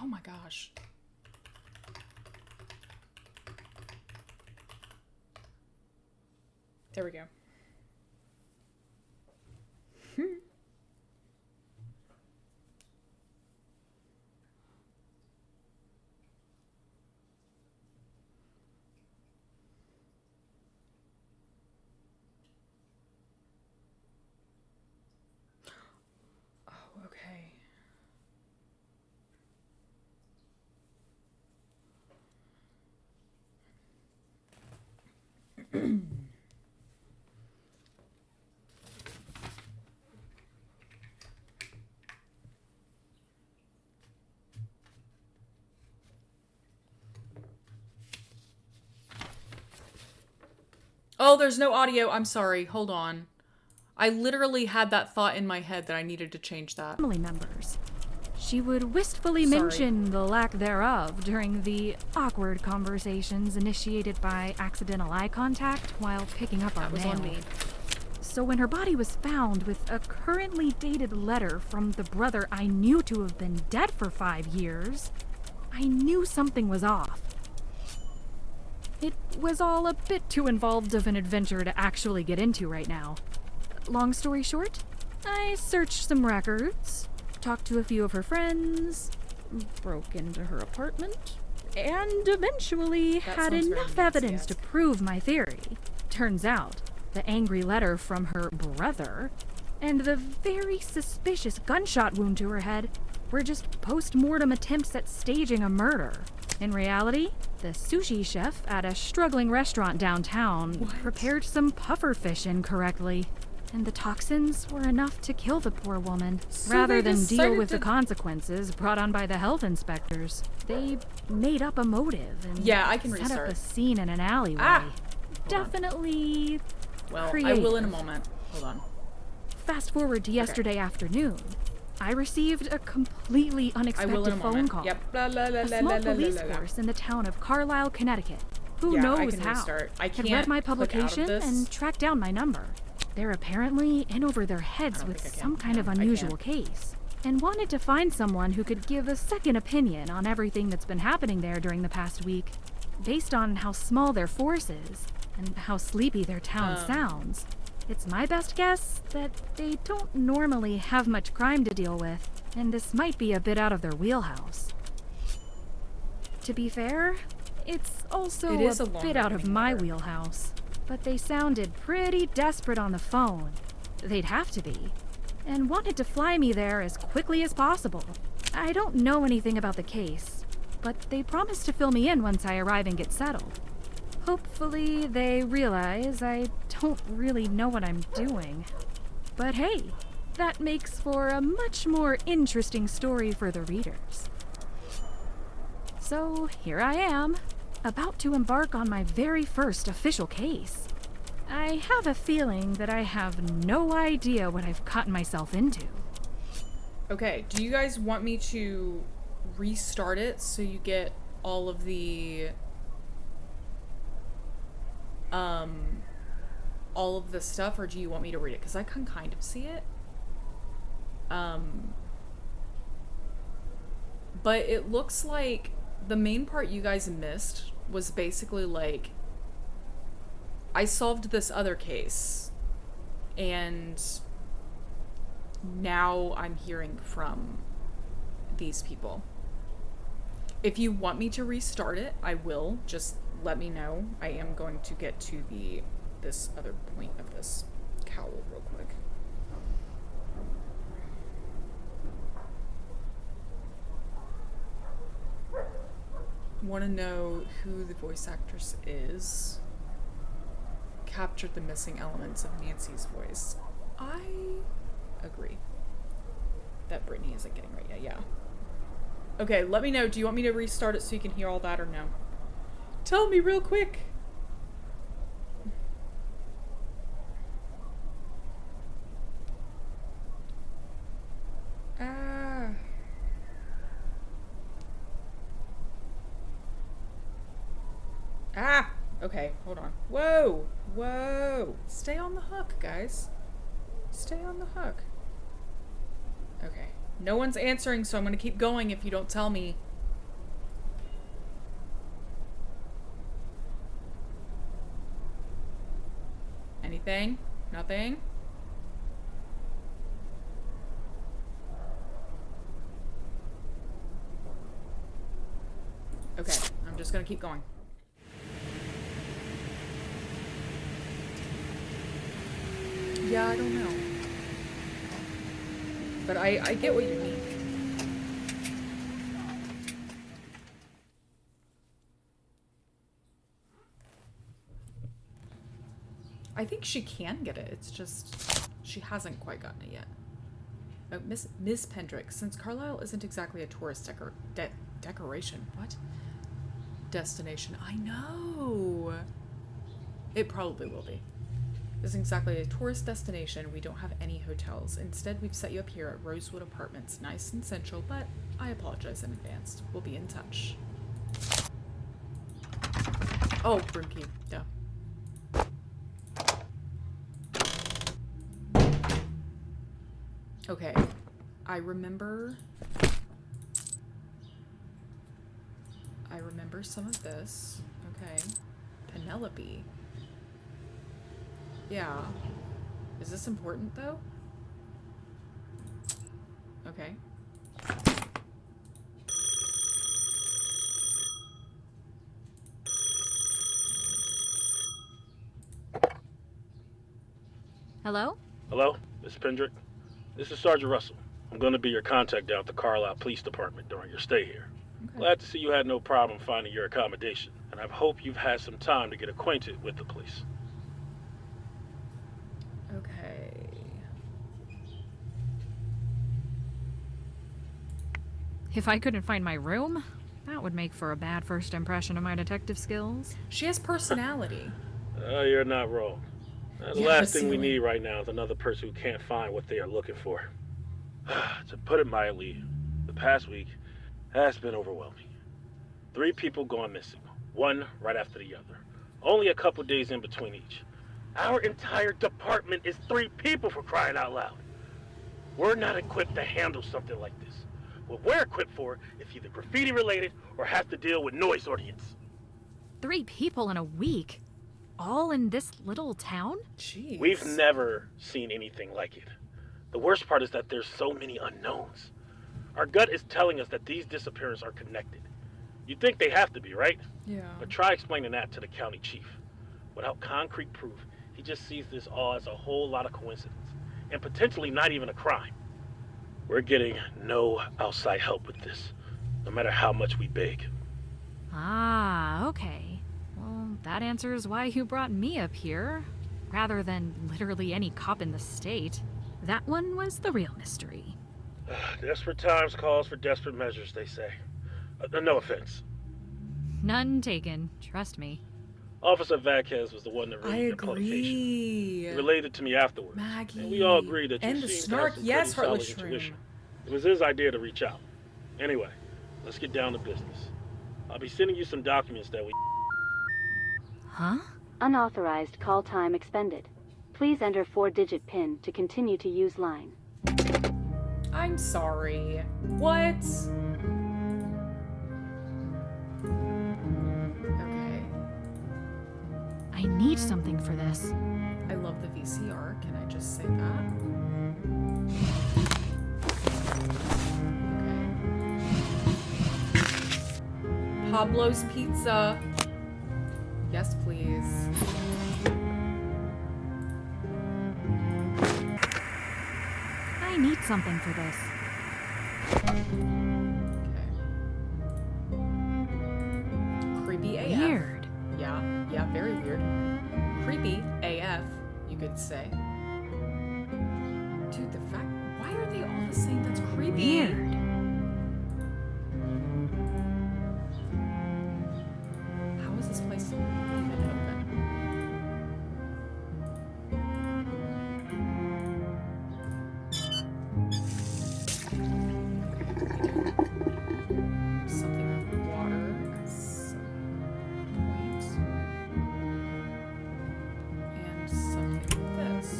Oh my gosh. There we go. Oh, okay. Oh, there's no audio. I'm sorry. Hold on. I literally had that thought in my head that I needed to change that. Family members. She would wistfully Sorry. mention the lack thereof during the awkward conversations initiated by accidental eye contact while picking up our That was mail. on me. So when her body was found with a currently dated letter from the brother I knew to have been dead for 5 years, I knew something was off. It was all a bit too involved of an adventure to actually get into right now. Long story short, I searched some records, talked to a few of her friends, broke into her apartment, and eventually That had sounds very enough Nancy, evidence yes. to prove my theory. Turns out, the angry letter from her brother and the very suspicious gunshot wound to her head were just post-mortem attempts at staging a murder. In reality, the sushi chef at a struggling restaurant downtown prepared some pufferfish incorrectly, and the toxins were enough to kill the poor woman. So Rather they than deal decided with the to- consequences brought on by the health inspectors, they made up a motive and Yeah, I can set restart. up a scene in an alleyway. Ah! Hold on. Definitely. Well, I creative. will in a moment. Hold on. Fast forward to yesterday afternoon. I received a completely I will in a unexpected phone moment. call. Yep. La, la, la, A la, small la, la, police la, la. force in the town of Carlisle, Connecticut. Who Yeah, I knows can how? restart. I had can't read my click out of publication this. and tracked down my number. They're apparently in over their heads don't with think I some can. kind of No, I unusual can't. case, and wanted to find someone who could give a second opinion on everything that's been happening there during the past week, based on how small their force is and how sleepy their town sounds. It's my best guess that they don't normally have much crime to deal with, and this might be a bit out of their wheelhouse. To be fair, it's also It is a a long bit out of running my letter. wheelhouse. But they sounded pretty desperate on the phone. They'd have to be. And wanted to fly me there as quickly as possible. I don't know anything about the case, but they promised to fill me in once I arrive and get settled. Hopefully they realize I don't really know what I'm doing. But hey, that makes for a much more interesting story for the readers. So here I am, about to embark on my very first official case. I have a feeling that I have no idea what I've gotten myself into. Okay, do you guys want me to restart it so you get all of the stuff, or do you want me to read it? Because I can kind of see it. But it looks like the main part you guys missed was basically like, I solved this other case, and now I'm hearing from these people. If you want me to restart it, I will. Just let me know. I am going to get to this other point of this cowl real quick. Want to know who the voice actress is? Captured the missing elements of Nancy's voice. I agree that Brittany isn't getting right yet. Yeah. Okay, let me know. Do you want me to restart it so you can hear all that, or no? Tell me real quick. Okay, hold on. Whoa! Whoa! Stay on the hook, guys. Stay on the hook. Okay. No one's answering, so I'm gonna keep going if you don't tell me Anything? Nothing? Okay, I'm just gonna keep going. Yeah, I don't know. But I get what you mean. I think she can get it. It's just she hasn't quite gotten it yet. Oh, Miss Pendrick, since Carlisle isn't exactly a tourist decoration, what? Destination. I know. It probably will be. Isn't exactly a tourist destination. We don't have any hotels. Instead, we've set you up here at Rosewood Apartments. Nice and central, but I apologize in advance. We'll be in touch. Oh, broom key. Duh. Okay. I remember some of this. Okay. Penelope. Yeah. Is this important, though? Okay. Hello? Hello, Miss Pendrick. This is Sergeant Russell. I'm going to be your contact down at the Carlisle Police Department during your stay here. Okay. Glad to see you had no problem finding your accommodation, and I hope you've had some time to get acquainted with the police. Okay. If I couldn't find my room, that would make for a bad first impression of my detective skills. She has personality. You're not wrong. The Yeah, last thing we silly. need right now is another person who can't find what they are looking for. To put it mildly, the past week has been overwhelming. 3 people gone missing, one right after the other. Only a couple days in between each. Our entire department is 3 people, for crying out loud. We're not equipped to handle something like this. What we're equipped for is either graffiti related or has to deal with noise ordinance. 3 people in a week? All in this little town? Jeez. We've never seen anything like it. The worst part is that there's so many unknowns. Our gut is telling us that these disappearances are connected. You'd think they have to be, right? Yeah. But try explaining that to the county chief. Without concrete proof, he just sees this all as a whole lot of coincidence, and potentially not even a crime. We're getting no outside help with this, no matter how much we beg. Ah, okay. Well, that answers why you brought me up here, rather than literally any cop in the state. That one was the real mystery. Desperate times calls for desperate measures, they say. No offense. None taken, trust me. Officer Vasquez was the one that I raised your qualification. agree. He related to me afterwards. Maggie. And we all agreed that you And the seemed to snark. have some Yes, pretty Heartless solid Shroom. intuition. It was his idea to reach out. Anyway, let's get down to business. I'll be sending you some documents that we... Huh? Unauthorized call time expended. Please enter 4-digit PIN to continue to use line. I'm sorry. What? Okay. I need something for this. I love the VCR. Can I just say that? Okay. Pablo's Pizza. Yes, please. I need something for this. Okay. Creepy AF. Weird. Yeah, very weird. Creepy AF, you could say. Dude, the fact, why are they all the same? That's creepy. Weird. How is this place even open? Something with water at some point. And something with this.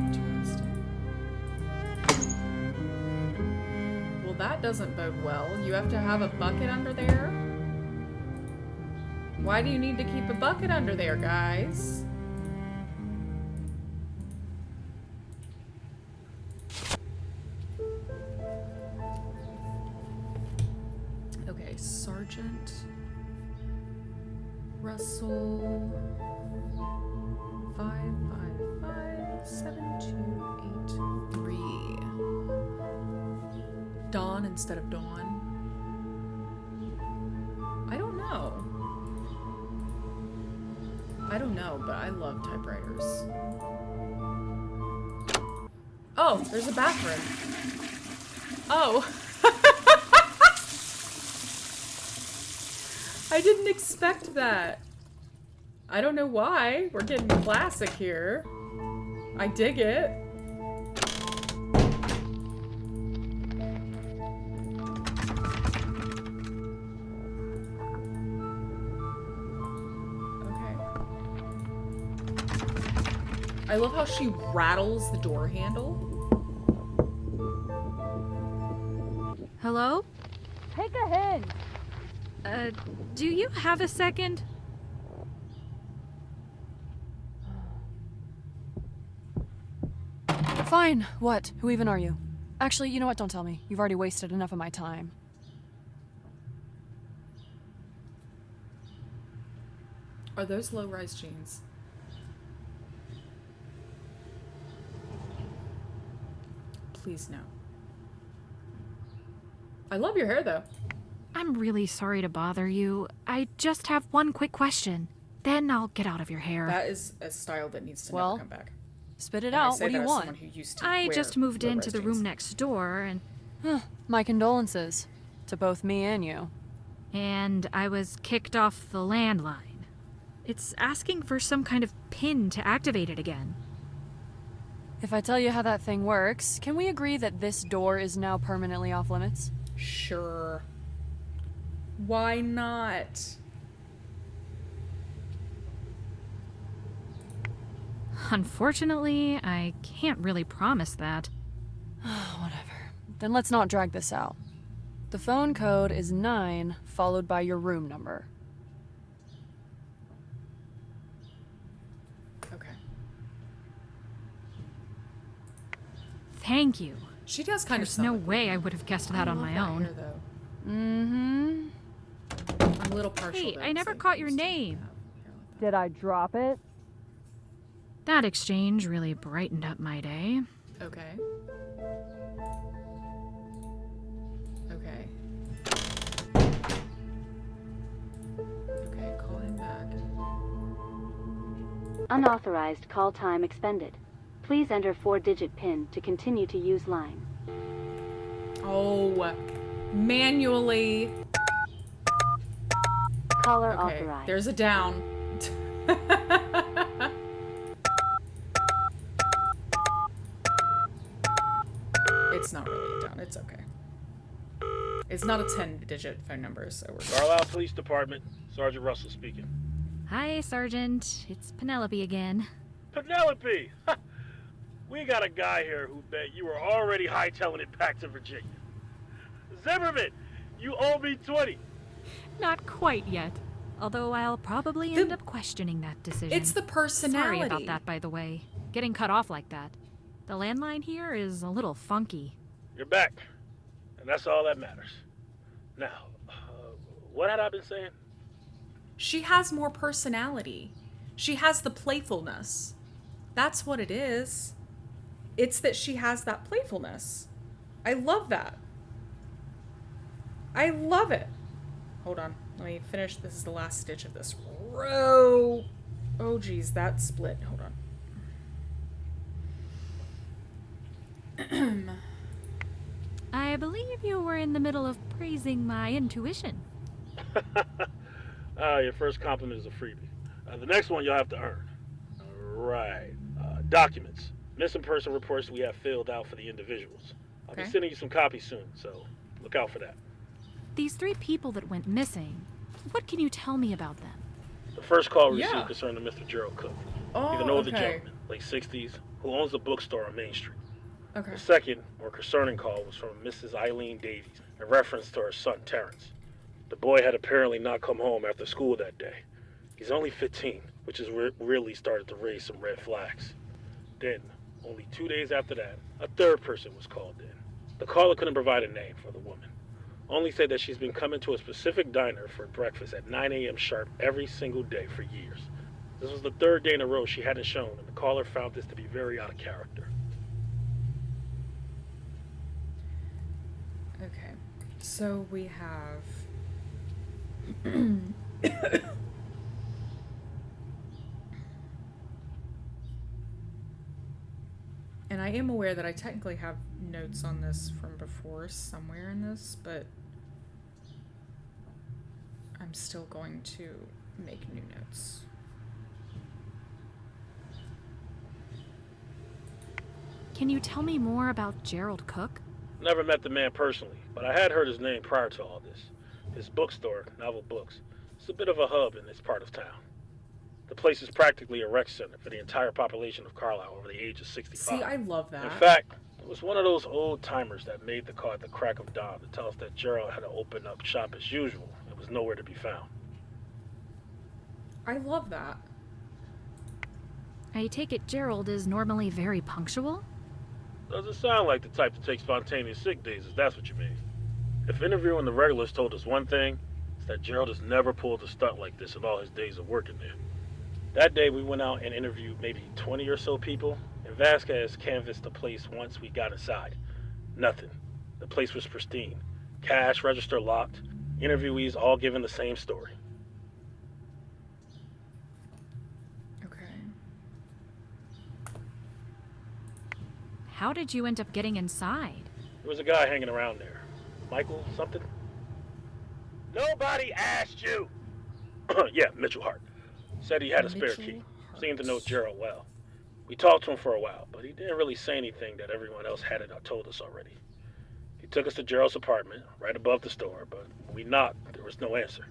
Interesting. Well, that doesn't bode well. You have to have a bucket under there? Why do you need to keep a bucket under there, guys? Okay, Sergeant Russell 555-7283. Dawn instead of Dawn. I don't know, but I love typewriters. Oh, there's a bathroom. Oh. I didn't expect that. I don't know why. We're getting classic here. I dig it. I love how she rattles the door handle. Hello? Take a hint. Do you have a second? Fine. What? Who even are you? Actually, you know what? Don't tell me. You've already wasted enough of my time. Are those low-rise jeans? Please no. I love your hair, though. I'm really sorry to bother you. I just have one quick question. Then I'll get out of your hair. That is a style that needs to never come back. Spit it And I out. say What do that you as want? someone who used to I wear just moved into low-rise the jeans. room next door, and My condolences. To both me and you. I was kicked off the landline. It's asking for some kind of pin to activate it again. If I tell you how that thing works, can we agree that this door is now permanently off limits? Sure. Why not? Unfortunately, I can't really promise that. Whatever. Then let's not drag this out. The phone code is 9, followed by your room number. Okay. Thank you. She does kind There's of no sound like way I would have guessed that on love my that own. hair, though. Mm-hmm. I'm a little partial. Hey, though, I never 'cause caught your used to name. have hair like Did I drop it? That exchange really brightened up my day. that. Okay. Okay. Okay, call him back. Unauthorized call time expended. Please enter 4-digit PIN to continue to use line. Oh, manually. Caller Okay, authorized. there's a down. It's not really a down. It's okay. It's not a 10-digit phone number, so we're good. Carlisle Police Department, Sergeant Russell speaking. Hi, Sergeant. It's Penelope again. Penelope! We got a guy here who bet you were already hightailing it back to Virginia. Zimmerman, you owe me 20. Not quite yet. Although I'll probably end up questioning that decision. It's the personality. Sorry about that, by the way. Getting cut off like that. The landline here is a little funky. You're back, and that's all that matters. Now, what had I been saying? She has more personality. She has the playfulness. That's what it is. It's that she has that playfulness. I love that. I love it. Hold on. Let me finish. This is the last stitch of this row. Oh, geez. That split. Hold on. I believe you were in the middle of praising my intuition. Your first compliment is a freebie. The next one you'll have to earn. Right. Documents. Missing person reports we have filled out for the individuals. I'll be Okay. sending you some copies soon, so look out for that. These 3 people that went missing, what can you tell me about them? The first call we Yeah. received concerned a Mr. Gerald Cook. Oh, He's an older okay. gentleman, late 60s, who owns a bookstore on Main Street. Okay. The second, more concerning call was from Mrs. Eileen Davies, in reference to her son, Terrence. The boy had apparently not come home after school that day. He's only 15, which has really started to raise some red flags. Then, only 2 days after that, a third person was called in. The caller couldn't provide a name for the woman, only said that she's been coming to a specific diner for breakfast at 9 a.m. sharp every single day for years. This was the third day in a row she hadn't shown, and the caller found this to be very out of character. Okay, so we have and I am aware that I technically have notes on this from before somewhere in this, but I'm still going to make new notes. Can you tell me more about Gerald Cook? Never met the man personally, but I had heard his name prior to all this. His bookstore, Novel Books, is a bit of a hub in this part of town. The place is practically a rec center for the entire population of Carlisle over the age of 65. See, I love that. In fact, it was one of those old timers that made the call at the crack of dawn to tell us that Gerald had to open up shop as usual. It was nowhere to be found. I love that. I take it Gerald is normally very punctual? Doesn't sound like the type to take spontaneous sick days, if that's what you mean. If interviewing the regulars told us one thing, it's that Gerald has never pulled a stunt like this in all his days of working there. That day we went out and interviewed maybe 20 or so people, and Vasquez canvassed the place once we got inside. Nothing. The place was pristine. Cash register locked. Interviewees all giving the same story. Okay. How did you end up getting inside? There was a guy hanging around there. Michael something? Nobody asked you! Yeah, Mitchell Hart. Said he had a spare key. Seemed to know Gerald well. We talked to him for a while, but he didn't really say anything that everyone else hadn't told us already. He took us to Gerald's apartment, right above the store, but when we knocked, there was no answer.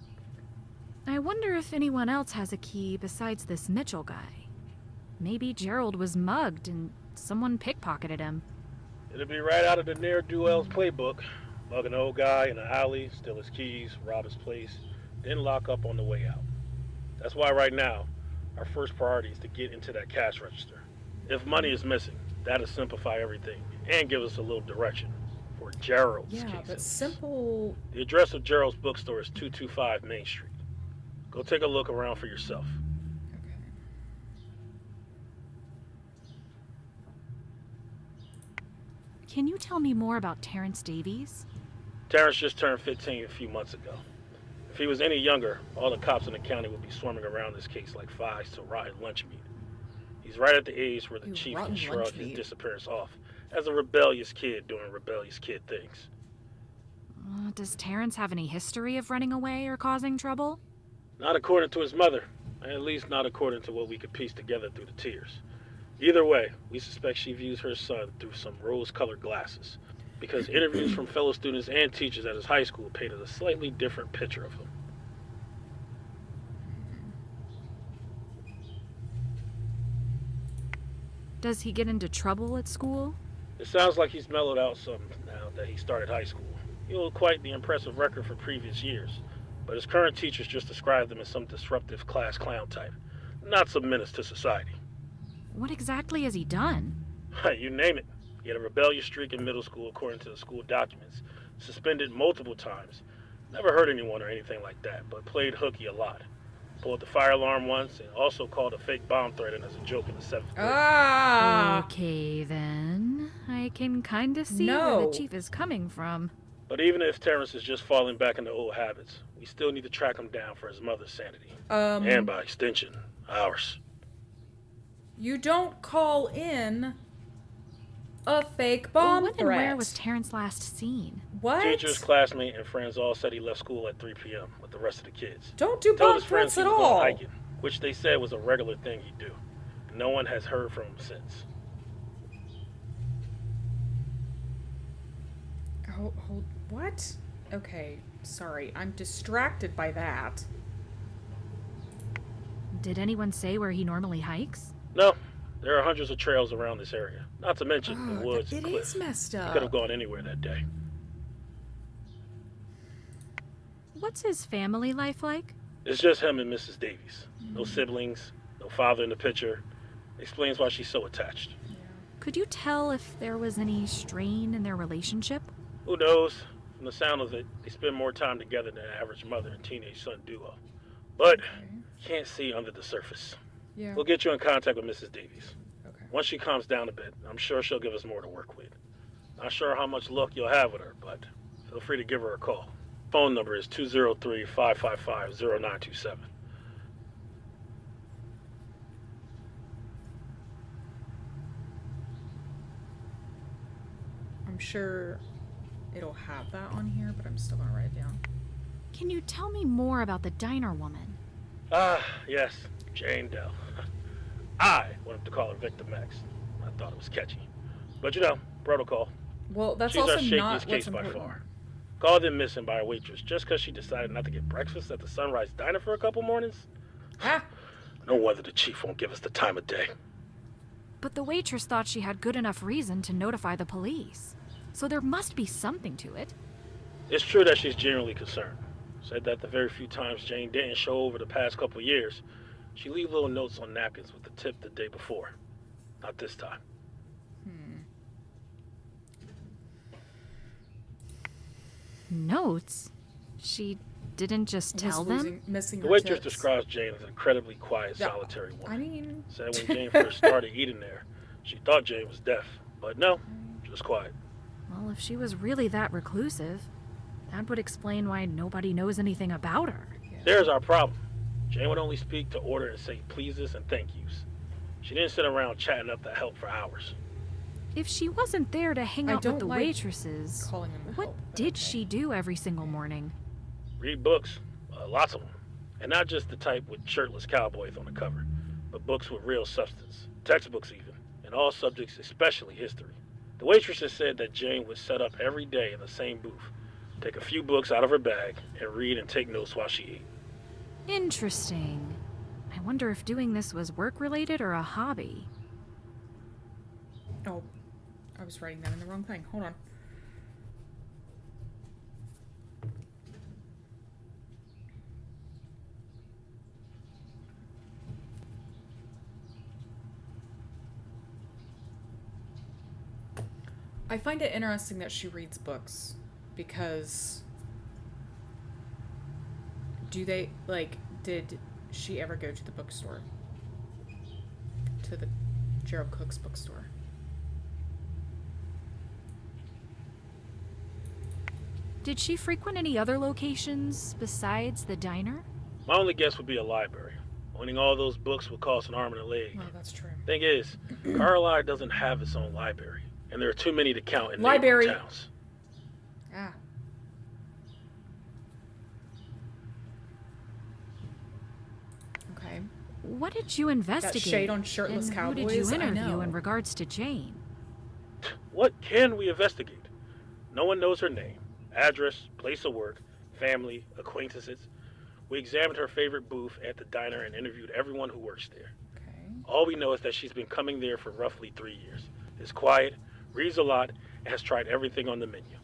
I wonder if anyone else has a key besides this Mitchell guy. Maybe Gerald was mugged and someone pickpocketed him. It'd be right out of the ne'er-do-well's playbook. Mug an old guy in an alley, steal his keys, rob his place, then lock up on the way out. That's why right now, our first priority is to get into that cash register. If money is missing, that'll simplify everything and give us a little direction for Gerald's case. Yeah, but simple... The address of Gerald's bookstore is 225 Main Street. Go take a look around for yourself. Okay. Can you tell me more about Terrence Davies? Terrence just turned 15 a few months ago. If he was any younger, all the cops in the county would be swarming around this case like flies to rotten lunch meat. He's right at the age where the chief can shrug his disappearance off as a rebellious kid doing rebellious kid things. Does Terrence have any history of running away or causing trouble? Not according to his mother, at least not according to what we could piece together through the tears. Either way, we suspect she views her son through some rose-colored glasses, because interviews from fellow students and teachers at his high school painted a slightly different picture of him. Does he get into trouble at school? It sounds like he's mellowed out some now that he started high school. He holds quite the impressive record for previous years, but his current teachers just described him as some disruptive class clown type, not some menace to society. What exactly has he done? You name it. He had a rebellious streak in middle school according to the school documents, suspended multiple times, never hurt anyone or anything like that, but played hooky a lot. Pulled the fire alarm once and also called a fake bomb threat in as a joke in the 7th grade. Ah! Okay, then. I can kinda see where the chief is coming from. But even if Terrence is just falling back into old habits, we still need to track him down for his mother's sanity. And by extension, ours. You don't call in a fake bomb When threat. and where was Terrence last seen? What? Teachers, classmates, and friends all said he left school at 3 p.m. with the rest of the kids. Don't do Told bomb his friends threats he at was going all. hiking, which they said was a regular thing he'd do. No one has heard from him since. Hold, what? Okay, sorry. I'm distracted by that. Did anyone say where he normally hikes? No, there are hundreds of trails around this area, not to mention the woods and It cliffs. is messed He up. could have gone anywhere that day. What's his family life like? It's just him and Mrs. Davies. No siblings, no father in the picture. Explains why she's so attached. Yeah. Could you tell if there was any strain in their relationship? Who knows? From the sound of it, they spend more time together than an average mother and teenage son duo. But can't see under the surface. Yeah. We'll get you in contact with Mrs. Davies. Okay. Once she calms down a bit, I'm sure she'll give us more to work with. Not sure how much luck you'll have with her, but feel free to give her a call. Phone number is 203-555-0927. I'm sure it'll have that on here, but I'm still gonna write it down. Can you tell me more about the diner woman? Yes, Jane Dell. I wanted to call her Victim X. I thought it was catchy. But protocol. Well, that's She's also our not shakiest what's case by important. far. Called in missing by a waitress just because she decided not to get breakfast at the Sunrise Diner for a couple mornings? Ah, No wonder the chief won't give us the time of day. But the waitress thought she had good enough reason to notify the police. So there must be something to it. It's true that she's genuinely concerned. Said that the very few times Jane didn't show over the past couple years, she leave little notes on napkins with the tip the day before. Not this time. Notes? She didn't just tell them? Missing The her waitress tips. describes Jane as an incredibly quiet, Yeah, solitary woman. I mean, Said when Jane first started eating there, she thought Jane was deaf. But no, just quiet. Well, if she was really that reclusive, that would explain why nobody knows anything about her. yeah. There's our problem. Jane would only speak to order and say pleases and thank yous. She didn't sit around chatting up the help for hours. If she wasn't there to hang I out with don't the like waitresses, calling them the what help, but did okay. she do every single morning? Read books, lots of them. And not just the type with shirtless cowboys on the cover, but books with real substance, textbooks even, and all subjects, especially history. The waitresses said that Jane would set up every day in the same booth, take a few books out of her bag, and read and take notes while she ate. Interesting. I wonder if doing this was work-related or a hobby. Oh, I was writing that in the wrong thing. Hold on. I find it interesting that she reads books because did she ever go to the bookstore? To the Gerald Cook's bookstore? Did she frequent any other locations besides the diner? My only guess would be a library. Owning all those books would cost an arm and a leg. Oh, that's true. Thing is, Carlisle doesn't have its own library, and there are too many to count in Library. neighboring towns. Ah. Okay. What did you investigate? shade on shirtless and cowboys, who did you I interview know. in regards to Jane? What can we investigate? No one knows her name, address, place of work, family, acquaintances. We examined her favorite booth at the diner and interviewed everyone who works there. Okay. All we know is that she's been coming there for roughly 3 years. Is quiet, reads a lot, and has tried everything on the menu.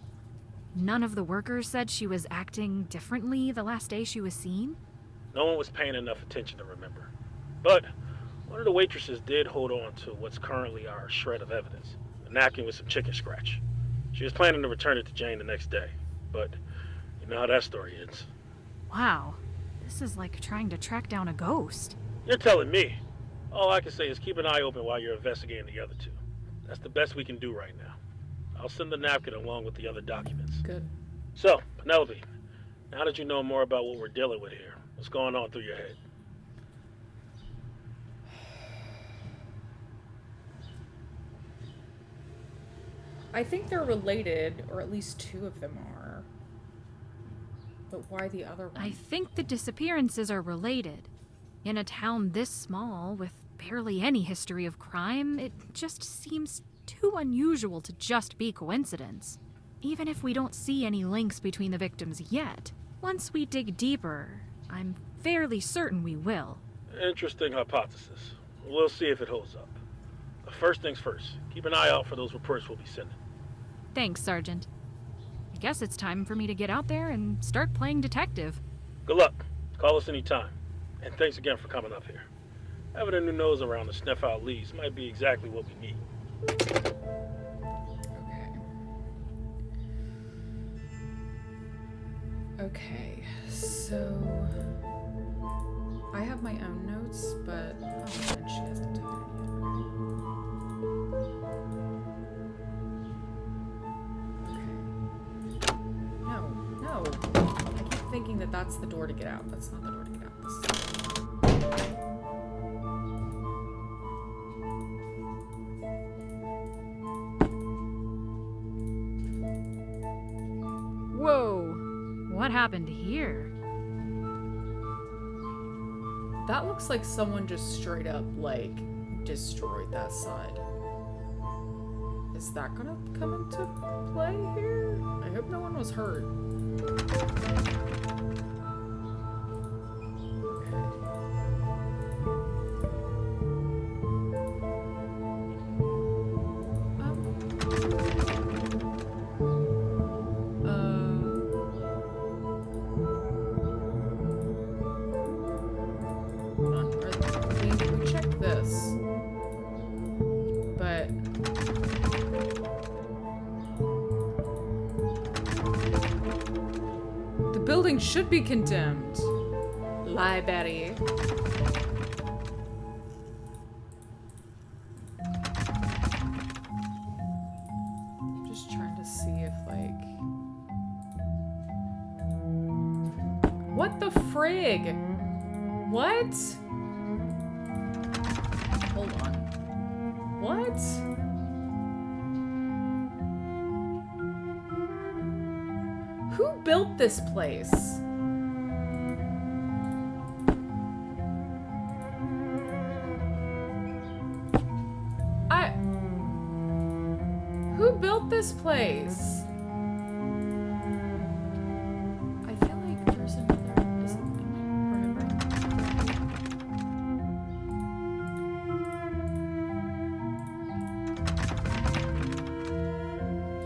None of the workers said she was acting differently the last day she was seen? No one was paying enough attention to remember. But one of the waitresses did hold on to what's currently our shred of evidence, a napkin with some chicken scratch. She was planning to return it to Jane the next day, but you know how that story ends. Wow, this is like trying to track down a ghost. You're telling me. All I can say is keep an eye open while you're investigating the other two. That's the best we can do right now. I'll send the napkin along with the other documents. Good. So, Penelope, now that you know more about what we're dealing with here, what's going on through your head? I think they're related, or at least two of them are. But why the other one? I think the disappearances are related. In a town this small, with barely any history of crime, it just seems too unusual to just be coincidence. Even if we don't see any links between the victims yet, once we dig deeper, I'm fairly certain we will. Interesting hypothesis. We'll see if it holds up. But first things first, keep an eye out for those reports we'll be sending. Thanks, Sergeant. I guess it's time for me to get out there and start playing detective. Good luck. Call Call us anytime. And thanks again for coming up here. Having a new nose around to sniff out leads might be exactly what we need. Okay, so I have my own notes, but and she hasn't taken it yet. Okay. No. I keep thinking that that's the door to get out. That's not the door to get out. This is Whoa! What happened here? that looks like someone just straight up, like, destroyed that side. Is that gonna come into play here? I hope no one was hurt. Should be condemned. Lie, Betty. Just trying to see if, like... What the frig? What? Hold on. What? Who built this place? Who built this place? I feel like there's another. Am I remembering?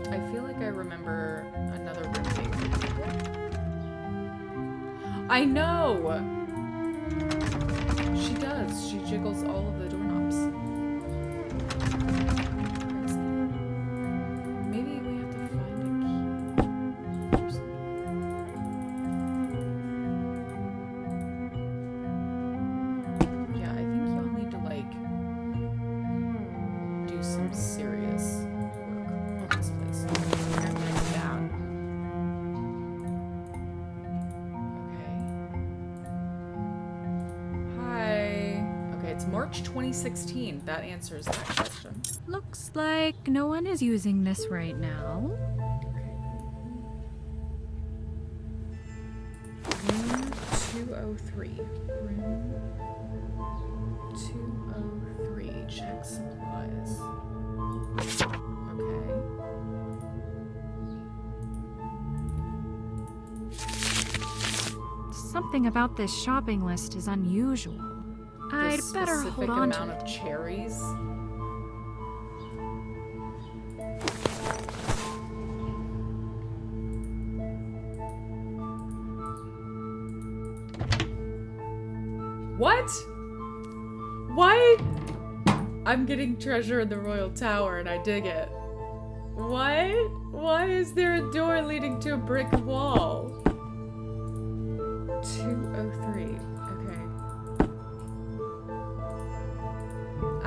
I feel like I remember another room being I know! She does. She jiggles all of the doorknobs. Maybe we have to find a key or something. Yeah, I think y'all need to, like, do some serious work on this place. I'm gonna go down. It's March 2016. That answers that question. Looks like no one is using this right now. Room 203. Room 203. Check supplies. Okay. Something about this shopping list is unusual. I'd better hold on to amount of cherries. What? Why? I'm getting treasure in the Royal Tower and I dig it. What? Why is there a door leading to a brick wall? 203.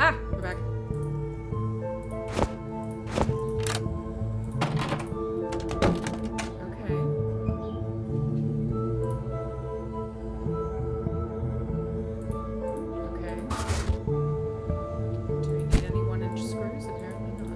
Ah! Go back. Okay. Okay. Do we need any 1-inch screws? Apparently not.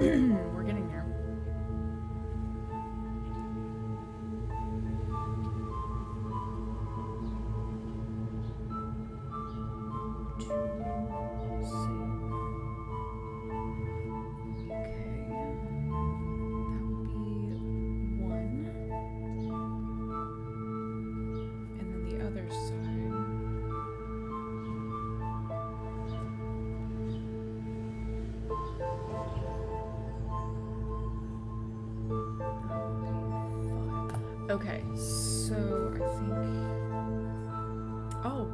We're getting there. Okay. That would be 1. And then the other side. Okay, so I think... Oh!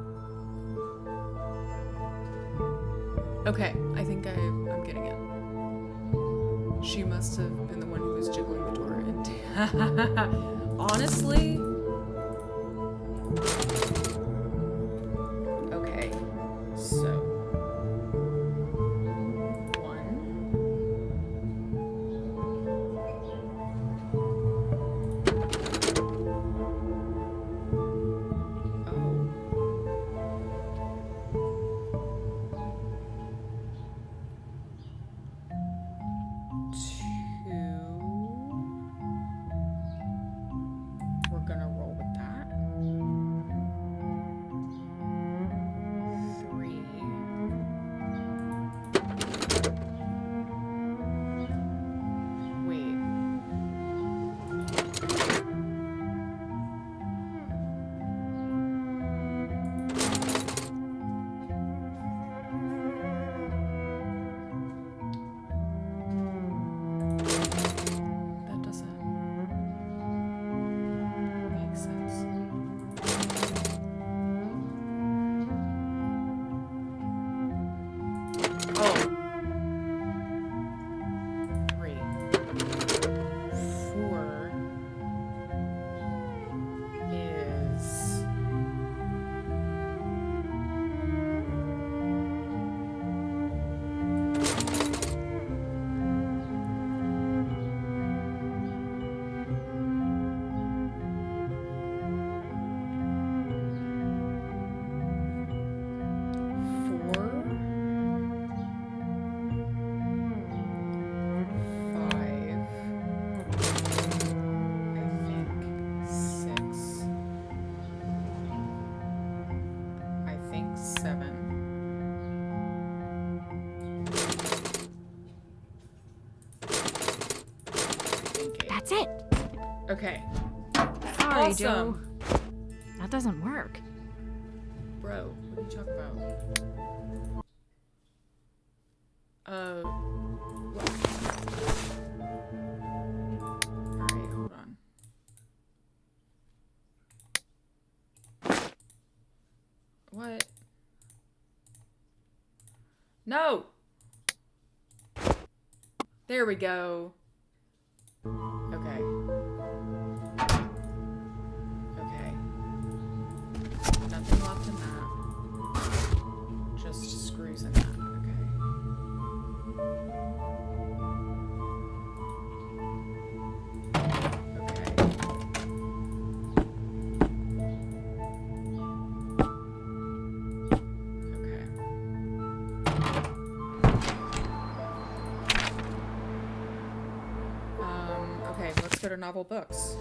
Okay, I think I'm getting it. She must have been the one who was jiggling the door. And honestly... Okay, so... 7. That's it. Okay. Sorry, Awesome. Joe. That doesn't work. Bro, what are you talking about? What? Alright, hold on. What? No! There we go. Okay. Okay. Nothing left in that. Just screws in that. Okay, let's go to novel books.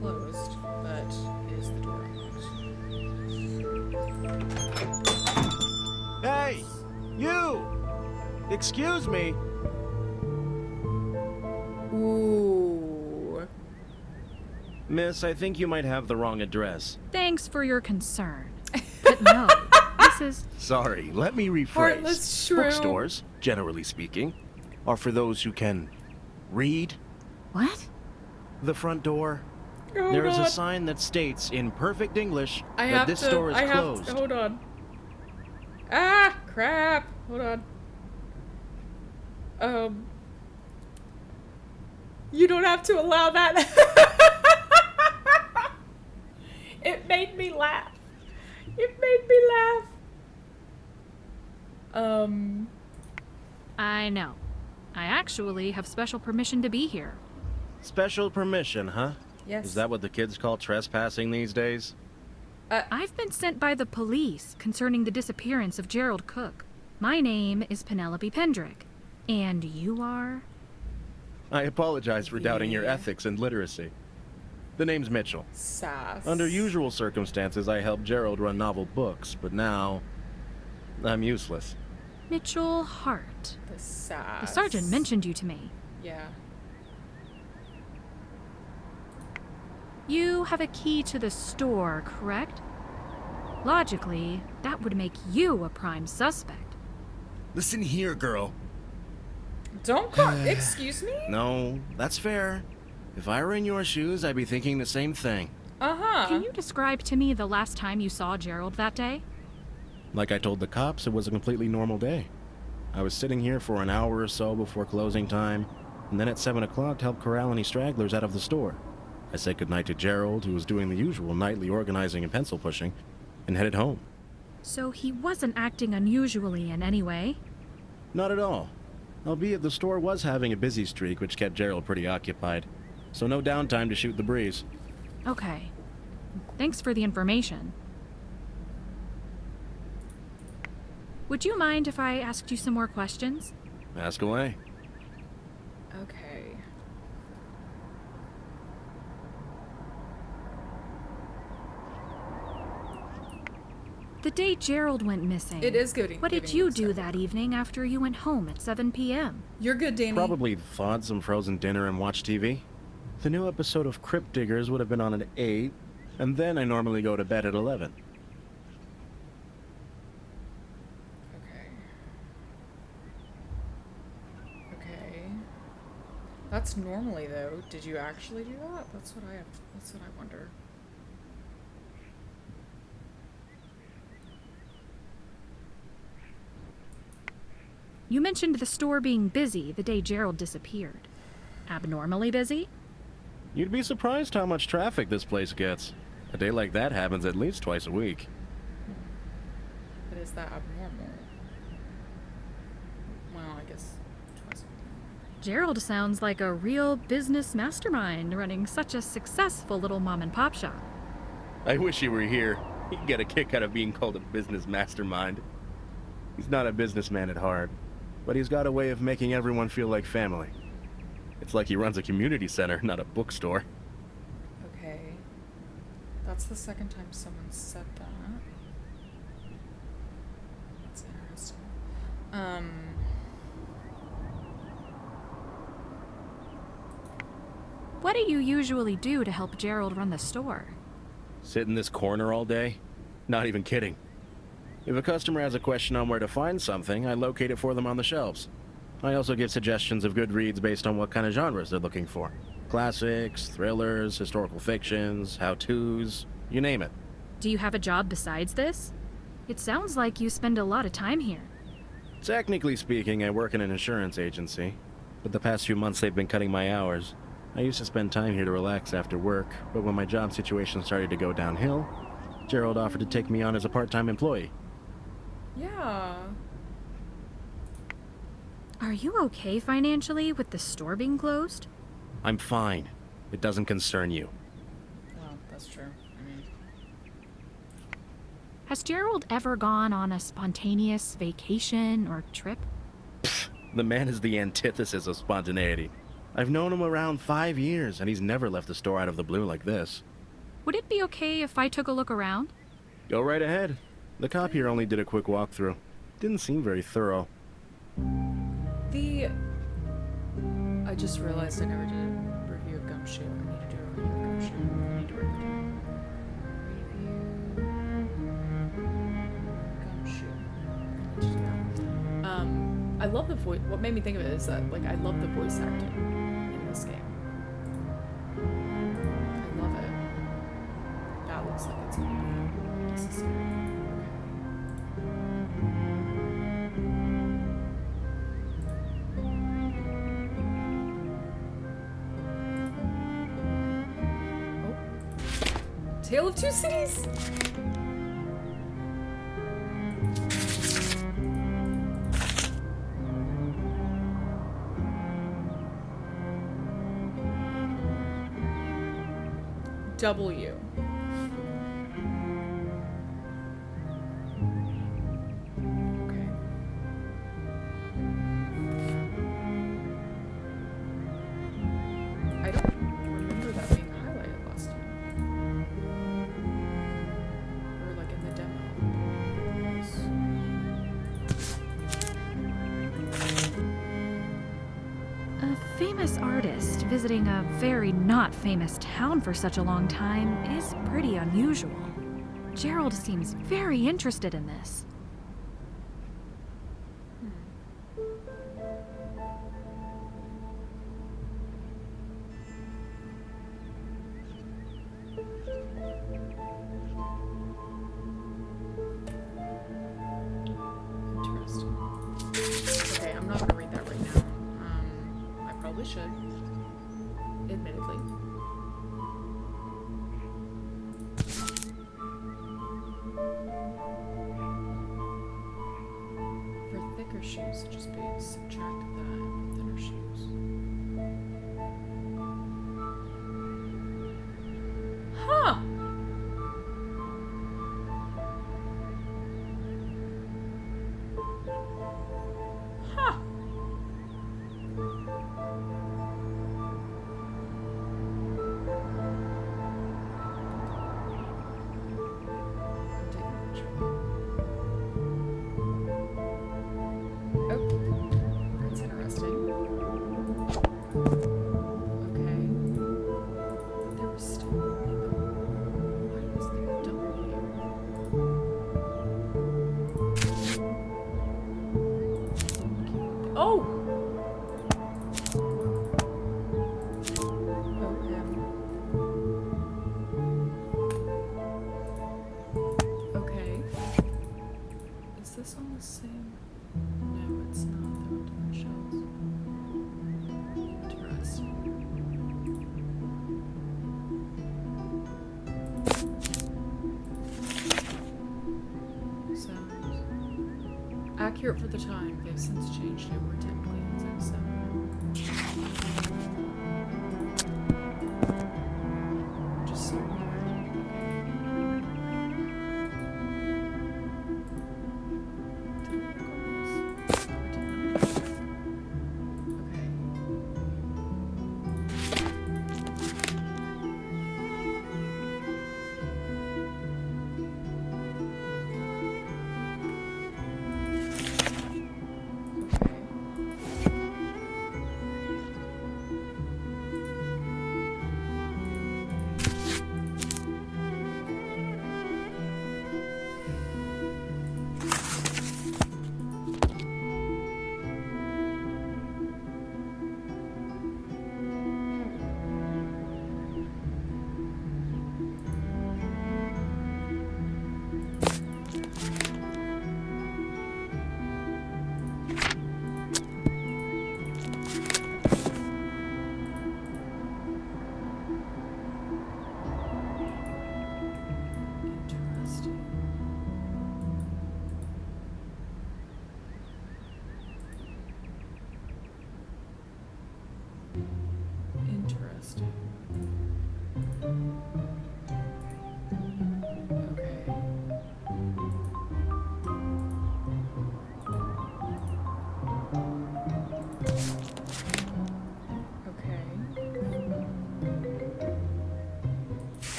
closed, but is the door unlocked? Hey! You! Excuse me. Ooh. Miss, I think you might have the wrong address. Thanks for your concern. But no, this is... Sorry, let me rephrase. Heartless shrew. Bookstores, generally speaking, are for those who can read. What? The front door. Oh, There is a God. sign that states in perfect English I that have this to. store is I have closed. to. Hold on. Ah, crap. Hold on. You don't have to allow that. It made me laugh. It made me laugh. I know. I actually have special permission to be here. Special permission, huh? Yes. Is that what the kids call trespassing these days? I've been sent by the police concerning the disappearance of Gerald Cook. My name is Penelope Pendrick. And you are? I apologize for doubting your Yeah. ethics and literacy. The name's Mitchell. Sass. Under usual circumstances, I helped Gerald run novel books, but now I'm useless. Mitchell Hart. The sass. The sergeant mentioned you to me. Yeah. You have a key to the store, correct? Logically, that would make you a prime suspect. Listen here, girl. Don't call. Excuse me? No, that's fair. If I were in your shoes, I'd be thinking the same thing. Uh-huh. Can you describe to me the last time you saw Gerald that day? Like I told the cops, it was a completely normal day. I was sitting here for an hour or so before closing time, and then at 7 o'clock to help corral any stragglers out of the store. I said goodnight to Gerald, who was doing the usual nightly organizing and pencil pushing, and headed home. So he wasn't acting unusually in any way? Not at all. Albeit the store was having a busy streak, which kept Gerald pretty occupied. So no downtime to shoot the breeze. Okay. Thanks for the information. Would you mind if I asked you some more questions? Ask away. Okay. The day Gerald went missing. It is good. What did you do that evening after you went home at 7 p.m.? You're good, Danny. Probably thawed some frozen dinner and watched TV. The new episode of Crypt Diggers would have been on at 8, and then I normally go to bed at 11. Okay. Okay. That's normally though. Did you actually do that? That's what I wonder. You mentioned the store being busy the day Gerald disappeared. Abnormally busy? You'd be surprised how much traffic this place gets. A day like that happens at least twice a week. But is that abnormal? Well, I guess twice. Gerald sounds like a real business mastermind running such a successful little mom and pop shop. I wish he were here. He'd get a kick out of being called a business mastermind. He's not a businessman at heart, but he's got a way of making everyone feel like family. It's like he runs a community center, not a bookstore. Okay. That's the second time someone said that. That's interesting. What do you usually do to help Gerald run the store? Sit in this corner all day? Not even kidding. If a customer has a question on where to find something, I locate it for them on the shelves. I also give suggestions of good reads based on what kind of genres they're looking for. Classics, thrillers, historical fictions, how-tos, you name it. Do you have a job besides this? It sounds like you spend a lot of time here. Technically speaking, I work in an insurance agency, but the past few months they've been cutting my hours. I used to spend time here to relax after work, but when my job situation started to go downhill, Gerald offered to take me on as a part-time employee. Yeah. Are you okay financially with the store being closed? I'm fine. It doesn't concern you. Well, that's true. I mean, Has Gerald ever gone on a spontaneous vacation or trip? The man is the antithesis of spontaneity. I've known him around 5 years, and he's never left the store out of the blue like this. Would it be okay if I took a look around? Go right ahead. The cop here only did a quick walkthrough. Didn't seem very thorough. I just realized I never did a review of Gumshoe. I need to do a review of Gumshoe. I need to write that down. Review Gumshoe. I need to do that. I love the voice. What made me think of it is that, like, I love the voice acting in this game. I love it. That looks like it's gonna be necessary. Tale of Two Cities! W. Okay. I don't remember that being highlighted last time. Or like in the demo. A famous artist visiting a very not famous town for such a long time is pretty unusual. Gerald seems very interested in this. Interesting. Okay, I'm not gonna read that right now. I probably should. Admittedly. For thicker shoes, such as boots, subtract that for thinner shoes. Huh! Huh! Oh, that's interesting. Okay. There was still only the... Why was there a W? Oh! Okay. Is this on the same? No, it's not. They're on different shelves. Interesting. Sounds accurate for the time. They've since changed it. We're technically in 07 now. Which is so weird.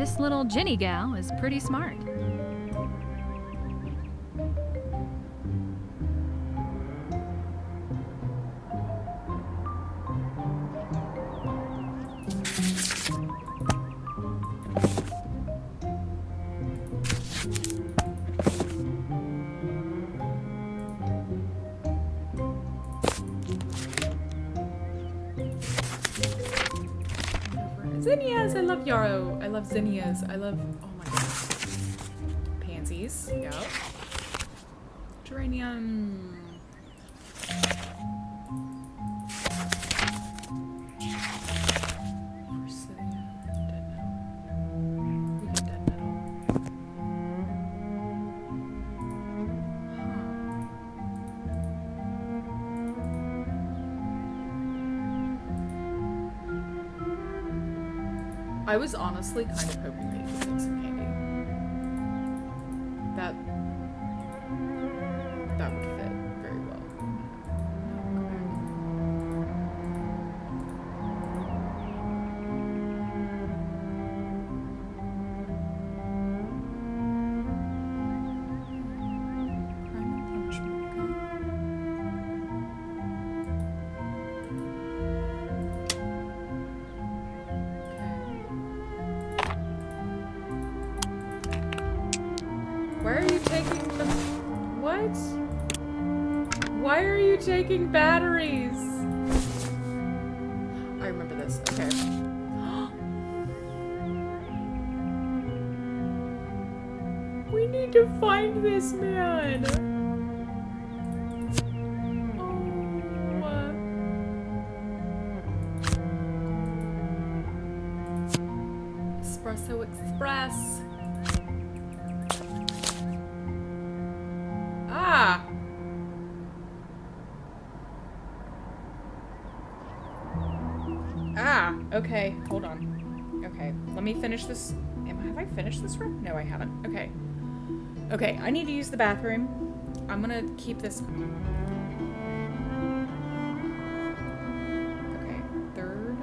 This little Ginny gal is pretty smart. Zinnias! I love yarrow. I love zinnias. I love, oh my god. Pansies. Yep. Geranium. Forsythia. Dead metal. We get dead metal. I was honestly kind of hoping that you could take some candy. That would fit very well. No, go back. Crime and punishment, okay. Why are you taking the... What? Why are you taking batteries? I remember this. Okay. We need to find this man. Oh. Espresso Express. Ah! Ah! Okay, hold on. Okay, let me finish this. Have I finished this room? No, I haven't. Okay. Okay, I need to use the bathroom. I'm gonna keep this. Okay, third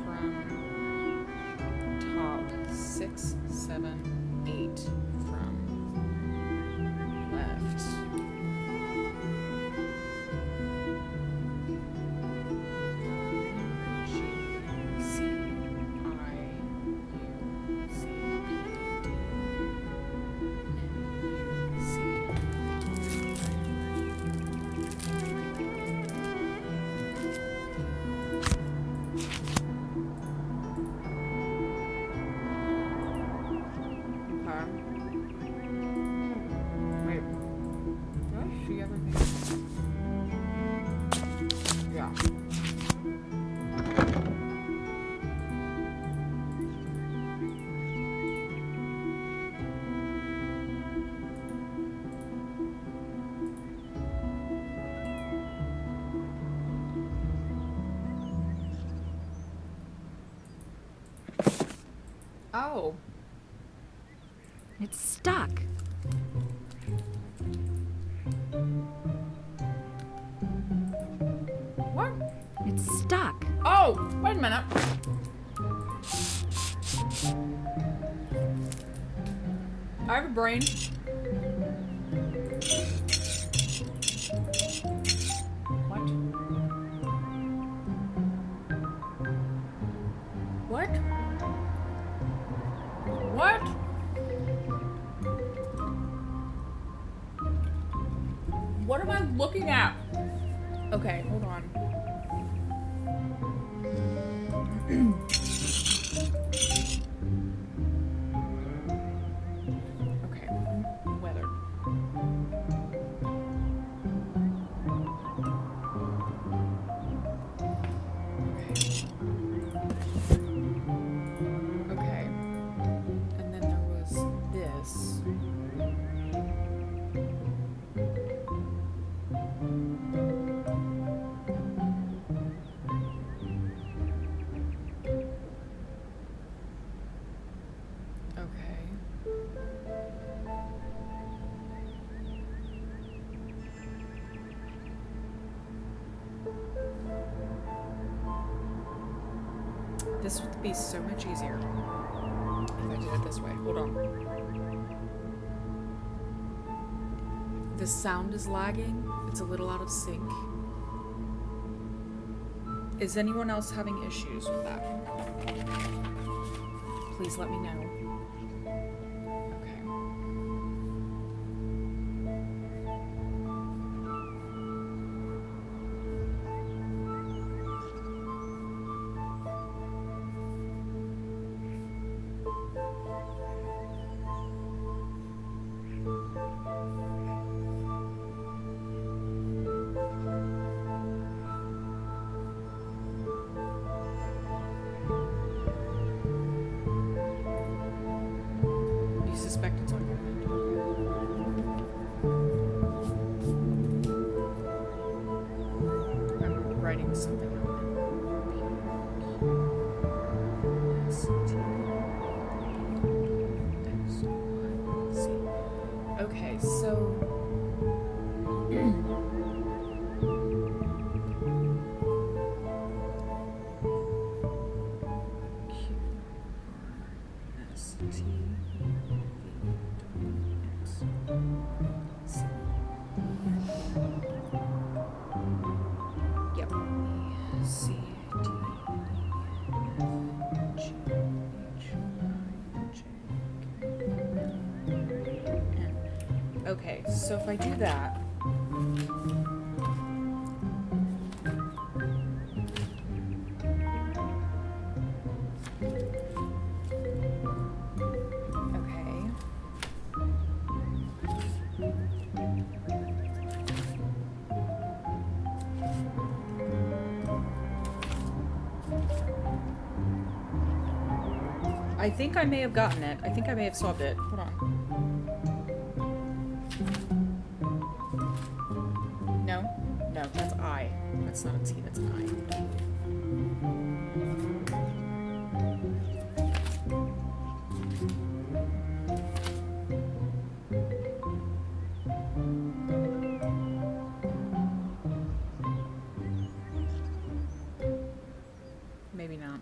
from top, 6, 7, 8 from left. G, C, I, U, C, P, D, N, U, C. Wait. Do I see everything? Yeah. Oh. It's stuck. What? It's stuck. Oh, wait a minute. I have a brain. What? What? What? What am I looking at? Okay, hold on. Okay, weather. Okay. And then there was this. Okay. This would be so much easier if I did do it this way. Hold on. The sound is lagging. It's a little out of sync. Is anyone else having issues with that? Please let me know. Okay. You suspect it's on your end. Okay. I'm writing something out. Okay, so yep. C, D, E, F, G, H, I, J, K, L, M. Okay, so if I do that. Okay. I think I may have gotten it. I think I may have solved it. Hold on. No? No, that's I. That's not a T, that's an I. Maybe not.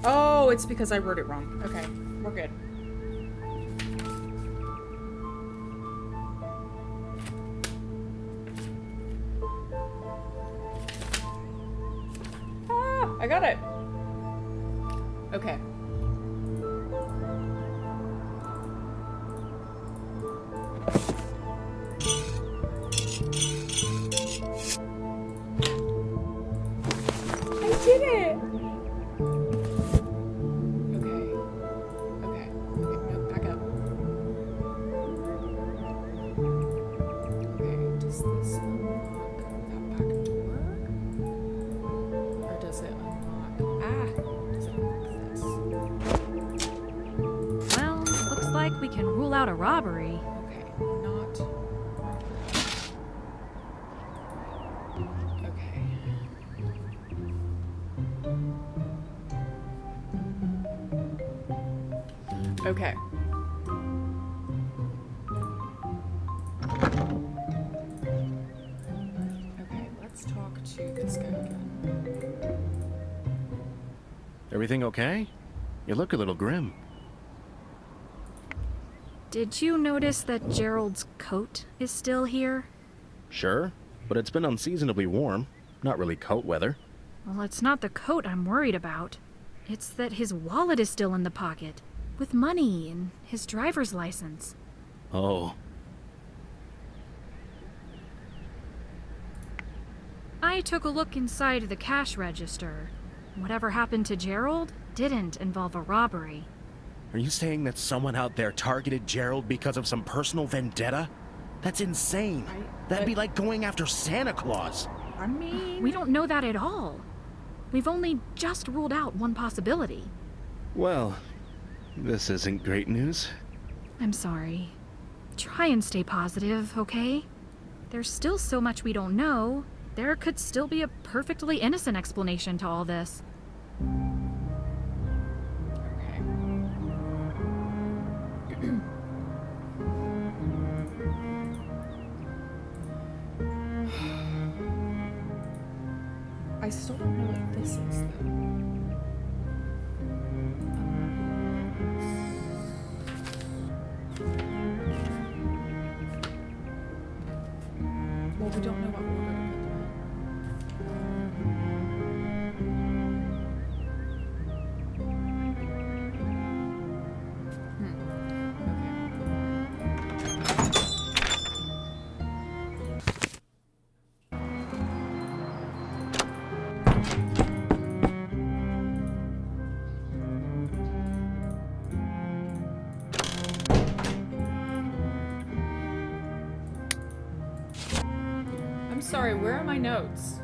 Oh, it's because I wrote it wrong. Okay, we're good. Ah, I got it. Okay. I did it. We can rule out a robbery. Okay, not. Okay. Okay. Okay, let's talk to this guy again. Everything okay? You look a little grim. Did you notice that Gerald's coat is still here? Sure, but it's been unseasonably warm. Not really coat weather. Well, it's not the coat I'm worried about. It's that his wallet is still in the pocket, with money and his driver's license. Oh. I took a look inside the cash register. Whatever happened to Gerald didn't involve a robbery. Are you saying that someone out there targeted Gerald because of some personal vendetta? That's insane. That'd be like going after Santa Claus. I mean... We don't know that at all. We've only just ruled out one possibility. Well, this isn't great news. I'm sorry. Try and stay positive, okay? There's still so much we don't know. There could still be a perfectly innocent explanation to all this. Okay. I still don't know what this is, though. Well, we don't know what order to put I'm sorry, where are my notes?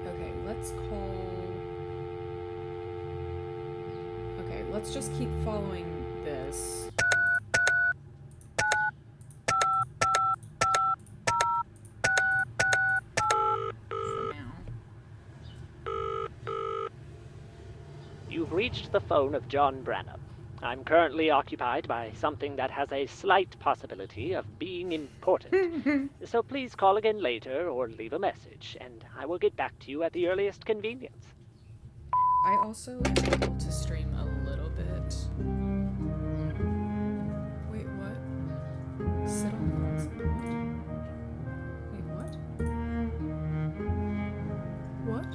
Okay, let's call... Okay, let's just keep following this. For now. You've reached the phone of John Branham. I'm currently occupied by something that has a slight possibility of being important. So please call again later or leave a message, and I will get back to you at the earliest convenience. I also am able to stream a little bit. Wait, what? Sit on the console. Wait, what? What?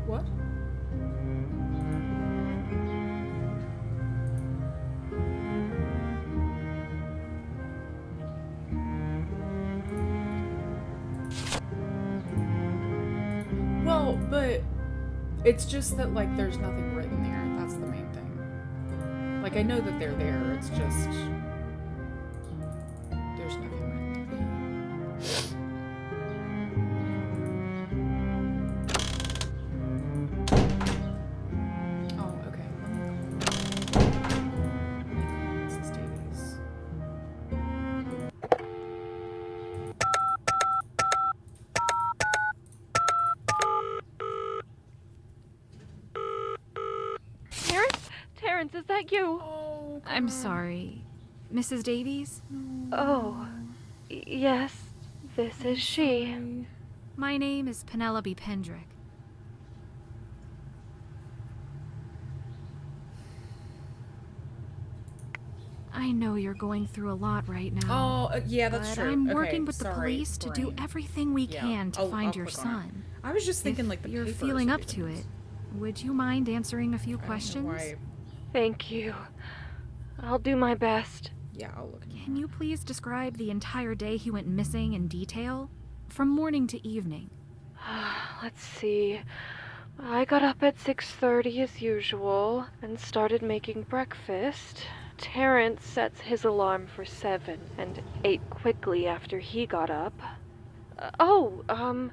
What? Well, but it's just that, like, there's nothing written there. That's the main thing. Like, I know that they're there. It's just... there's nothing written there. Oh, okay. Let me call Mrs. Davies. Terrence, is that you? Oh, I'm sorry. Mrs. Davies? Oh, yes, this is she. My name is Penelope Pendrick. I know you're going through a lot right now. Oh, yeah, that's but true. I'm Okay, working with the sorry, police to do brain. everything we Yeah, can to I'll find your click on it. son. I was just thinking, If like, the you're papers feeling would up be to the it, most- would you mind answering a few I don't know questions? why- Thank you. I'll do my best. Yeah, I'll look. Can you please describe the entire day he went missing in detail? From morning to evening. Let's see. I got up at 6:30 as usual and started making breakfast. Terrence sets his alarm for 7 and ate quickly after he got up.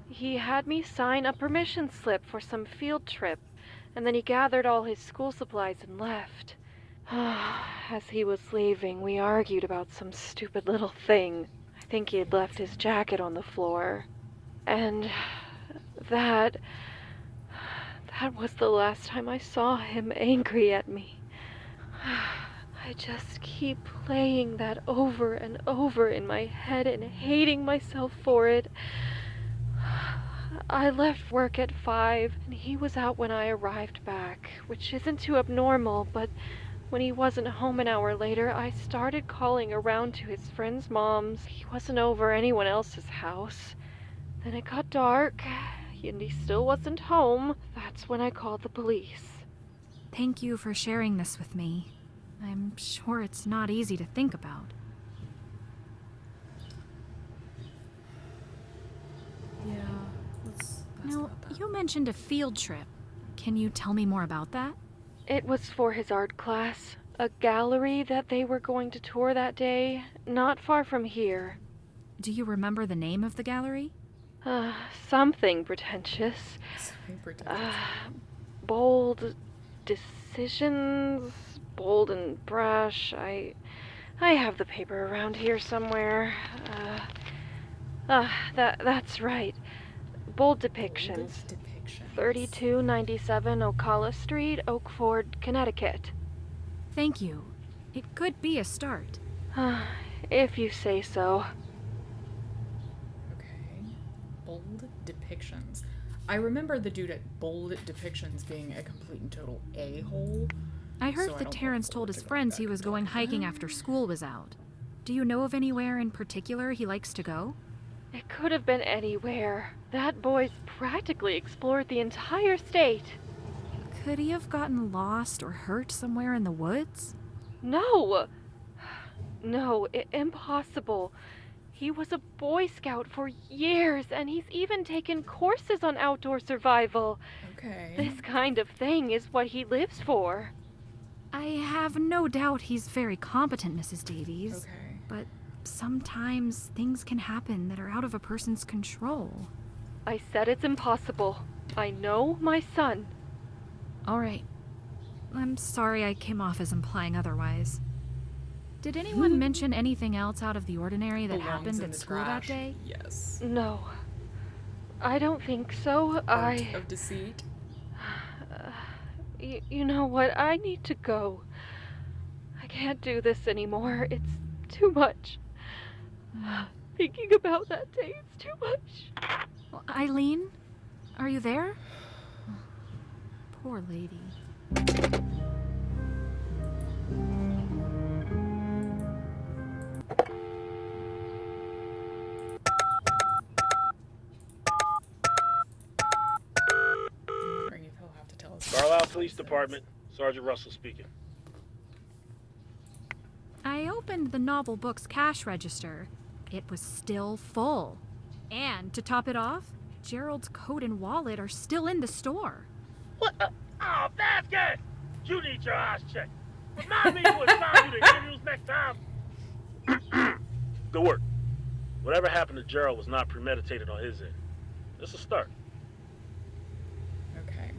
He had me sign a permission slip for some field trip, and then he gathered all his school supplies and left. As he was leaving, we argued about some stupid little thing. I think he had left his jacket on the floor. And that was the last time I saw him angry at me. I just keep playing that over and over in my head and hating myself for it. I left work at 5, and he was out when I arrived back, which isn't too abnormal, but when he wasn't home an hour later, I started calling around to his friends' moms. He wasn't over anyone else's house. Then it got dark, and he still wasn't home. That's when I called the police. Thank you for sharing this with me. I'm sure it's not easy to think about. Yeah, let's ask Now, about that. You mentioned a field trip. Can you tell me more about that? It was for his art class. A gallery that they were going to tour that day, not far from here. Do you remember the name of the gallery? Something pretentious. Something pretentious. Bold decisions, bold and brash. I have the paper around here somewhere. That's right. Bold depictions. 3297 Ocala Street, Oakford, Connecticut. Thank you. It could be a start. If you say so. Okay. Bold depictions. I remember the dude at Bold Depictions being a complete and total a-hole. I heard So I that don't Terrence look told forward his to going friends back he and was going talking to hiking them. after school was out. Do you know of anywhere in particular he likes to go? It could have been anywhere. That boy's practically explored the entire state. Could he have gotten lost or hurt somewhere in the woods? No! No, impossible. He was a Boy Scout for years, and he's even taken courses on outdoor survival. Okay. This kind of thing is what he lives for. I have no doubt he's very competent, Mrs. Davies. Okay. But sometimes things can happen that are out of a person's control. I said it's impossible. I know my son. All right. I'm sorry I came off as implying otherwise. Did anyone mention anything else out of the ordinary that Belongs happened in at the school that trash. day? Yes. No. I don't think so. Art of Deceit. You know what? I need to go. I can't do this anymore. It's too much. Thinking about that day is too much. Well, Eileen? Are you there? Poor lady. I'm wondering if he'll have to tell us. Carlisle Police Department, Sergeant Russell speaking. I opened the novel book's cash register. It was still full. And to top it off, Gerald's coat and wallet are still in the store. What the? Oh, basket! You need your eyes checked. Remind me to assign you to interviews next time. Good work. Whatever happened to Gerald was not premeditated on his end. It's a start. Okay.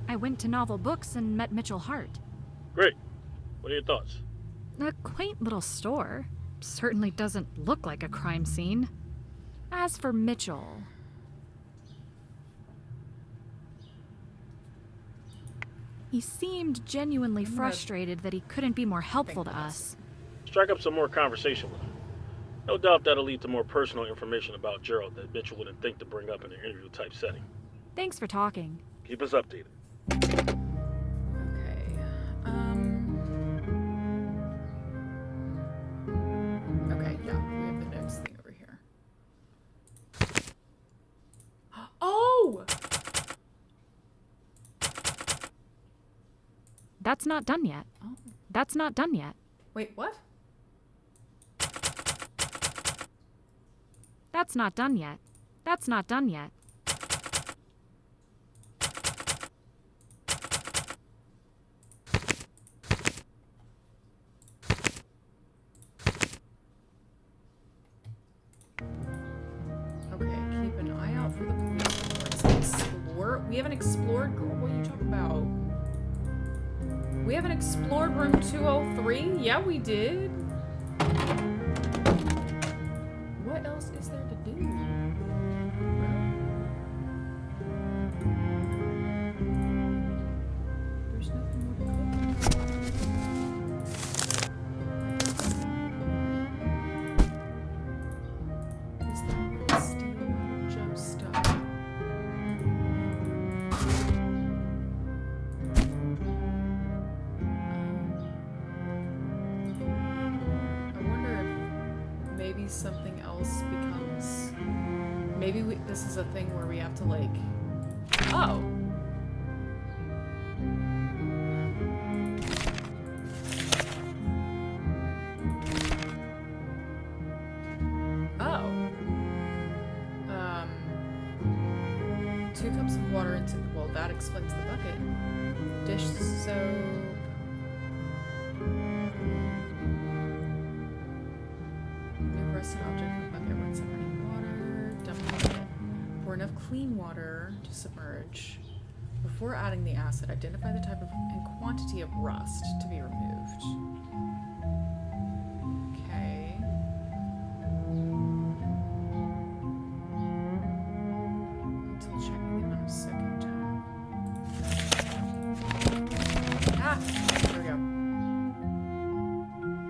I went to Novel Books and met Mitchell Hart. Great. What are your thoughts? A quaint little store. Certainly doesn't look like a crime scene. As for Mitchell... He seemed genuinely frustrated that he couldn't be more helpful to us. Strike up some more conversation with him. No doubt that'll lead to more personal information about Gerald that Mitchell wouldn't think to bring up in an interview type setting. Thanks for talking. Keep us updated. Okay. Okay, yeah, we have the notes thing over here. Oh! That's not done yet. Oh. That's not done yet. Wait, what? That's not done yet. That's not done yet. Okay, keep an eye out for the police reports. Explore. We haven't explored. Girl, what are you talking about? We haven't explored room 203? Yeah, we did. What else is there to do? There's nothing more to click on. Is there more to steal Joe stuff? I wonder if maybe something else becomes. Maybe this is a thing where we have to like. Oh. Oh. Remove rusted object from bucket, rinse in running water, dump bucket. Pour enough clean water to submerge. Before adding the acid, identify the type of and quantity of rust to be removed. Okay. Until checking the amount of soaking time. Ah! There we go.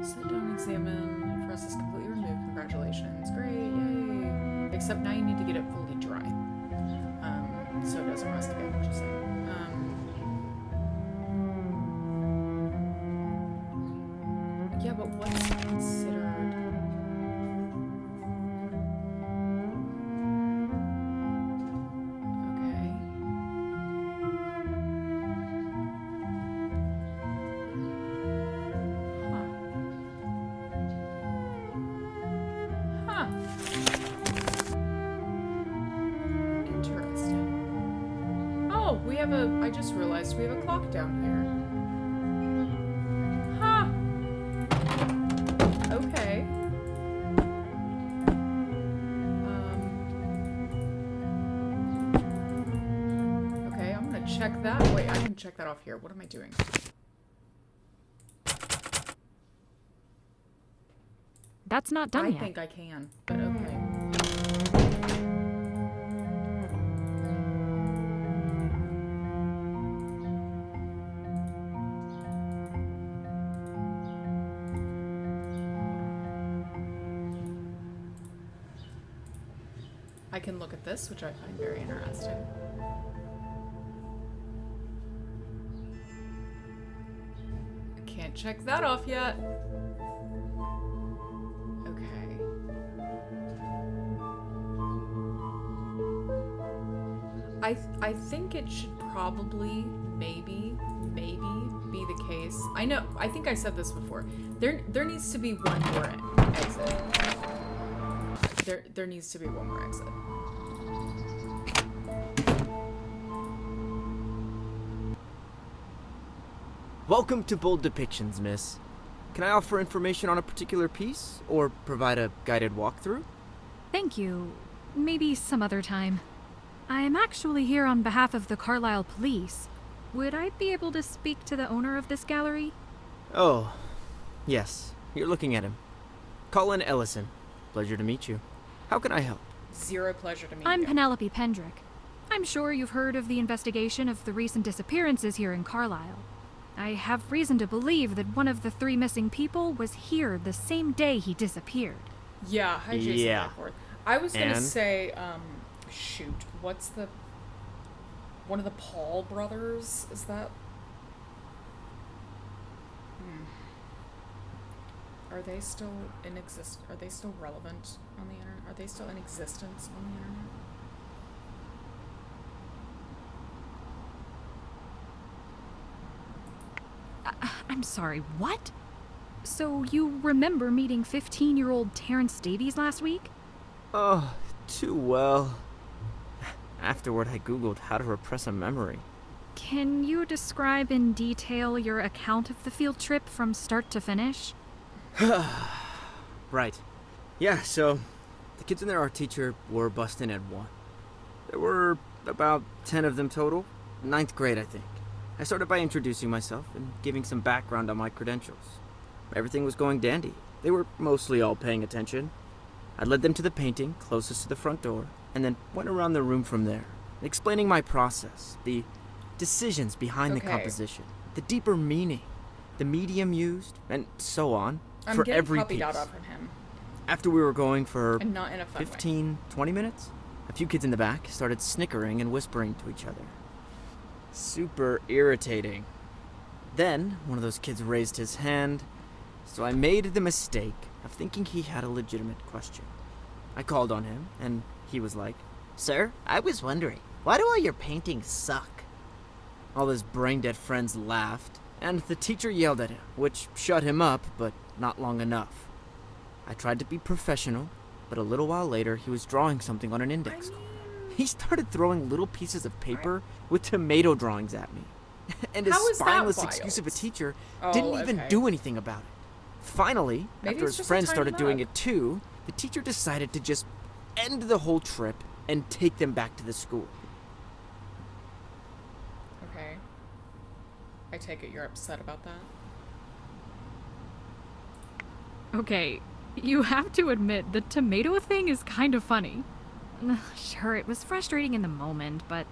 Sit down and examine. If rust is completely removed, congratulations. Great, yay! Except now you need to get it fully dry. So it doesn't rust again, which is like, yeah, but what's considered? Okay. Huh. Huh. Interesting. Oh, we have a, I just realized we have a clock down here. Huh. Okay. Okay, I'm gonna check that. Wait, I can check that off here. What am I doing? That's not done yet. I think I can, but okay. I can look at this, which I find very interesting. I can't check that off yet. Okay. I think it should probably, maybe be the case. I think I said this before. There needs to be one more exit. There needs to be one more exit. Welcome to Bold Depictions, miss. Can I offer information on a particular piece, or provide a guided walkthrough? Thank you. Maybe some other time. I am actually here on behalf of the Carlisle Police. Would I be able to speak to the owner of this gallery? Oh, yes. You're looking at him. Colin Ellison. Pleasure to meet you. How can I help? Zero pleasure to meet you. I'm Penelope Pendrick. I'm sure you've heard of the investigation of the recent disappearances here in Carlisle. I have reason to believe that one of the 3 missing people was here the same day he disappeared. Yeah, hi Jason. Yeah. I was gonna And? say, shoot, what's the one of the Paul brothers? Is that? Are they still in Are they still relevant on the internet? Are they still in existence on the internet? I'm sorry, what? So you remember meeting 15-year-old Terrence Davies last week? Oh, too well. Afterward, I googled how to repress a memory. Can you describe in detail your account of the field trip from start to finish? Right. Yeah, so the kids and their art teacher were busting at 1. There were about 10 of them total. 9th grade, I think. I started by introducing myself and giving some background on my credentials. Everything was going dandy. They were mostly all paying attention. I led them to the painting closest to the front door, and then went around the room from there, explaining my process, the decisions behind the composition, the deeper meaning, the medium used, and so on, for every piece. I'm getting out of him. After we were going for And not in a fun 15, 20 minutes, a few kids in the back started snickering and whispering to each other. Super irritating. Then, one of those kids raised his hand, so I made the mistake of thinking he had a legitimate question. I called on him, and he was like, "Sir, I was wondering, why do all your paintings suck?" All his brain-dead friends laughed, and the teacher yelled at him, which shut him up, but not long enough. I tried to be professional, but a little while later he was drawing something on an index card. He started throwing little pieces of paper with tomato drawings at me. And his How is that spineless excuse of a wild? teacher Oh, didn't even okay. do anything about it. Finally, Maybe after it's his just a friends tiny started doing mug. it too, the teacher decided to just end the whole trip and take them back to the school. Okay. I take it you're upset about that. Okay, you have to admit the tomato thing is kind of funny. Sure, it was frustrating in the moment, but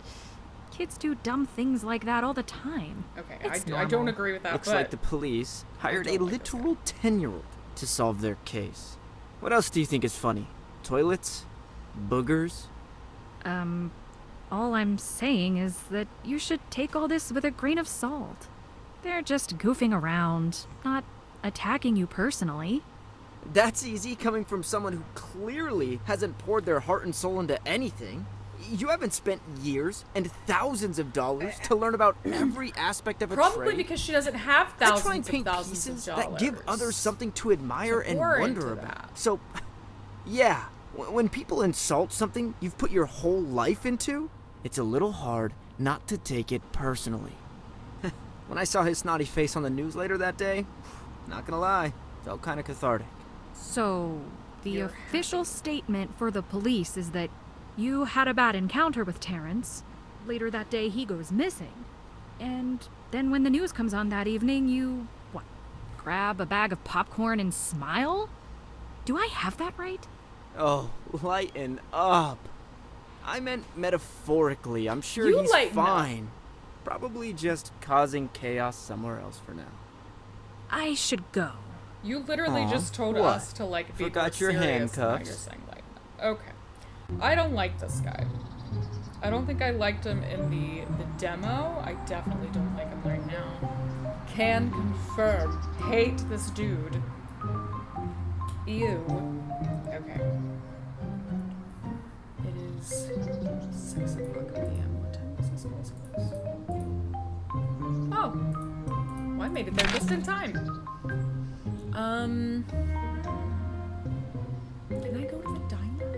kids do dumb things like that all the time. Okay, It's I don't normal. agree with that, Looks but like the police hired a don't like this literal 10-year-old to solve their case. What else do you think is funny? Toilets? Boogers? All I'm saying is that you should take all this with a grain of salt. They're just goofing around, not attacking you personally. That's easy coming from someone who clearly hasn't poured their heart and soul into anything. You haven't spent years and thousands of dollars to learn about every aspect of a probably trade. because she doesn't have I try and thousands paint of thousands pieces of that dollars. give others something to admire and pour wonder into about. that. So, yeah, when people insult something you've put your whole life into, it's a little hard not to take it personally. When I saw his snotty face on the news later that day, not gonna lie, felt kind of cathartic. So, the official statement for the police is that you had a bad encounter with Terrence. Later that day, he goes missing. And then when the news comes on that evening, you, grab a bag of popcorn and smile? Do I have that right? Oh, lighten up. I meant metaphorically. I'm sure You he's lighten up. fine. Probably just causing chaos somewhere else for now. I should go. You literally Aw, just told what? us to like be Forgot more your serious, and now handcuffs. you're saying lighten up. Okay. I don't like this guy. I don't think I liked him in the demo. I definitely don't like him right now. Can confirm. Hate this dude. Ew. Okay. It is 6 o'clock p.m. What time is this place close? Oh. Well, I made it there just in time. Can I go to the diner?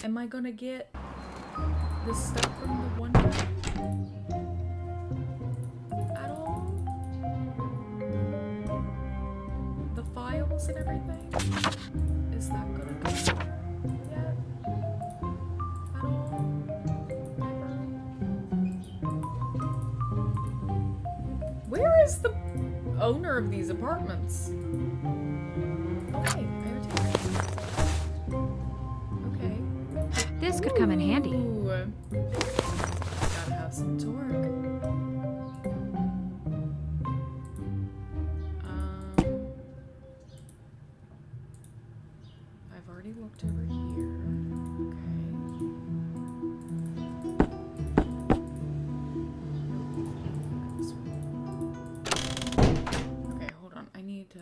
Am I gonna get the stuff from the one guy? At all? The files and everything? Is that gonna go yet? At all? Ever? Where is the owner of these apartments? Okay, okay. This could come in handy. Ooh. Gotta have some torque. I've already looked over here. Okay, hold on. I need to...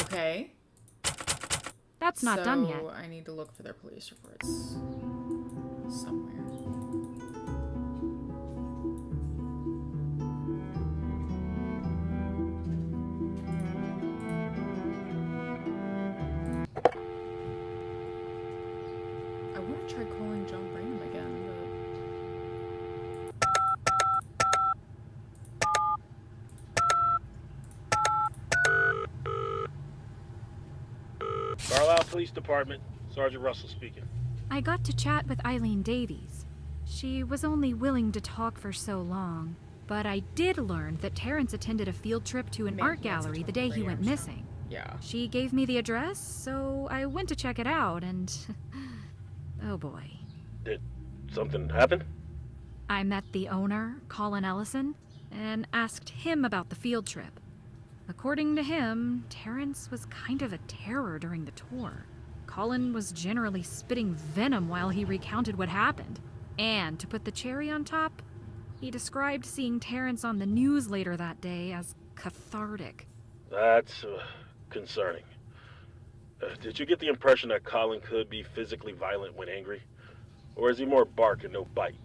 Okay. That's not done yet. So I need to look for their police reports somewhere. I want to try calling John Branham again, Carlisle Police Department, Sergeant Russell speaking. I got to chat with Eileen Davies. She was only willing to talk for so long, but I did learn that Terrence attended a field trip to an art gallery the day he went missing. Yeah. She gave me the address, so I went to check it out, and oh boy. Did something happen? I met the owner, Colin Ellison, and asked him about the field trip. According to him, Terrence was kind of a terror during the tour. Colin was generally spitting venom while he recounted what happened. And to put the cherry on top, he described seeing Terrence on the news later that day as cathartic. That's concerning. Did you get the impression that Colin could be physically violent when angry? Or is he more bark and no bite?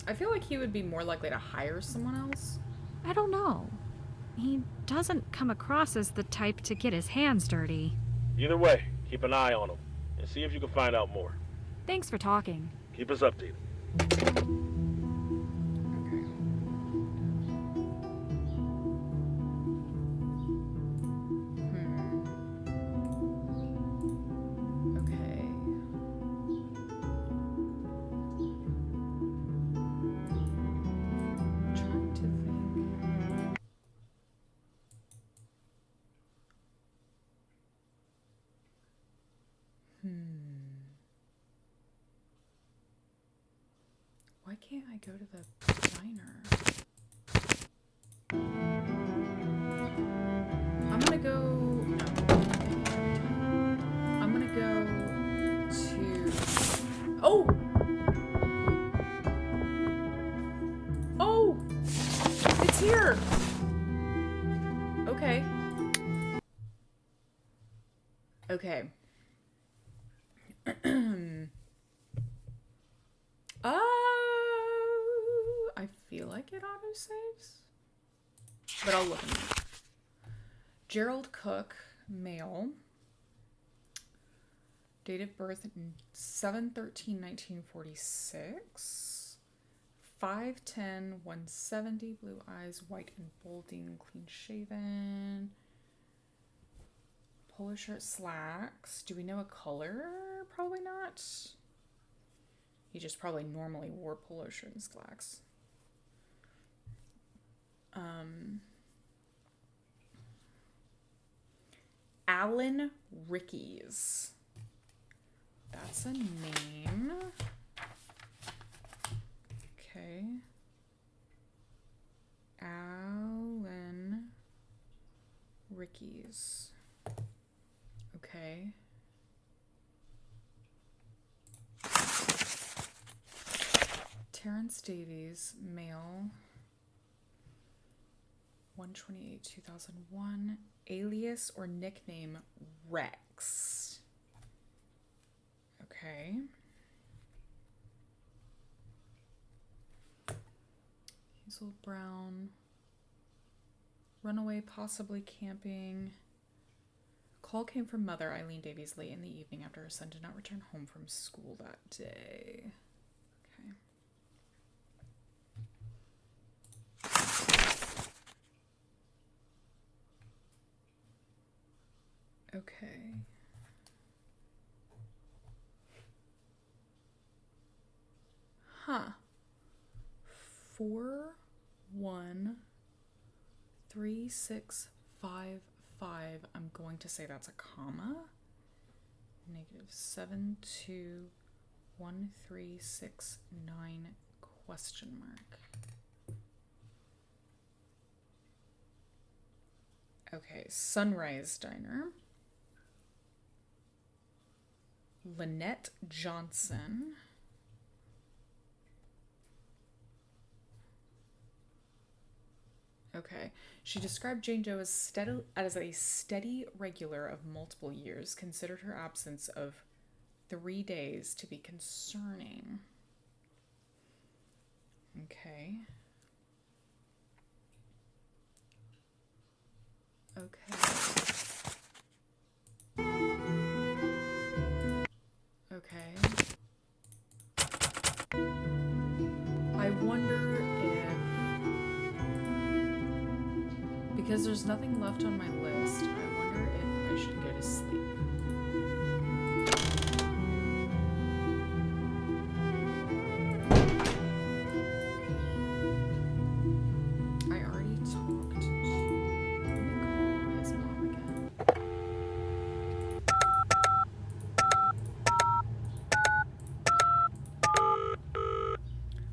I feel like he would be more likely to hire someone else. I don't know. He doesn't come across as the type to get his hands dirty. Either way, keep an eye on him and see if you can find out more. Thanks for talking. Keep us updated. Why can't I go to the diner? I'm gonna go... No. I'm gonna go to... Oh! Oh! It's here! Okay. Okay. I feel like it autosaves, but I'll look in there. Gerald Cook, male. Date of birth 7/13/1946. 5'10", 170, blue eyes, white and balding, clean shaven. Polo shirt, slacks. Do we know a color? Probably not. He just probably normally wore polo shirt and slacks. Alan Rickies. That's a name. Okay. Alan Rickies. Okay. Terrence Davies, male. 1/28/2001. Alias or nickname Rex. Okay. Hazel Brown. Runaway, possibly camping. Call came from mother Eileen Davies late in the evening after her son did not return home from school that day. Okay. Huh. 41365. I'm going to say that's a comma. -721369 question mark. Okay, Sunrise Diner. Lynette Johnson. Okay. She described Jane Doe as a steady regular of multiple years, considered her absence of 3 days to be concerning. Okay. Okay. Okay. I wonder if... Because there's nothing left on my list, I wonder if I should go to sleep. I already talked to... Let me call his mom again.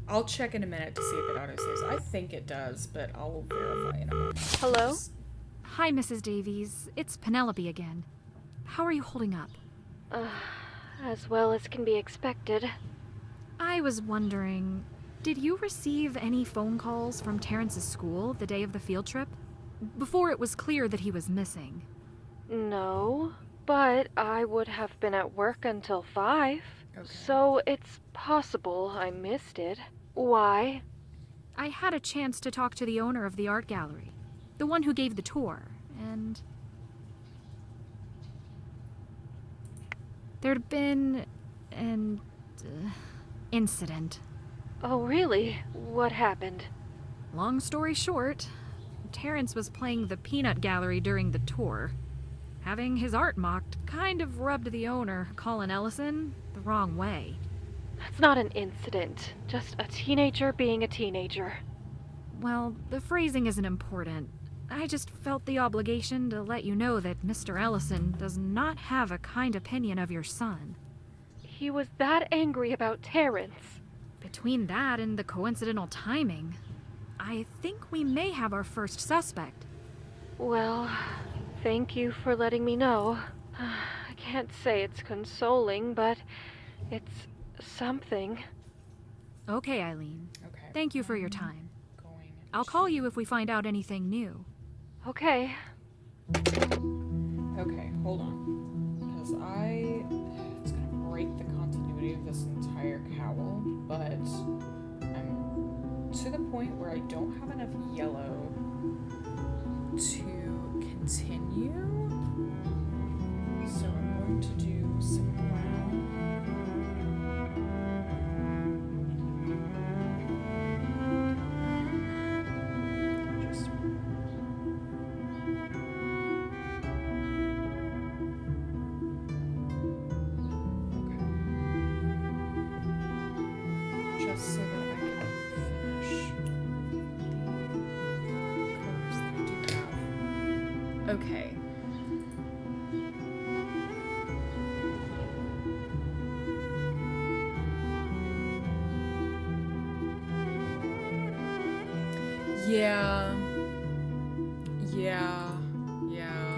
I'll check in a minute to see if it autosaves. I think it does, but I'll verify in a moment. Hello? Hi, Mrs. Davies. It's Penelope again. How are you holding up? As well as can be expected. I was wondering, did you receive any phone calls from Terrence's school the day of the field trip? Before it was clear that he was missing. No, but I would have been at work until 5. Okay. So it's possible I missed it. Why? I had a chance to talk to the owner of the art gallery. The one who gave the tour, and there'd been an incident. Oh, really? What happened? Long story short, Terrence was playing the peanut gallery during the tour. Having his art mocked kind of rubbed the owner, Colin Ellison, the wrong way. That's not an incident. Just a teenager being a teenager. Well, the phrasing isn't important. I just felt the obligation to let you know that Mr. Ellison does not have a kind opinion of your son. He was that angry about Terrence. Between that and the coincidental timing, I think we may have our first suspect. Well, thank you for letting me know. I can't say it's consoling, but it's something. Okay, Eileen. Okay. Thank you for your time. Going I'll call you if we find out anything new. Okay. Okay, hold on. Because it's gonna break the continuity of this entire cowl, but I'm to the point where I don't have enough yellow to continue. So I'm going to do some brown. Just just so that I can finish the colors that I do have. Okay. Yeah. Yeah. Yeah.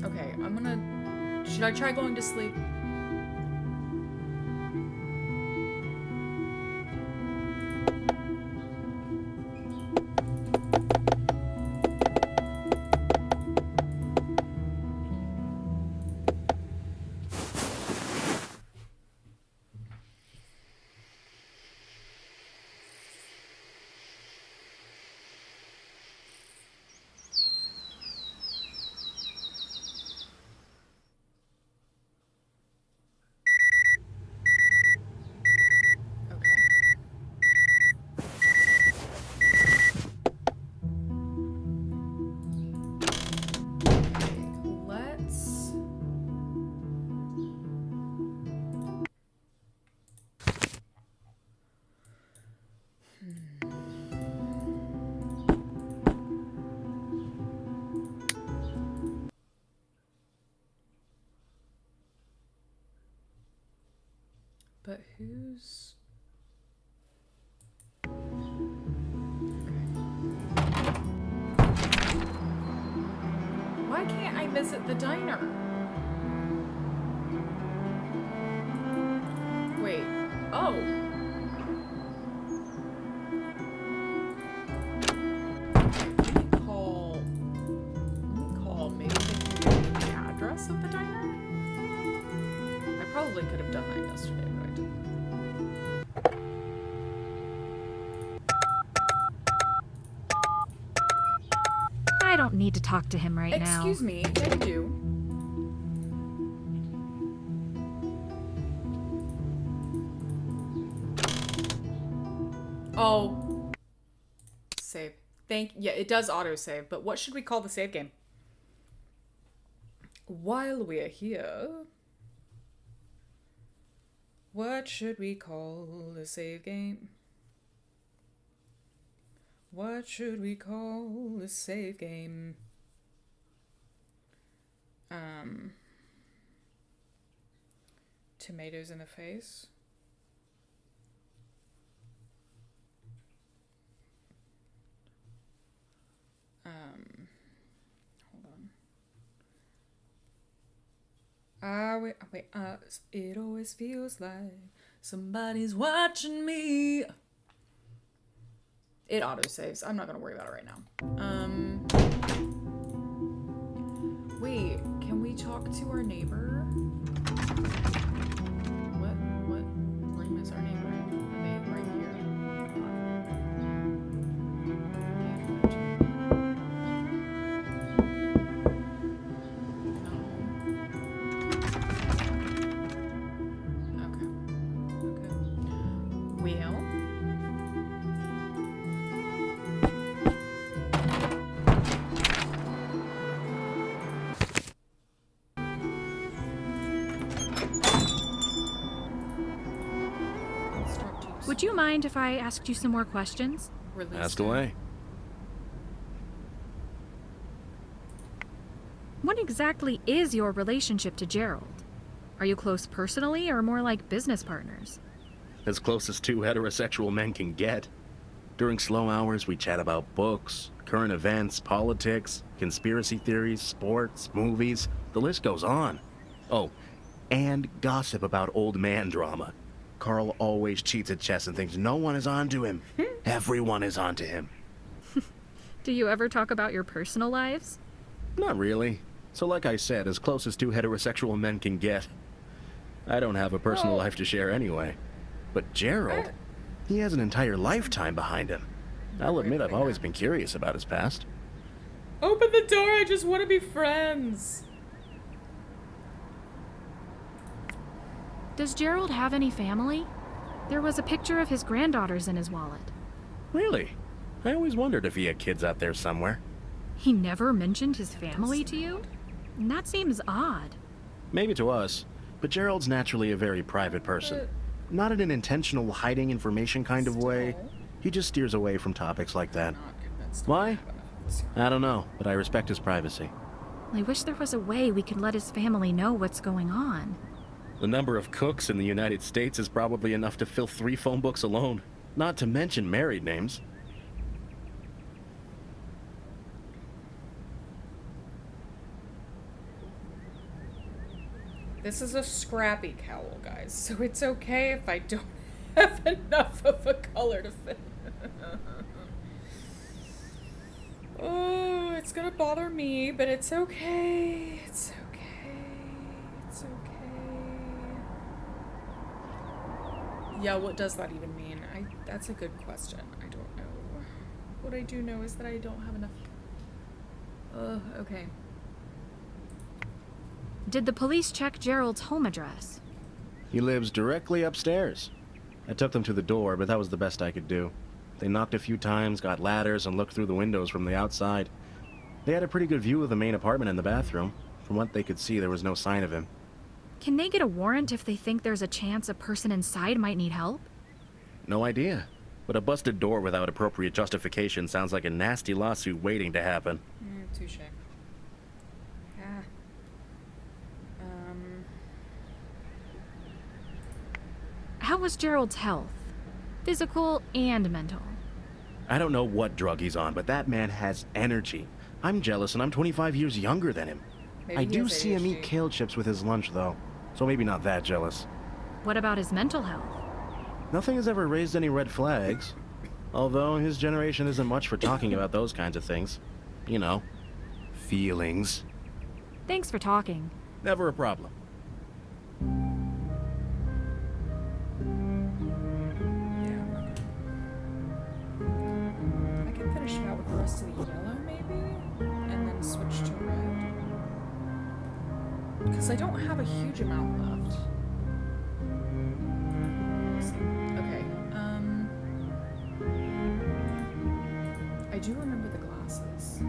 Okay, I'm gonna... Should I try going to sleep? But who's... Why can't I visit the diner? Wait. Oh. Maybe they can give me the address of the diner? I probably could have done that yesterday, but I didn't. I don't need to talk to him right now. Excuse me, yeah, you do. Oh. Save. Yeah, it does autosave, but what should we call the save game? While we're here, what should we call the save game? What should we call the save game? Tomatoes in the face. Hold on. Wait, it always feels like somebody's watching me. It autosaves. I'm not gonna worry about it right now. Wait, can we we talk to our neighbor? What room is our neighbor in? Are they right here? Well. Would you mind if I asked you some more questions? Ask away. What exactly is your relationship to Gerald? Are you close personally or more like business partners? As close as two heterosexual men can get. During slow hours, we chat about books, current events, politics, conspiracy theories, sports, movies. The list goes on. Oh, and gossip about old man drama. Carl always cheats at chess and thinks no one is onto him. Everyone is onto him. Do you ever talk about your personal lives? Not really. So like I said, as close as two heterosexual men can get. I don't have a personal life to share anyway. But Gerald, he has an entire lifetime behind him. I'll admit I've always been curious about his past. Open the door, I just want to be friends. Does Gerald have any family? There was a picture of his granddaughters in his wallet. Really? I always wondered if he had kids out there somewhere. He never mentioned his family to you? That seems odd. Maybe to us, but Gerald's naturally a very private person. Not in an intentional hiding information kind of way. He just steers away from topics like that. Why? I don't know, but I respect his privacy. I wish there was a way we could let his family know what's going on. The number of cooks in the United States is probably enough to fill 3 phone books alone, not to mention married names. This is a scrappy cowl, guys, so it's okay if I don't have enough of a color to fit. Oh, it's gonna bother me, but it's okay. It's okay. It's okay. Yeah, what does that even mean? That's a good question. I don't know. What I do know is that I don't have enough. Okay. Did the police check Gerald's home address? He lives directly upstairs. I took them to the door, but that was the best I could do. They knocked a few times, got ladders, and looked through the windows from the outside. They had a pretty good view of the main apartment and the bathroom. From what they could see, there was no sign of him. Can they get a warrant if they think there's a chance a person inside might need help? No idea. But a busted door without appropriate justification sounds like a nasty lawsuit waiting to happen. Touche. How was Gerald's health? Physical and mental. I don't know what drug he's on, but that man has energy. I'm jealous, and I'm 25 years younger than him. I do see him eat kale chips with his lunch, though, so maybe not that jealous. What about his mental health? Nothing has ever raised any red flags. Although his generation isn't much for talking about those kinds of things. You know, feelings. Thanks for talking. Never a problem. Finish it out with the rest of the yellow, maybe? And then switch to red? Because I don't have a huge amount left. Let's see. Okay, I do remember the glasses.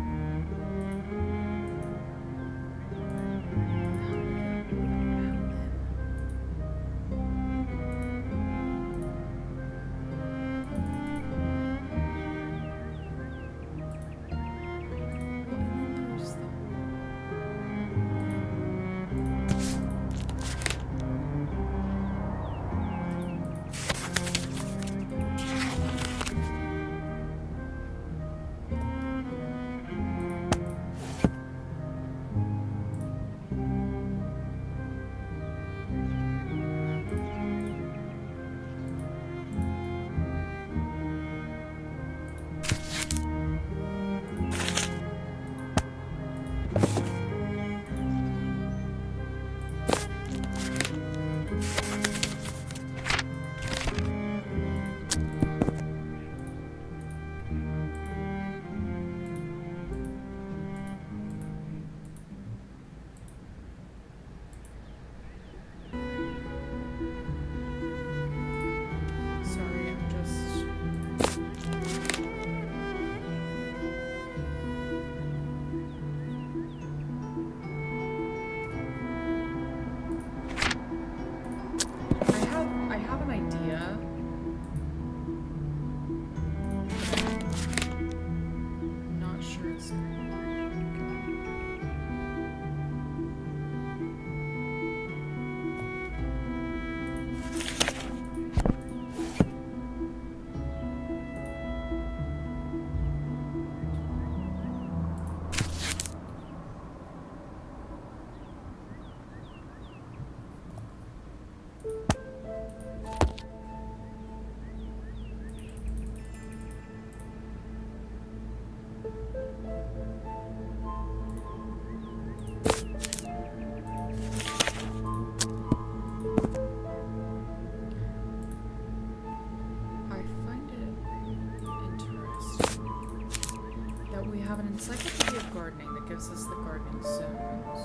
Encyclopedia of Gardening that gives us the gardening zones.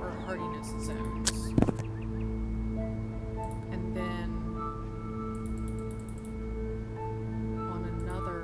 Or hardiness zones. And then on another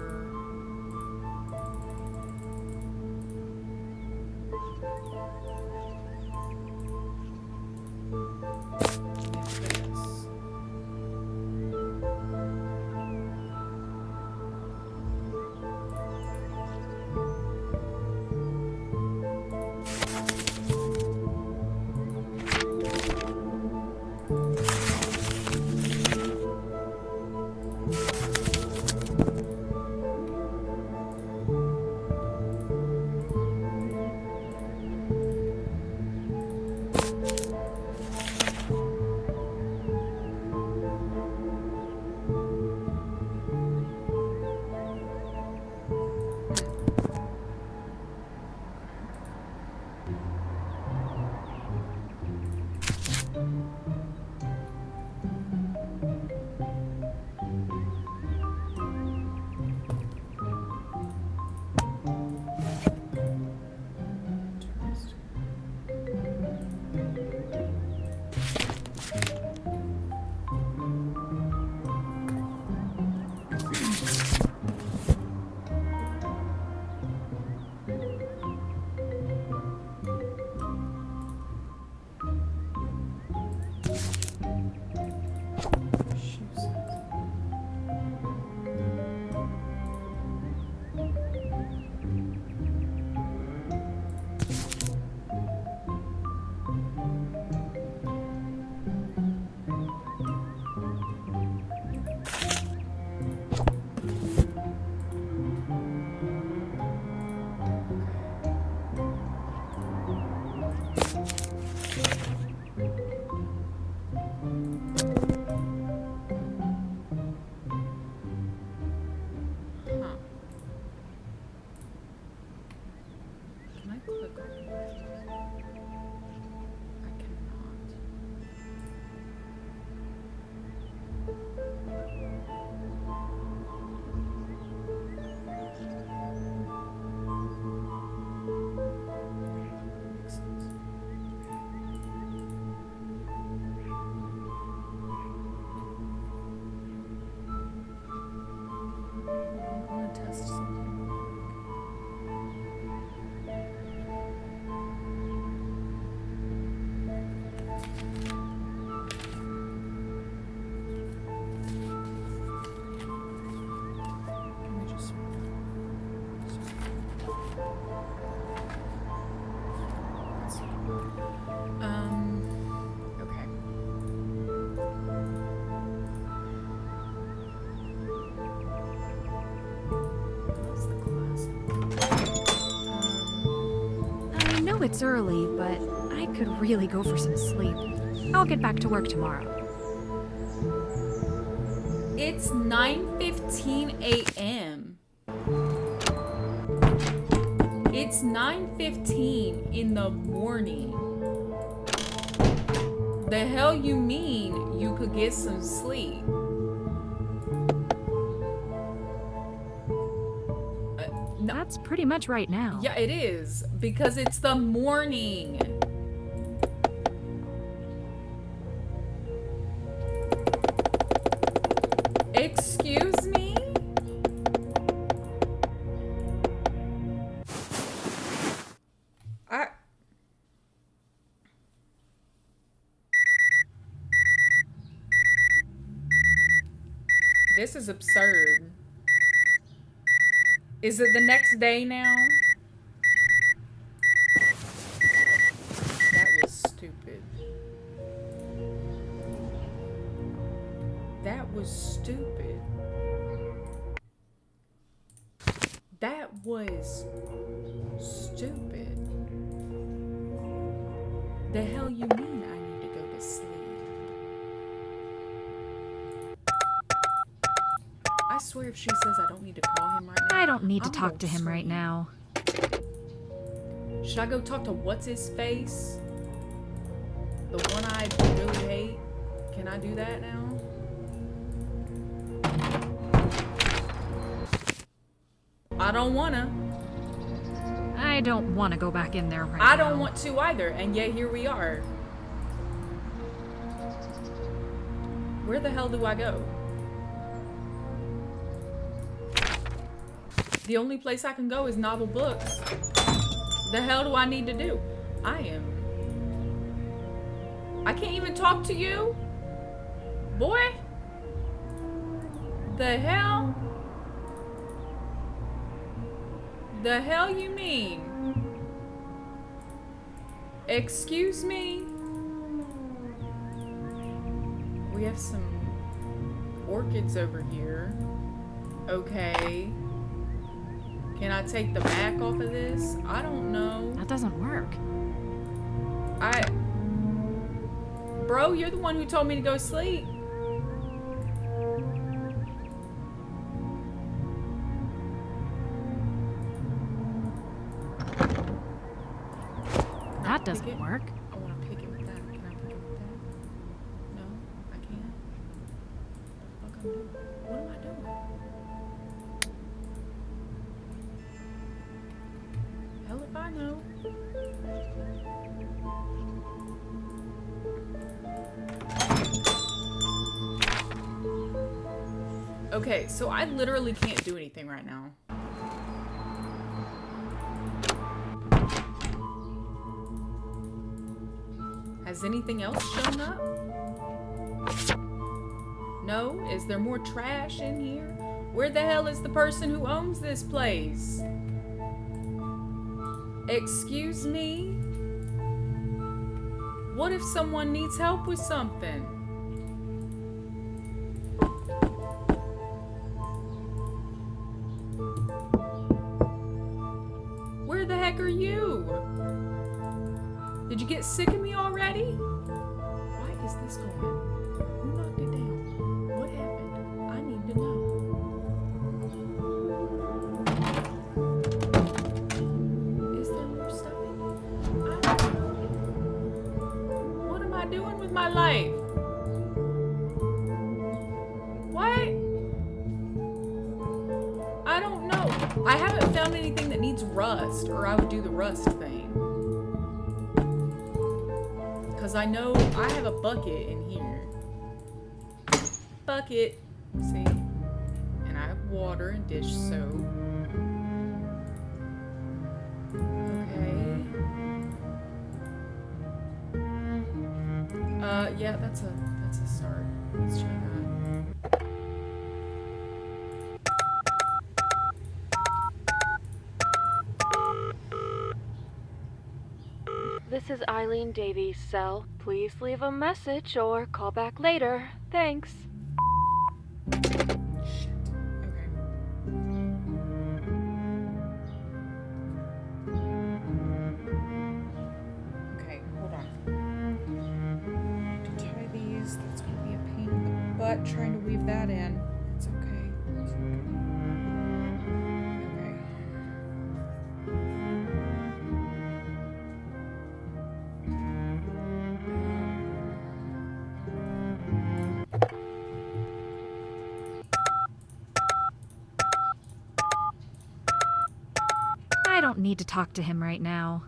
It's early, but I could really go for some sleep. I'll get back to work tomorrow. It's 9:15 a.m. It's 9:15 in the morning. The hell you mean you could get some sleep? That's pretty much right now. Yeah, it is. Because it's the morning. Excuse me? This is absurd. Is it the next day now? That was stupid. That was stupid. That was stupid. The hell you mean I need to go to sleep? I swear if she says I don't need to call him right now, I don't need to talk to him right now. Should I go talk to what's his face? The one I really hate? Can I do that now? I don't wanna. I don't want to go back in there right now. I don't want to either, and yet here we are. Where the hell do I go? The only place I can go is Novel Books. The hell do I need to do? I can't even talk to you? Boy? The hell? The hell you mean? Excuse me? We have some orchids over here. Okay. Can I take the back off of this? I don't know. That doesn't work. Bro, you're the one who told me to go sleep. That doesn't work. I want to pick it with that. Can I pick it with that? No, I can't. What the fuck I'm doing? What am I doing? Hell if I know. Okay, so I literally can't do anything right now. Has anything else shown up? No? Is there more trash in here? Where the hell is the person who owns this place? Excuse me? What if someone needs help with something? Where the heck are you? Did you get sick of me already? Why is this going? Who knocked it down? What happened? I need to know. Is there more stuff in here? I don't know. What am I doing with my life? What? I don't know. I haven't found anything that needs rust, or I would do the rust thing. Because I know I have a bucket in here. Bucket. See? And I have water and dish soap. Okay. Yeah, that's a start. Let's try that. This is Eileen Davies' cell. Please leave a message or call back later. Thanks. Okay. Okay, hold on. To tie these, that's gonna be a pain in the butt trying to weave that in. It's okay. It's okay. Okay. I don't need to talk to him right now.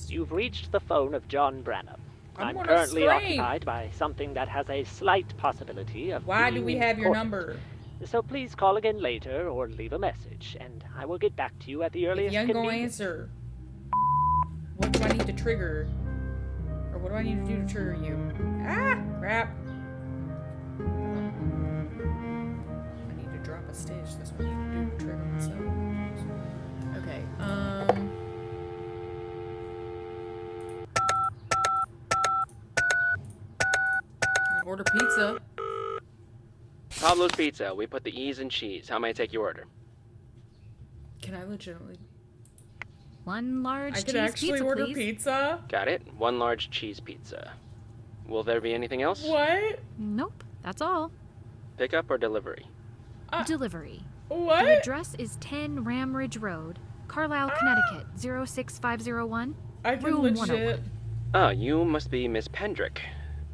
You've reached the phone of John Branham. I'm gonna currently scream. occupied by something that has a slight possibility of Why do being we have your important. number? So please call again later or leave a message, and I will get back to you at the If earliest you ain't gonna convenience. answer, what do I need to trigger? Or what do I need to do to trigger you? Ah, crap. I need to drop a stitch. That's what I need to do to trigger myself. Okay, order pizza. Pablo's Pizza. We put the E's in cheese. How may I take your order? Can I legitimately? One large I could cheese actually pizza, order please. pizza? Got it. One large cheese pizza. Will there be anything else? What? Nope, that's all. Pickup or delivery? Delivery. What? The address is 10 Ramridge Road, Carlisle, Connecticut, 06501. I can Room legit. 101. Oh, you must be Miss Pendrick.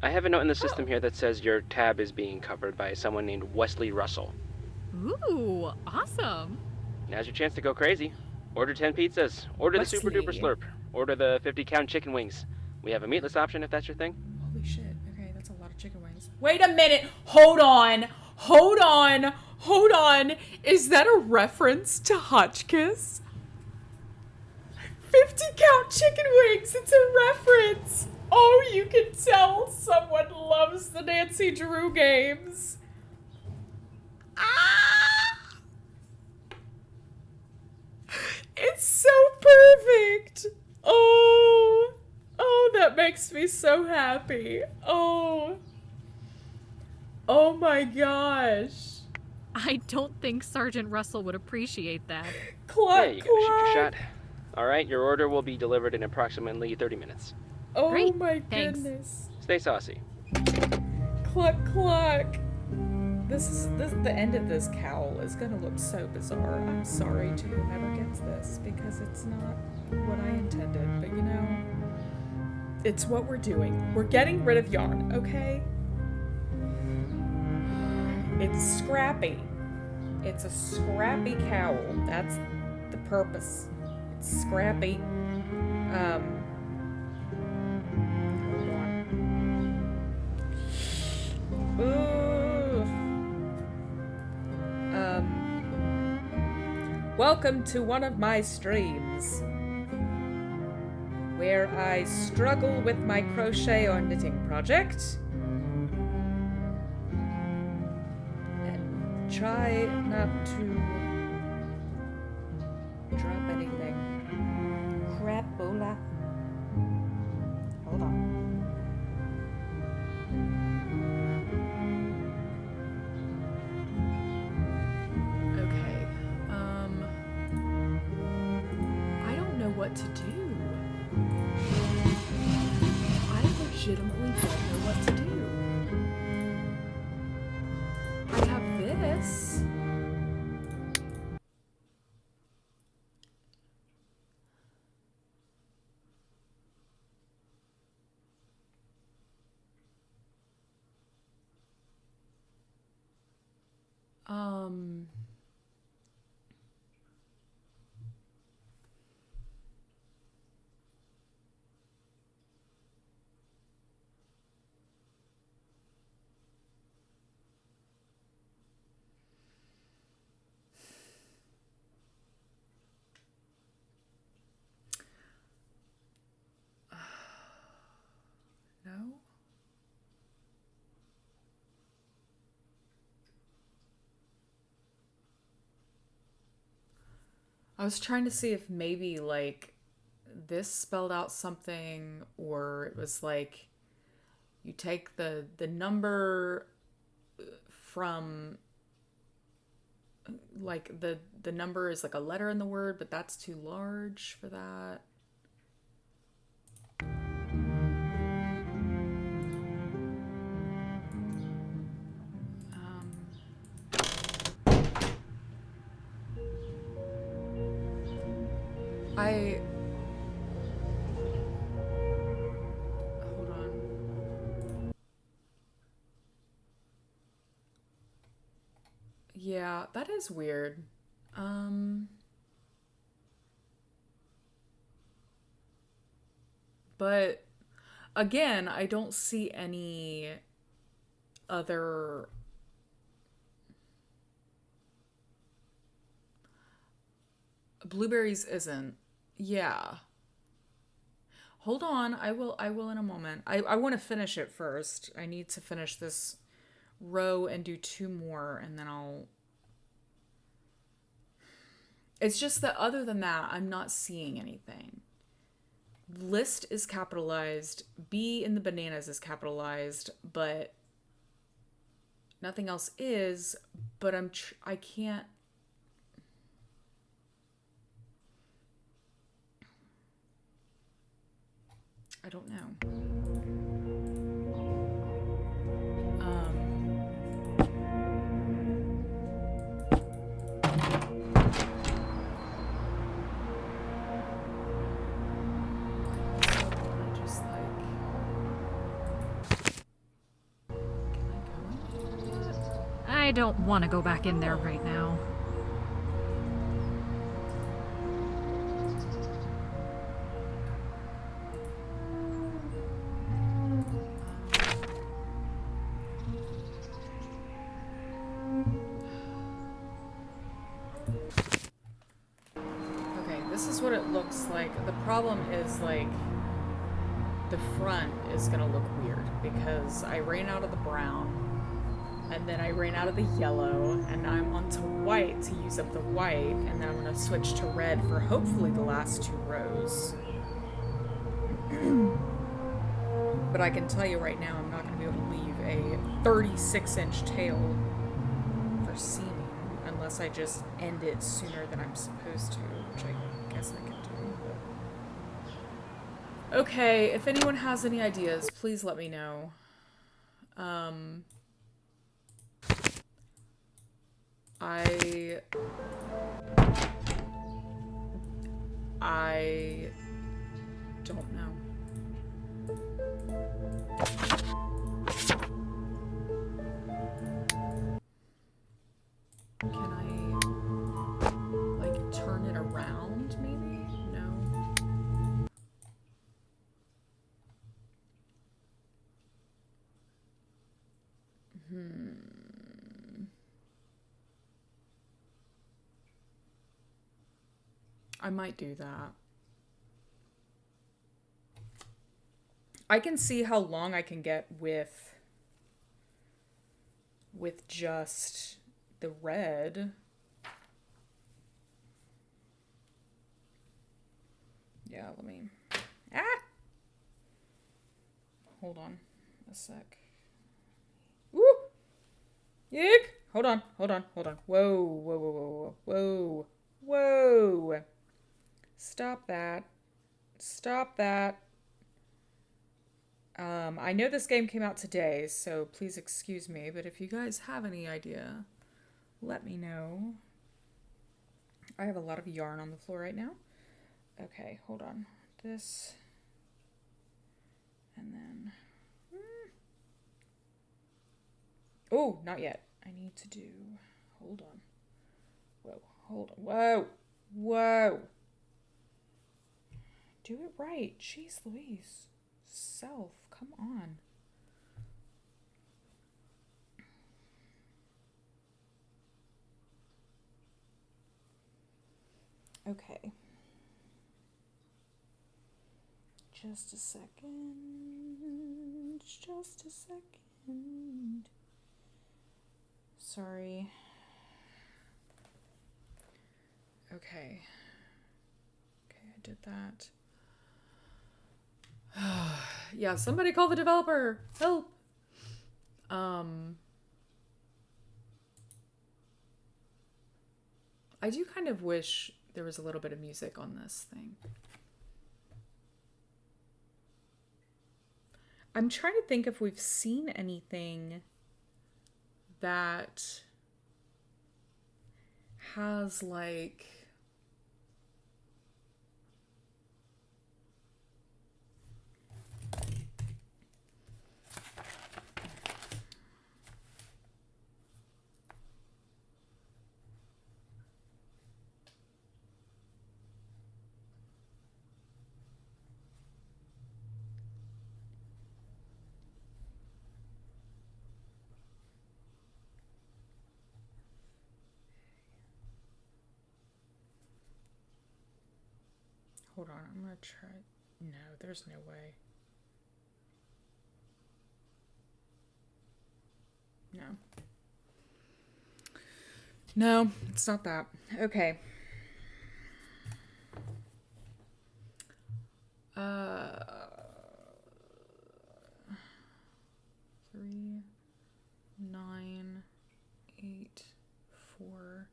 I have a note in the system here that says your tab is being covered by someone named Wesley Russell. Ooh, awesome. Now's your chance to go crazy. Order 10 pizzas. Order the Super Duper Wesley. Slurp. Order the 50-count chicken wings. We have a meatless option if that's your thing. Holy shit. Okay, that's a lot of chicken wings. Wait a minute. Hold on. Hold on. Hold on. Is that a reference to Hotchkiss? 50-count chicken wings. It's a reference. Oh, you can tell someone loves the Nancy Drew games. Ah! It's so perfect. Oh. Oh, that makes me so happy. Oh. Oh my gosh. I don't think Sergeant Russell would appreciate that. Cluck, Yeah, you gotta shoot your cluck. shot. Alright, your order will be delivered in approximately 30 minutes. Oh Great, my thanks. goodness. Stay saucy. Cluck, cluck. This the end of this cowl is gonna look so bizarre. I'm sorry to whomever gets this because it's not what I intended, but you know, it's what we're doing. We're getting rid of yarn, okay? It's scrappy. It's a scrappy cowl. That's the purpose. It's scrappy. Hold on. Ooh. Welcome to one of my streams where I struggle with my crochet or knitting project and try not to drop anything. Crapola. Hold on. Okay. I don't know what to do. I legitimately don't know what to do. I have this. No? I was trying to see if maybe, like, this spelled out something, or it was like you take the number from, like, the number is like a letter in the word, but that's too large for that. Hold on. Yeah, that is weird. But again, I don't see any other blueberries isn't. Yeah. Hold on, I will in a moment. I want to finish it first. I need to finish this row and do 2 more and then I'll. It's just that other than that, I'm not seeing anything. List is capitalized, B in the bananas is capitalized, but nothing else is, but I can't. I don't know. I don't want to go back in there right now. Okay, this is what it looks like. The problem is, like, the front is gonna look weird because I ran out of the brown and then I ran out of the yellow and now I'm onto white to use up the white, and then I'm gonna switch to red for hopefully the last 2 rows. But I can tell you right now, I'm not gonna be able to leave a 36-inch tail for seaming unless I just end it sooner than I'm supposed to, which I guess I can do. Okay, if anyone has any ideas, please let me know. I don't know. Can I, like, turn it around, maybe? No. I might do that. I can see how long I can get with just the red. Yeah, let me... Ah! Hold on a sec. Woo! Eek! Hold on. Whoa, whoa, whoa, whoa, whoa, whoa. Stop that. I know this game came out today, so please excuse me, but if you guys have any idea, let me know. I have a lot of yarn on the floor right now. Okay, hold on. This. And then... Oh, not yet. I need to do... Hold on. Whoa. Do it right. Jeez Louise. Self, come on. Okay. Just a second. Sorry. Okay, I did that. Yeah, somebody call the developer. Help. I do kind of wish there was a little bit of music on this thing. I'm trying to think if we've seen anything that has, like... Hold on, I'm gonna try. No, there's no way. No, it's not that. Okay. 3, 9, 8, 4,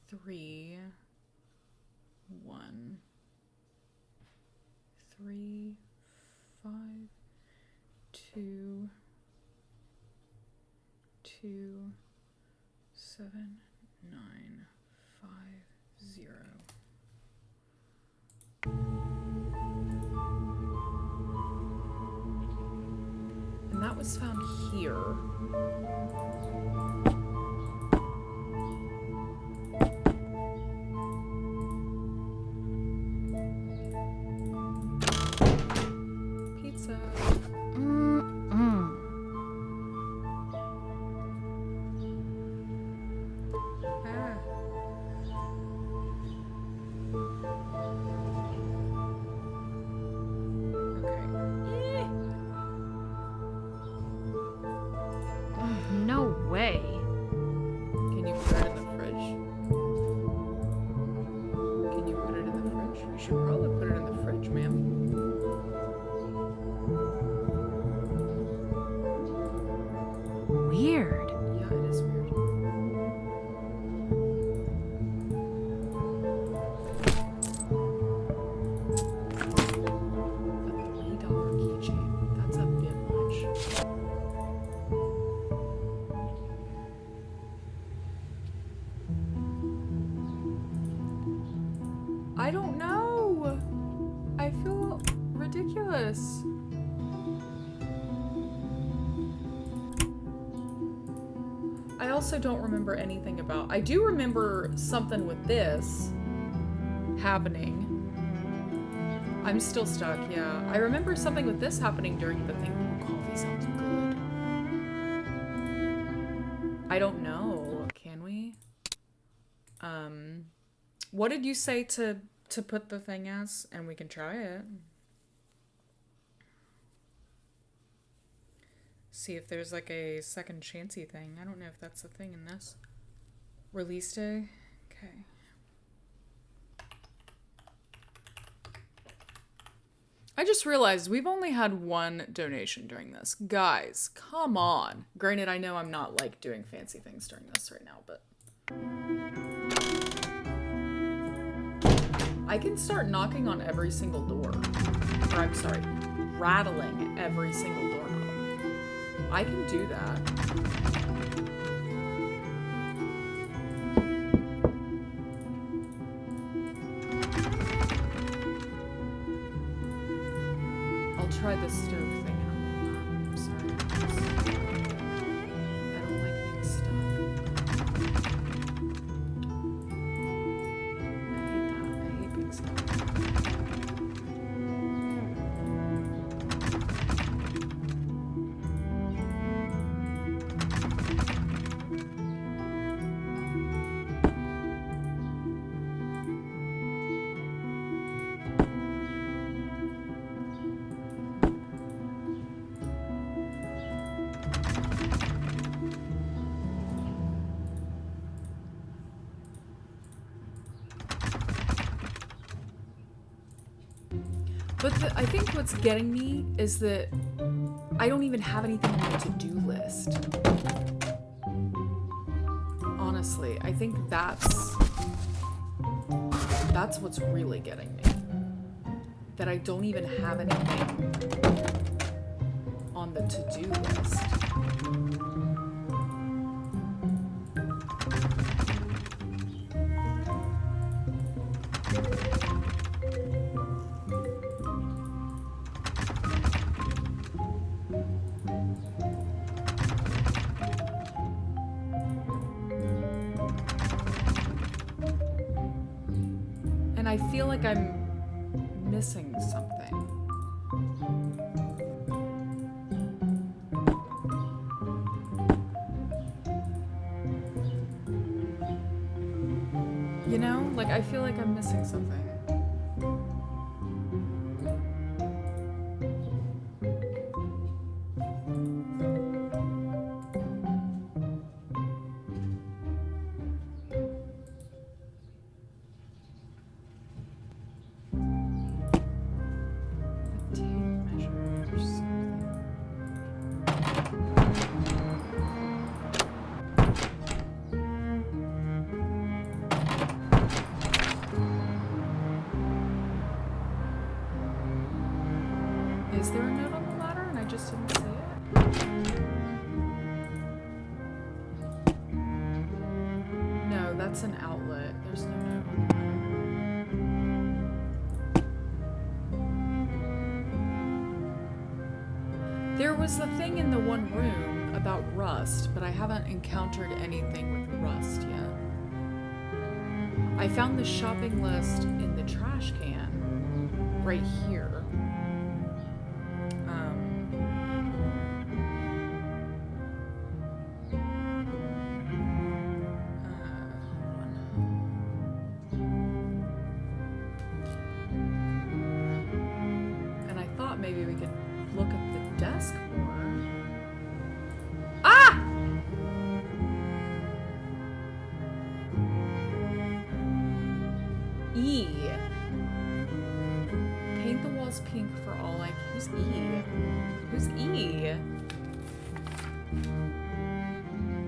3, 1, 3, 5, 2, 2, 7, 9, 5, 0. And that was found here. Can you put it in the fridge? Can you put it in the fridge? You should probably put it in the fridge, ma'am. Weird. Yeah, it is weird. $3 keychain. That's a bit much. I don't know. I feel ridiculous. I also don't remember anything about. I do remember something with this happening. I'm still stuck, yeah. I remember something with this happening during the thing. Ooh, coffee sounds good. I don't know. Can we? What did you say to put the thing as? And we can try it. See if there's like a second chancey thing. I don't know if that's a thing in this. Release day? Okay. I just realized we've only had one donation during this. Guys, come on. Granted, I know I'm not like doing fancy things during this right now, but I can start knocking on every single door. Or I'm sorry, rattling every single doorknob. I can do that. I'll try the stove thing in a moment. I'm sorry. I don't like being stuck. I hate that. I hate being stuck. But I think what's getting me is that I don't even have anything on my to-do list. Honestly, I think that's what's really getting me. That I don't even have anything on the to-do list. And I feel like I'm missing something. You know? Like, I feel like I'm missing something. Is there a note on the ladder and I just didn't see it? No, that's an outlet. There's no note on the ladder. There was the thing in the one room about rust, but I haven't encountered anything with rust yet. I found the shopping list in the trash can right here. Maybe we could look at the desk more. Ah! E. Paint the walls pink for all I... Who's E? Who's E?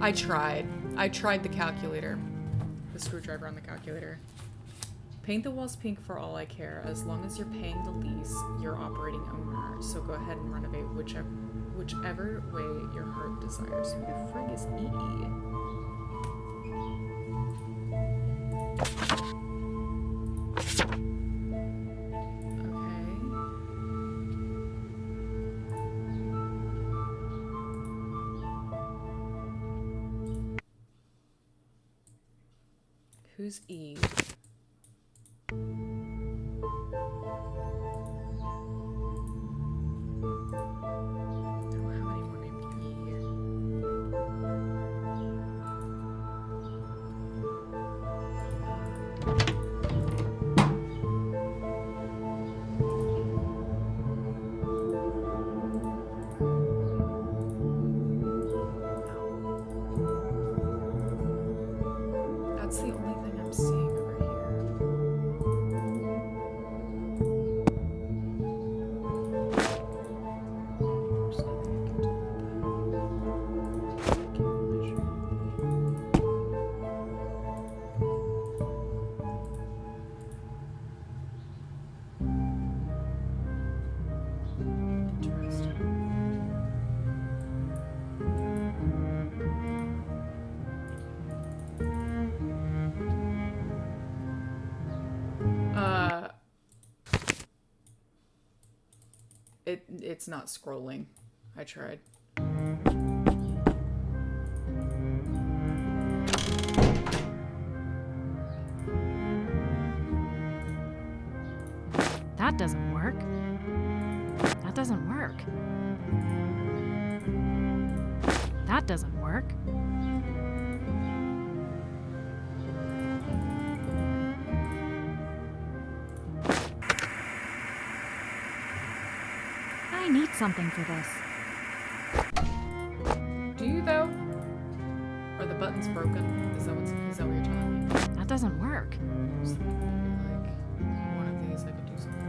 I tried. I tried the calculator. The screwdriver on the calculator. Paint the walls pink for all I care. As long as you're paying the lease, you're operating owner. So go ahead and renovate whichever way your heart desires. Who the frig is E? Who's E? That's the only thing I'm seeing over here. There's nothing I can do with that. I can't measure anything. Interesting. It's not scrolling. I tried. That doesn't work. That doesn't work. That doesn't work. I need something for this. Do you though? Are the buttons broken? Is that what you're telling me? That doesn't work. Just maybe like one of these I could do something.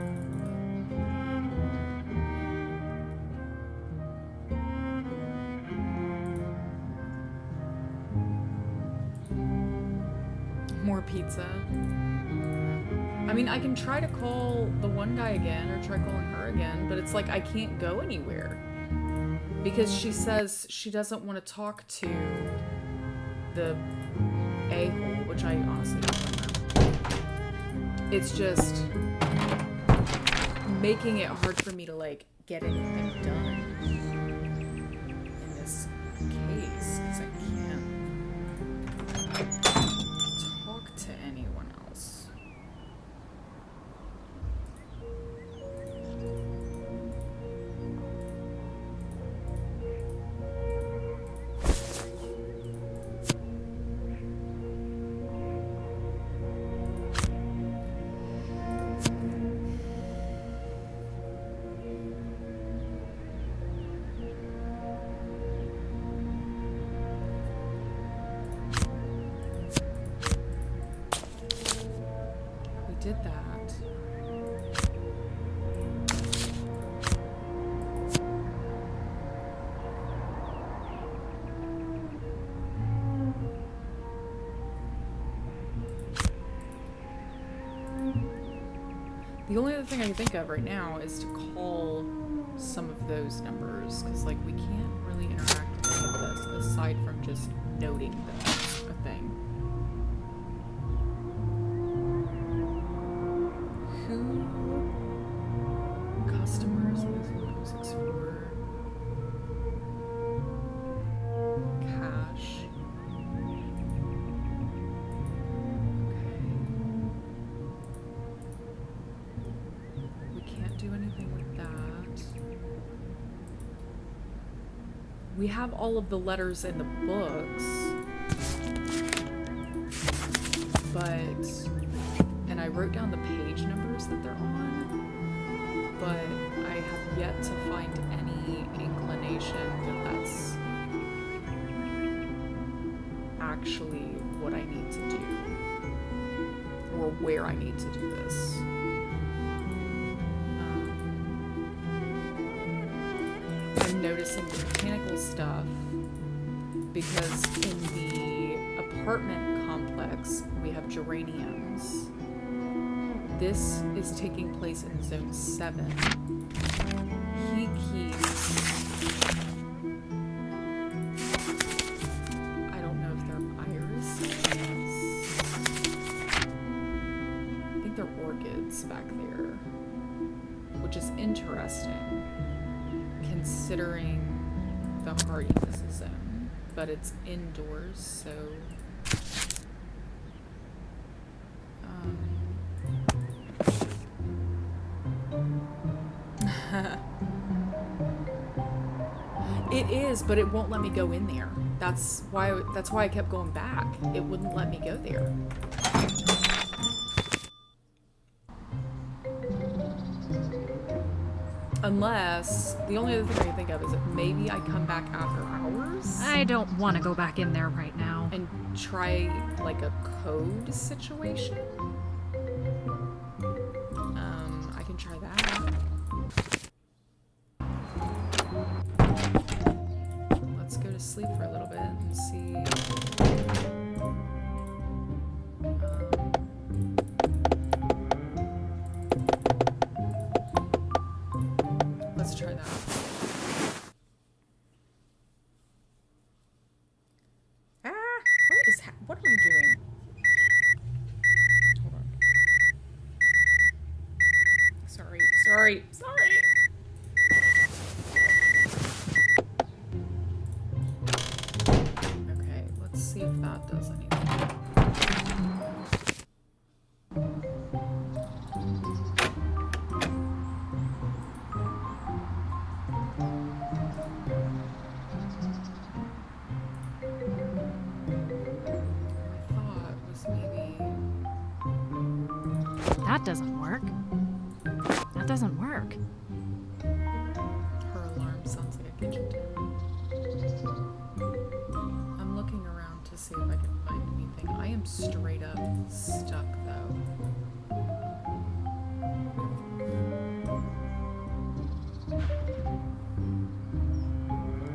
More pizza. I mean, I can try to call the one guy again or try calling her again, but it's like I can't go anywhere. Because she says she doesn't want to talk to the a-hole, which I honestly don't remember. It's just making it hard for me to, like, get anything done in this case, because I can't talk to anyone else. Did that. The only other thing I can think of right now is to call some of those numbers, because like we can't really interact with any of this aside from just noting that that's a thing. Customers, cash. Okay. We can't do anything with that. We have all of the letters in the books, but, and I wrote down the page numbers that they're on. But I have yet to find any inclination that that's actually what I need to do, or for where I need to do this. I'm noticing the mechanical stuff because in the apartment complex we have geraniums. This is taking place in Zone 7. He keeps... I don't know if they're irises. I think they're orchids back there. Which is interesting, considering the hardiness zone. But it's indoors, so... It is, but it won't let me go in there. That's why I kept going back. It wouldn't let me go there. Unless, the only other thing I can think of is if maybe I come back after hours. I don't want to go back in there right now. And try, like, a code situation. I can try that. Let's go to sleep for a little bit and see. Let's try that. What am I doing? Hold on. Sorry. Okay, let's see if that does anything. That doesn't work. That doesn't work. Her alarm sounds like a kitchen table. I'm looking around to see if I can find anything. I am straight up stuck, though.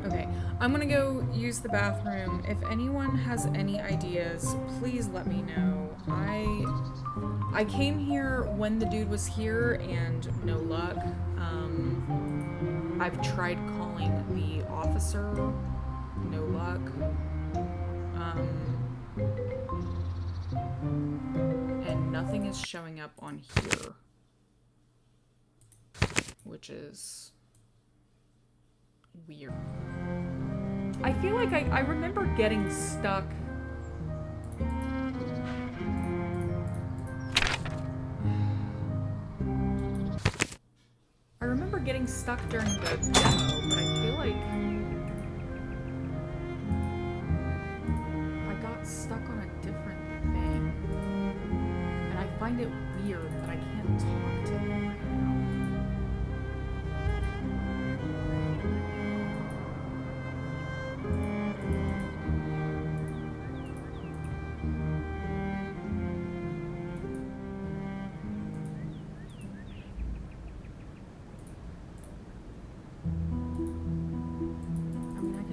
Okay, I'm gonna go use the bathroom. If anyone has any ideas, please let me know. I came here when the dude was here and no luck. I've tried calling the officer, no luck. And nothing is showing up on here, which is weird. I feel like I remember getting stuck. I remember getting stuck during the demo, but I feel like I got stuck on a different thing. And I find it weird that I can't talk to him right now.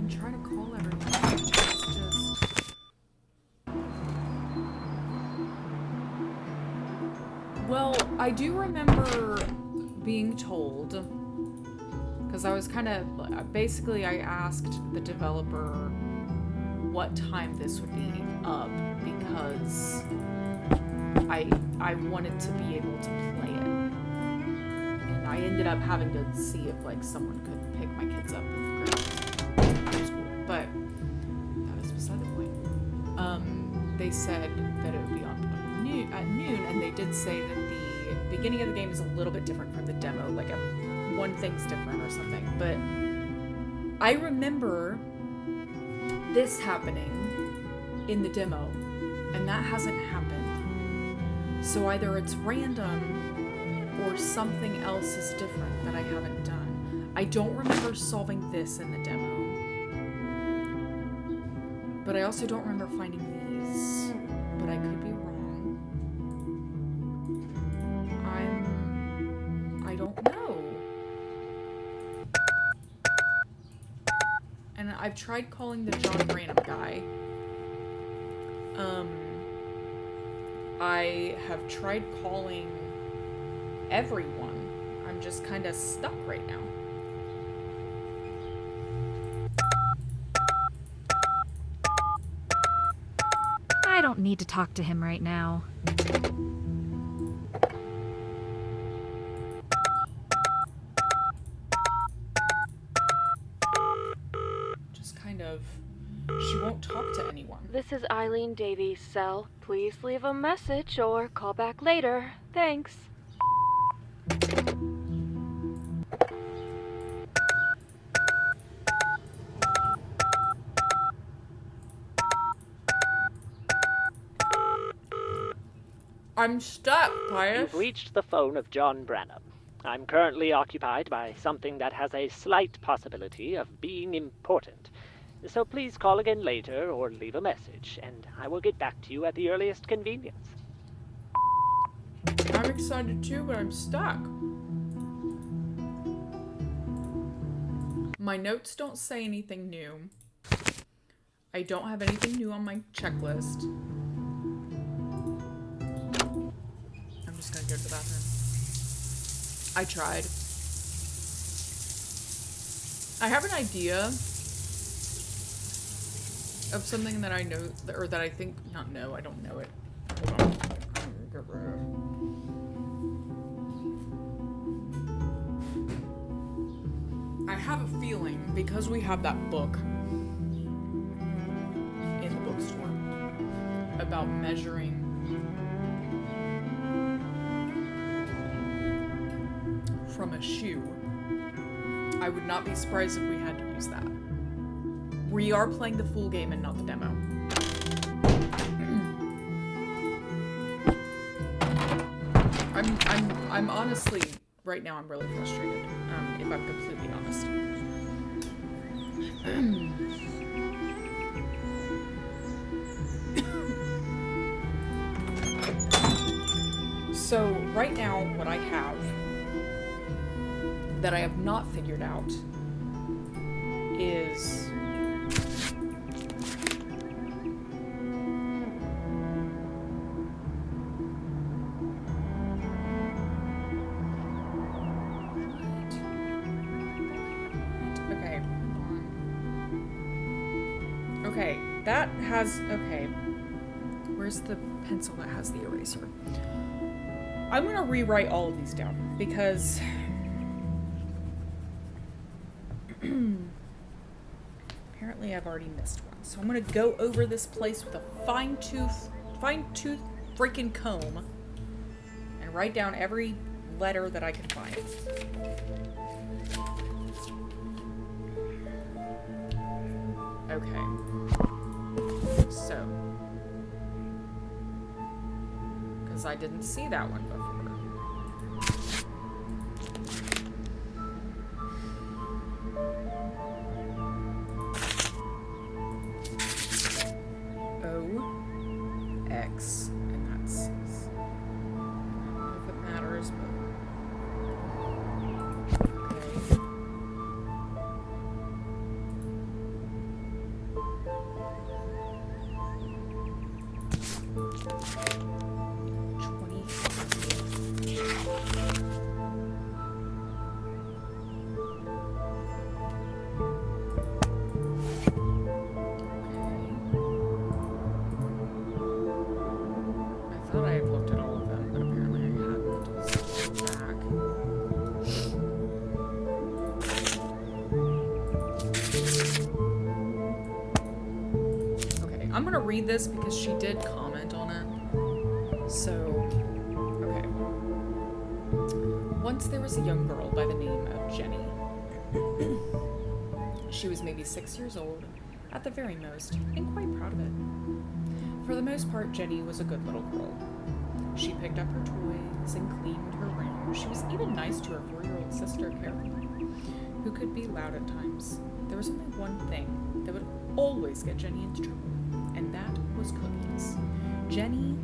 Try to call everyone. It's just... Well, I do remember being told, because I was kind of, basically I asked the developer what time this would be up, because I wanted to be able to play it. And I ended up having to see if, like, someone could pick my kids up with but that is beside the point. They said that it would be on at noon, and they did say that the beginning of the game is a little bit different from the demo, like one thing's different or something. But I remember this happening in the demo, and that hasn't happened. So either it's random or something else is different that I haven't done. I don't remember solving this in the demo. But I also don't remember finding these. But I could be wrong. I've tried calling the John Branham guy. I have tried calling everyone. I'm just kind of stuck right now. I don't need to talk to him right now. Just kind of... She won't talk to anyone. This is Eileen Davies' cell. Please leave a message or call back later. Thanks. I'm stuck, Pius. You've reached the phone of John Branham. I'm currently occupied by something that has a slight possibility of being important. So please call again later or leave a message, and I will get back to you at the earliest convenience. I'm excited too, but I'm stuck. My notes don't say anything new. I don't have anything new on my checklist. I'm just gonna go to the bathroom. I tried. I have an idea of something that I know, or that I think, not know, I don't know it. Hold on. I have a feeling, because we have that book in the bookstore about measuring from a shoe, I would not be surprised if we had to use that. We are playing the full game and not the demo. I'm honestly, right now I'm really frustrated, if I'm completely honest. So, right now, what I have that I have not figured out is okay, that has, okay, where's the pencil that has the eraser? I'm gonna rewrite all of these down because apparently I've already missed one. So I'm gonna go over this place with a fine-tooth freaking comb and write down every letter that I can find. Okay. So, because I didn't see that one before. O-X, and that's, I don't know if it matters, but okay. I'm gonna read this because she did comment on it. So, okay. Once there was a young girl by the name of Jenny. She was maybe 6 years old, at the very most, and quite proud of it. For the most part, Jenny was a good little girl. She picked up her toys and cleaned her room. She was even nice to her 4-year-old sister, Carol, who could be loud at times. There was only one thing that would always get Jenny into trouble, and that was cookies. Jenny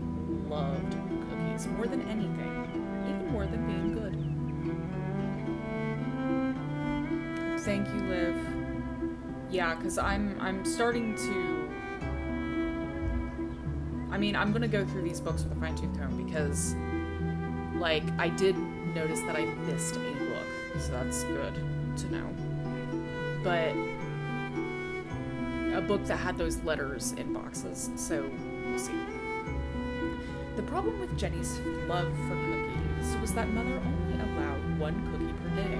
loved cookies more than anything, even more than being good. Thank you, Liv. Yeah, because I'm starting to... I mean, I'm gonna go through these books with a fine-tooth comb because, like, I did notice that I missed a book, so that's good to know. But a book that had those letters in boxes, so we'll see. The problem with Jenny's love for cookies was that Mother only allowed one cookie per day,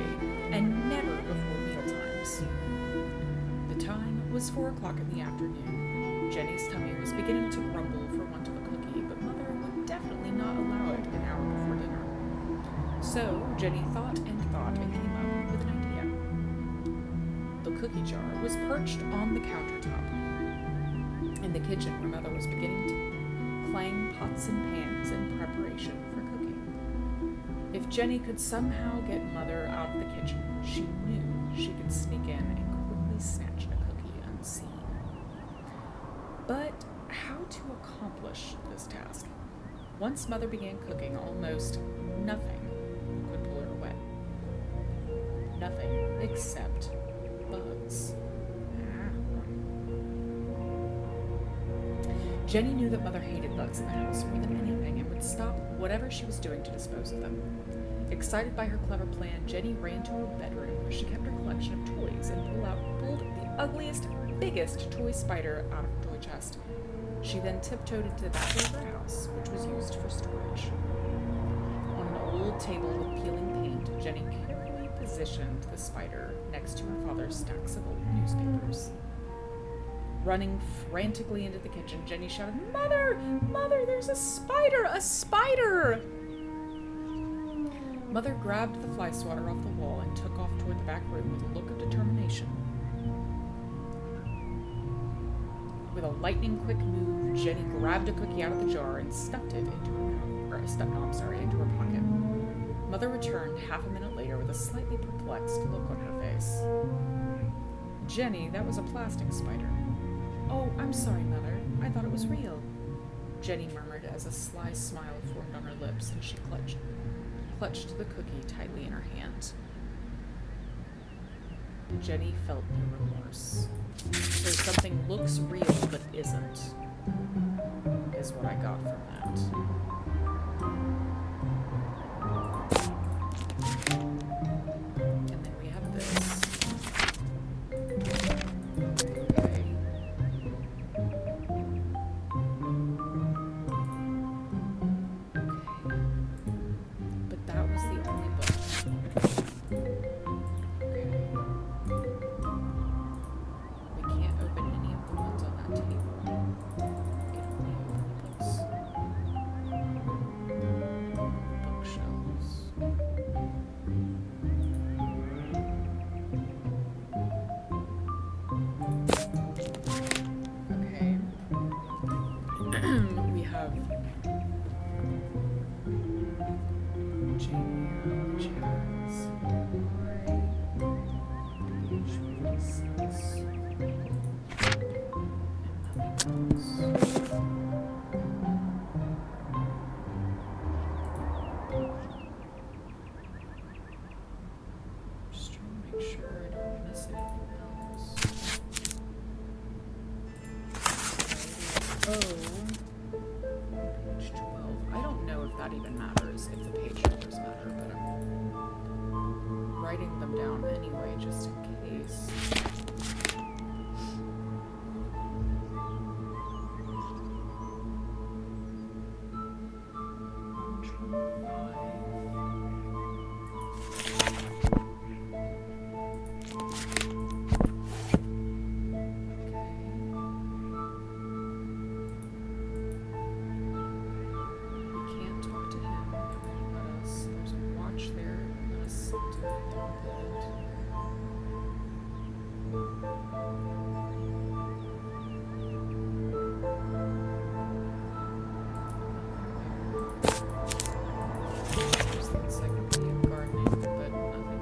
and never before mealtimes. The time was 4 o'clock in the afternoon. Jenny's tummy was beginning to grumble for want of a cookie, but Mother would definitely not allow it an hour before dinner. So Jenny thought and came up with an idea. The cookie jar was perched on the countertop in the kitchen where Mother was beginning to clang pots and pans in preparation for cooking. If Jenny could somehow get Mother out of the kitchen, she knew she could sneak in and quickly snatch a cookie unseen. But how to accomplish this task? Once Mother began cooking, almost nothing could pull her away. Nothing except bugs. Jenny knew that Mother hated bugs in the house more than anything and would stop whatever she was doing to dispose of them. Excited by her clever plan, Jenny ran to her bedroom where she kept her collection of toys and pulled the ugliest, biggest toy spider out of her toy chest. She then tiptoed into the back of her house, which was used for storage. On an old table with peeling paint, Jenny carefully positioned the spider next to her father's stacks of old newspapers. Running frantically into the kitchen, Jenny shouted, "Mother! Mother, there's a spider! A spider!" Mother grabbed the fly swatter off the wall and took off toward the back room with a look of determination. With a lightning-quick move, Jenny grabbed a cookie out of the jar and stuffed it into her pocket. Mother returned half a minute later with a slightly perplexed look on her face. "Jenny, that was a plastic spider." "Oh, I'm sorry, Mother. I thought it was real," Jenny murmured as a sly smile formed on her lips and she clutched the cookie tightly in her hand. Jenny felt no remorse. So something looks real but isn't, is what I got from that. And then we have this. Okay. But that was the only book. Page 12. I don't know if that even matters, if the page numbers matter, but I'm writing them down anyway, just in case.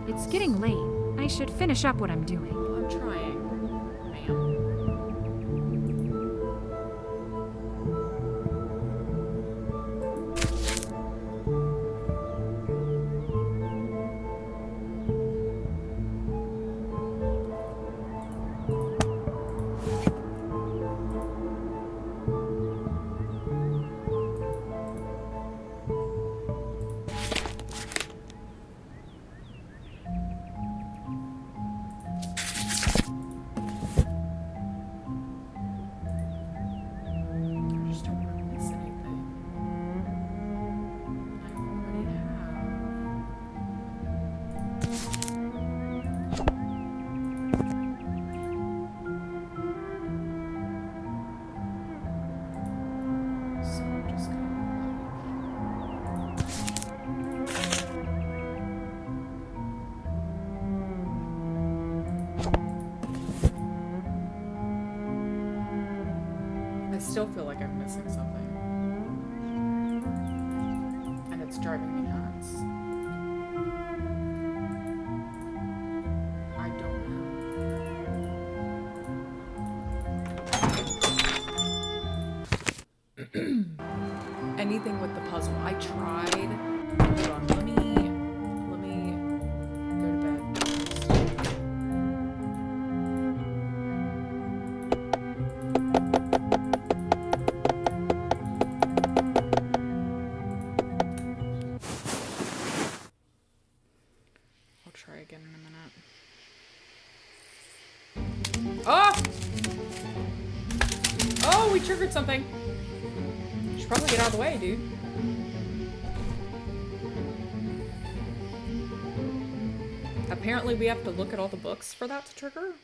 It's getting late. I should finish up what I'm doing. Well, I'm trying, ma'am. still feel like I'm missing something. And it's driving me nuts. I don't know. Anything with the puzzle. I tried. Hold on, let me go to bed. I'll try again in a minute. Oh! Oh, we triggered something. Should probably get out of the way, dude. Apparently we have to look at all the books for that to trigger.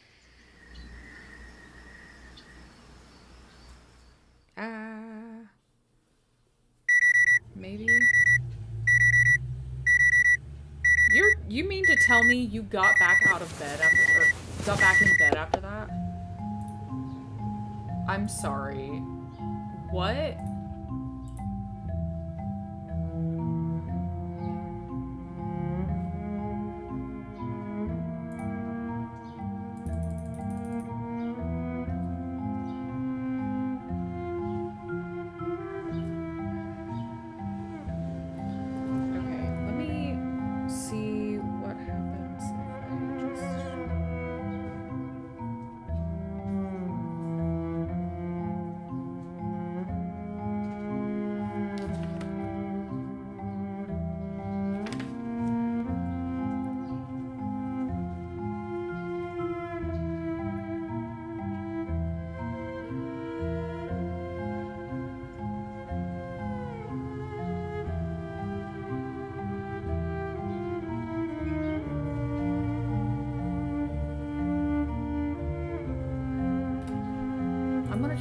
Maybe. You mean to tell me you got back out of bed after, or got back in bed after that? I'm sorry. What?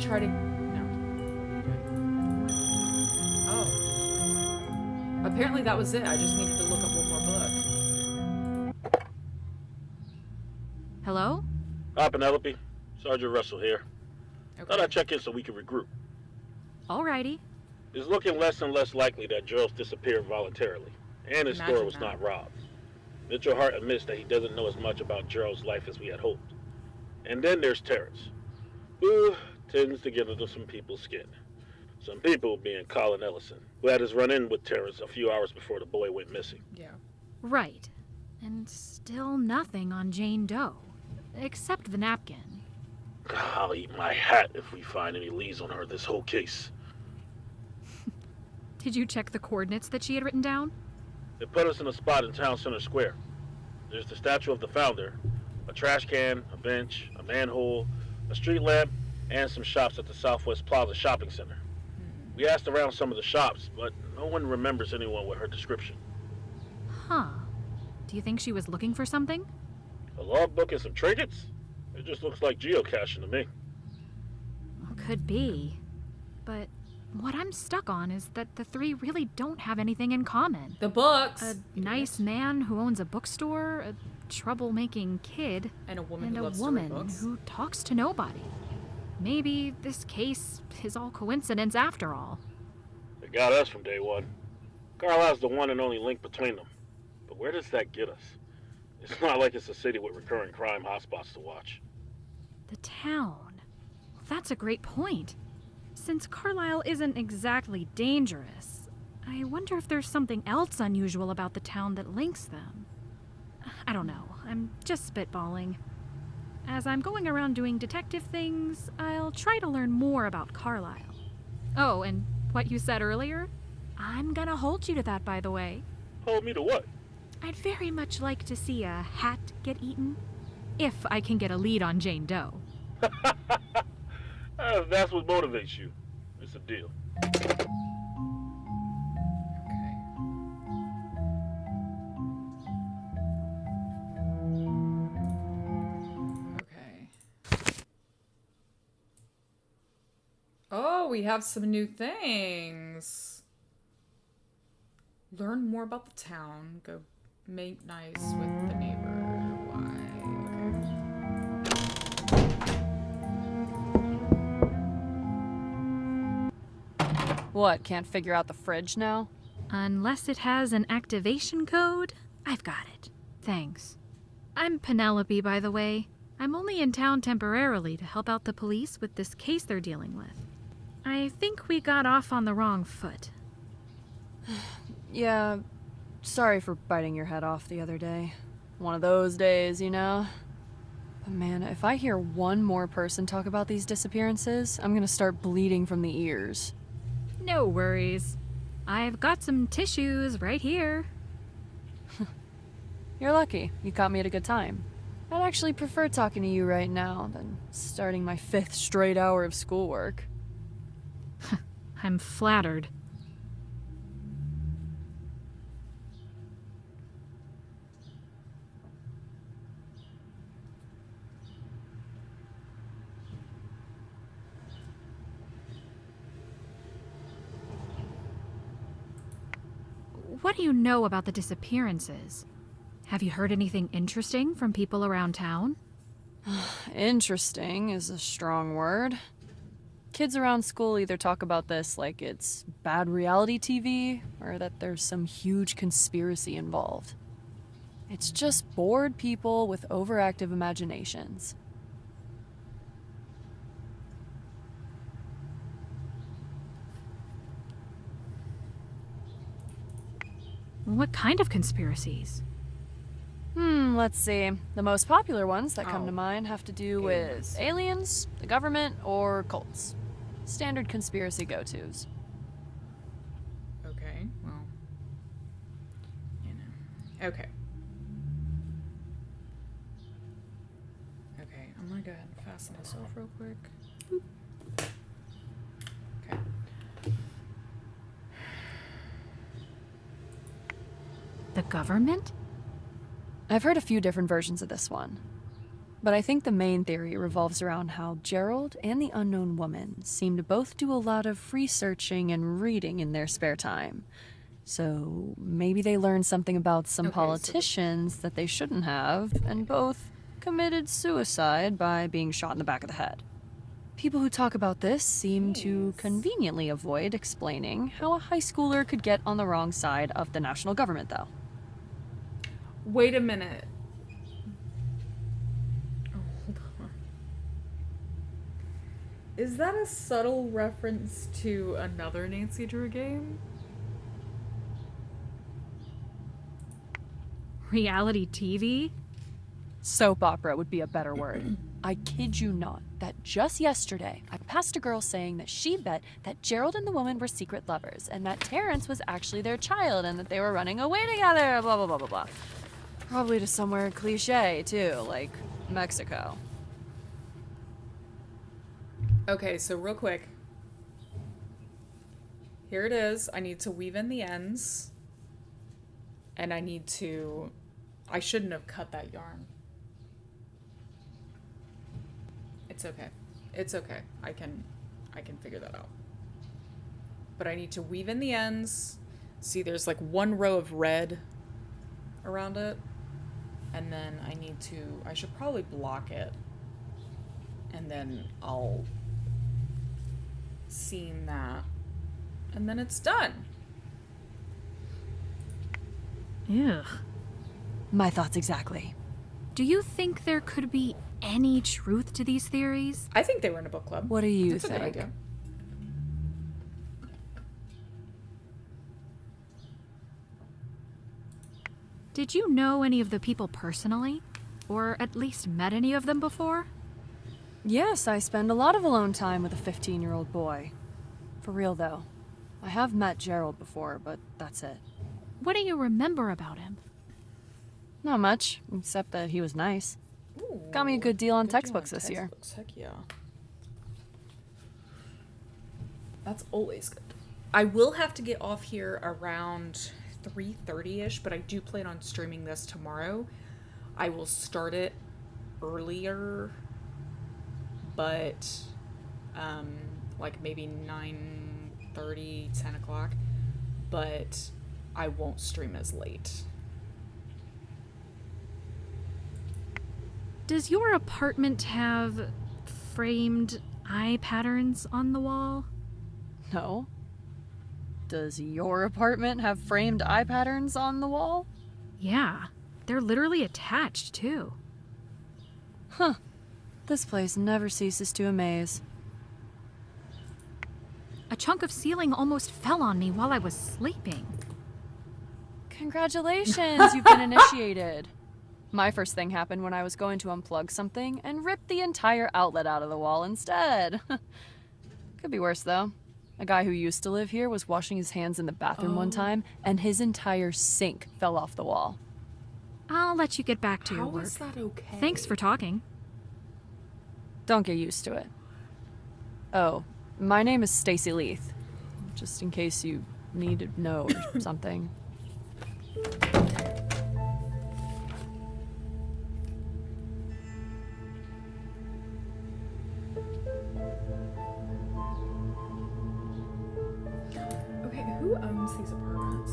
Try to... No. Oh. Apparently that was it. I just needed to look up one more book. Hello? Hi, Penelope. Sergeant Russell here. Okay. Thought I'd check in so we can regroup. Alrighty. It's looking less and less likely that Gerald's disappeared voluntarily, and his store was not robbed. Mitchell Hart admits that he doesn't know as much about Gerald's life as we had hoped. And then there's Terrence, who tends to get under some people's skin. Some people being Colin Ellison, who had his run-in with Terrence a few hours before the boy went missing. Yeah. Right. And still nothing on Jane Doe. Except the napkin. I'll eat my hat if we find any leads on her this whole case. Did you check the coordinates that she had written down? It put us in a spot in Town Center Square. There's the statue of the founder, a trash can, a bench, a manhole, a street lamp, and some shops at the Southwest Plaza Shopping Center. We asked around some of the shops, but no one remembers anyone with her description. Huh. Do you think she was looking for something? A logbook and some trinkets? It just looks like geocaching to me. Could be. But what I'm stuck on is that the three really don't have anything in common. The books! A nice man who owns a bookstore, a troublemaking kid, and a woman who talks to nobody. Maybe this case is all coincidence after all. They got us from day one. Carlisle's the one and only link between them. But where does that get us? It's not like it's a city with recurring crime hotspots to watch. The town. That's a great point. Since Carlisle isn't exactly dangerous, I wonder if there's something else unusual about the town that links them. I don't know. I'm just spitballing. As I'm going around doing detective things, I'll try to learn more about Carlisle. Oh, and what you said earlier? I'm gonna hold you to that, by the way. Hold me to what? I'd very much like to see a hat get eaten. If I can get a lead on Jane Doe. That's what motivates you. It's a deal. Oh, we have some new things. Learn more about the town. Go make nice with the neighbor. Why? Okay. What, can't figure out the fridge now? Unless it has an activation code, I've got it. Thanks. I'm Penelope, by the way. I'm only in town temporarily to help out the police with this case they're dealing with. I think we got off on the wrong foot. Yeah, sorry for biting your head off the other day. One of those days, you know? But man, if I hear one more person talk about these disappearances, I'm gonna start bleeding from the ears. No worries. I've got some tissues right here. You're lucky. You caught me at a good time. I'd actually prefer talking to you right now than starting my 5th straight hour of schoolwork. I'm flattered. What do you know about the disappearances? Have you heard anything interesting from people around town? Interesting is a strong word. Kids around school either talk about this like it's bad reality TV, or that there's some huge conspiracy involved. It's just bored people with overactive imaginations. What kind of conspiracies? Let's see. The most popular ones that come to mind have to do with aliens, the government, or cults. Standard conspiracy go-tos. Okay, well, you know. Okay. Okay, I'm gonna go ahead and fasten this off real quick. Boop. Okay. The government? I've heard a few different versions of this one, but I think the main theory revolves around how Gerald and the unknown woman seem to both do a lot of researching and reading in their spare time. So maybe they learned something about some politicians that they shouldn't have, and both committed suicide by being shot in the back of the head. People who talk about this seem to conveniently avoid explaining how a high schooler could get on the wrong side of the national government, though. Wait a minute. Oh, hold on. Is that a subtle reference to another Nancy Drew game? Reality TV? Soap opera would be a better word. I kid you not, that just yesterday, I passed a girl saying that she bet that Gerald and the woman were secret lovers, and that Terrence was actually their child, and that they were running away together, blah, blah, blah, blah, blah. Probably to somewhere cliche, too, like Mexico. Okay, so real quick. Here it is. I need to weave in the ends. And I need to... I shouldn't have cut that yarn. It's okay. It's okay. I can figure that out. But I need to weave in the ends. See, there's like one row of red around it. And then I should probably block it. And then I'll seam that. And then it's done. Ugh. My thoughts exactly. Do you think there could be any truth to these theories? I think they were in a book club. What do you That's think? a good idea. Did you know any of the people personally? Or at least met any of them before? Yes, I spend a lot of alone time with a 15-year-old boy. For real, though. I have met Gerald before, but that's it. What do you remember about him? Not much, except that he was nice. Ooh, got me a good deal on textbooks this year. Heck yeah. That's always good. I will have to get off here around 3:30ish, but I do plan on streaming this tomorrow. I will start it earlier, but like maybe 9:30, 10 o'clock, but I won't stream as late. Does your apartment have framed eye patterns on the wall? No. Does your apartment have framed eye patterns on the wall? Yeah, they're literally attached, too. Huh. This place never ceases to amaze. A chunk of ceiling almost fell on me while I was sleeping. Congratulations, you've been initiated. My first thing happened when I was going to unplug something and ripped the entire outlet out of the wall instead. Could be worse, though. A guy who used to live here was washing his hands in the bathroom one time, and his entire sink fell off the wall. I'll let you get back to your How work. is that okay? Thanks for talking. Don't get used to it. Oh, my name is Stacy Leith. Just in case you need to know or something. Okay, who owns these apartments?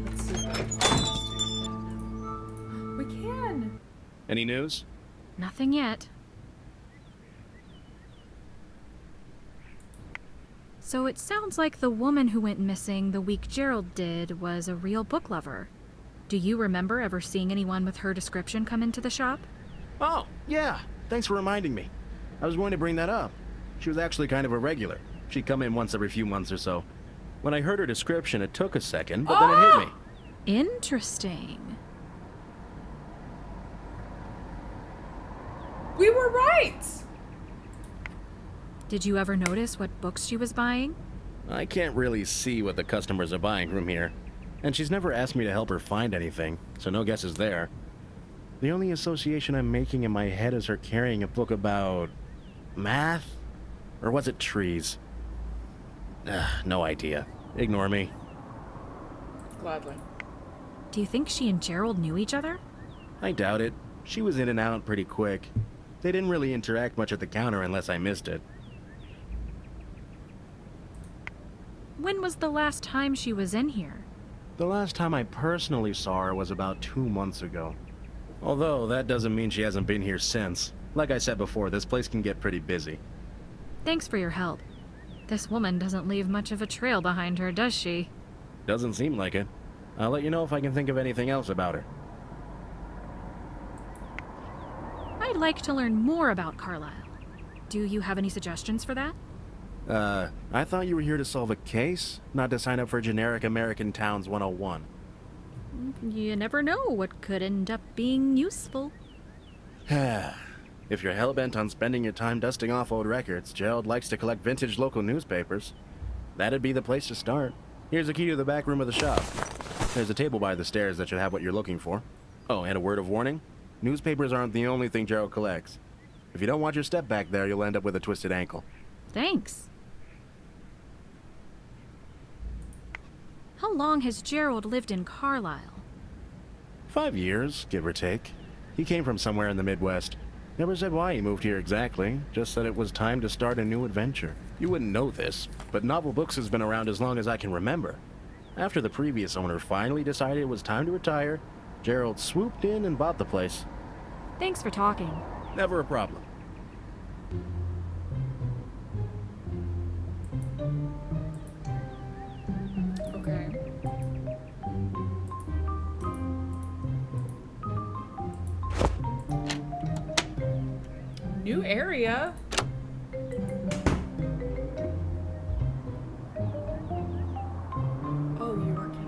Let's see if we can. Any news? Nothing yet. So it sounds like the woman who went missing the week Gerald did was a real book lover. Do you remember ever seeing anyone with her description come into the shop? Oh, yeah. Thanks for reminding me. I was going to bring that up. She was actually kind of a regular. She'd come in once every few months or so. When I heard her description, it took a second, but then it hit me. Interesting. We were right! Did you ever notice what books she was buying? I can't really see what the customers are buying from here. And she's never asked me to help her find anything, so no guesses there. The only association I'm making in my head is her carrying a book about... math? Or was it trees? No idea. Ignore me. Gladly. Do you think she and Gerald knew each other? I doubt it. She was in and out pretty quick. They didn't really interact much at the counter unless I missed it. When was the last time she was in here? The last time I personally saw her was about 2 months ago. Although, that doesn't mean she hasn't been here since. Like I said before, this place can get pretty busy. Thanks for your help. This woman doesn't leave much of a trail behind her, does she? Doesn't seem like it. I'll let you know if I can think of anything else about her. I'd like to learn more about Carlisle. Do you have any suggestions for that? I thought you were here to solve a case, not to sign up for generic American Towns 101. You never know what could end up being useful. If you're hell-bent on spending your time dusting off old records, Gerald likes to collect vintage local newspapers. That'd be the place to start. Here's a key to the back room of the shop. There's a table by the stairs that should have what you're looking for. Oh, and a word of warning. Newspapers aren't the only thing Gerald collects. If you don't watch your step back there, you'll end up with a twisted ankle. Thanks. How long has Gerald lived in Carlisle? 5 years, give or take. He came from somewhere in the Midwest. Never said why he moved here exactly, just said it was time to start a new adventure. You wouldn't know this, but Novel Books has been around as long as I can remember. After the previous owner finally decided it was time to retire, Gerald swooped in and bought the place. Thanks for talking. Never a problem. Okay. New area. Oh, you are kidding.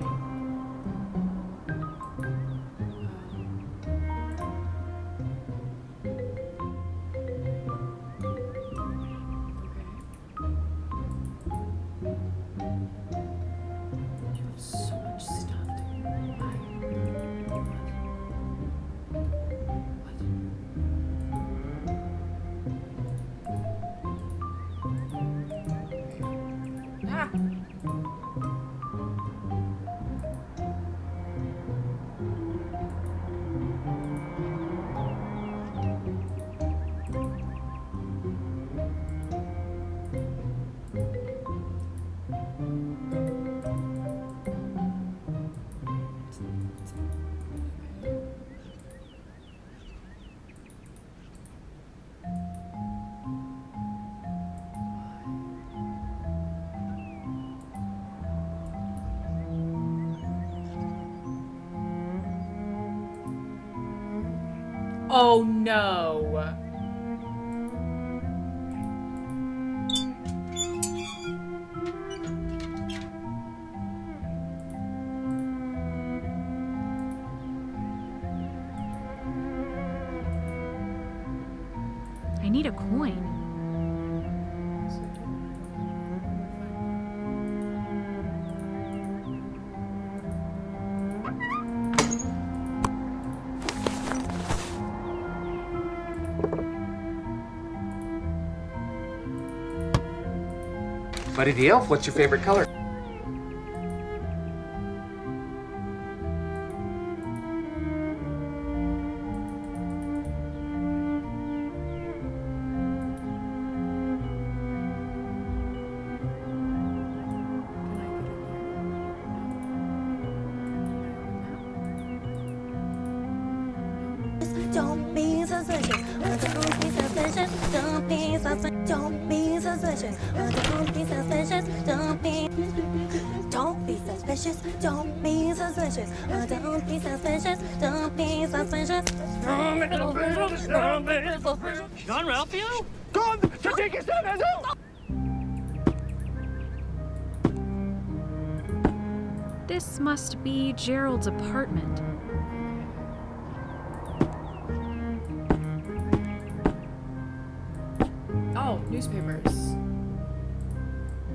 You have so much stuff. Why? Ah. Oh no. I need a coin. Buddy the Elf, what's your favorite color? Don't be suspicious. Don't be suspicious. Don't be suspicious. Don't be suspicious. Don't be suspicious. Don't be. Don't be suspicious. Don't be suspicious. Don't be suspicious. Don't be suspicious. John Ralphio? Come to take his head out! This must be Gerald's apartment. Oh, newspapers.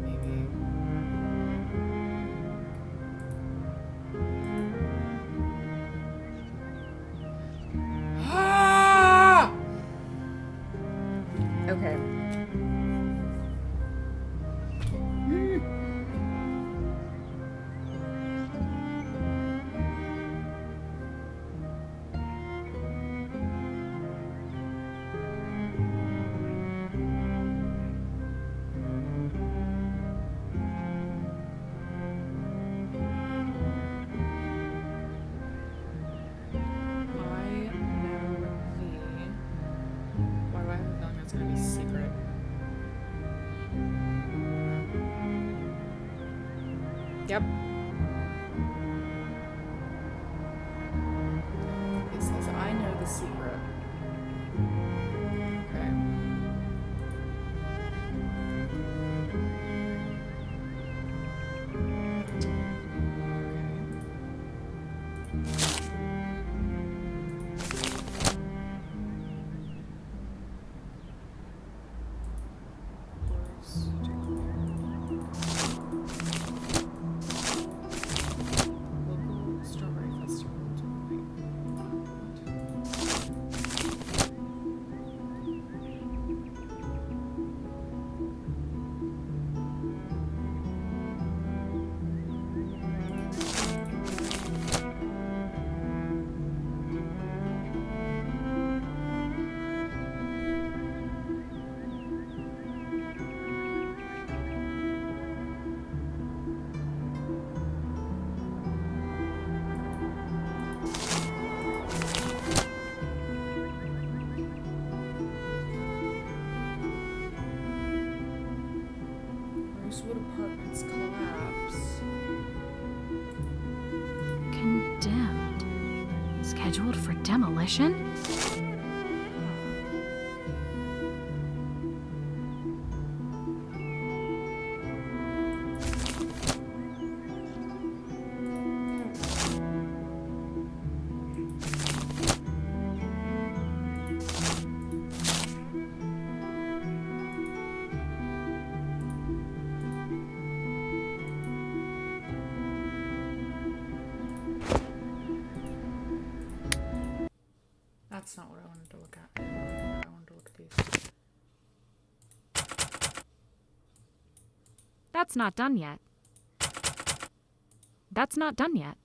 Maybe. Ah! Okay. Yep. It says, I know the secret. Okay. Rosewood Apartments collapse. Condemned. Scheduled for demolition? That's not what I wanted to look at. I wanted to look at these. That's not done yet. That's not done yet.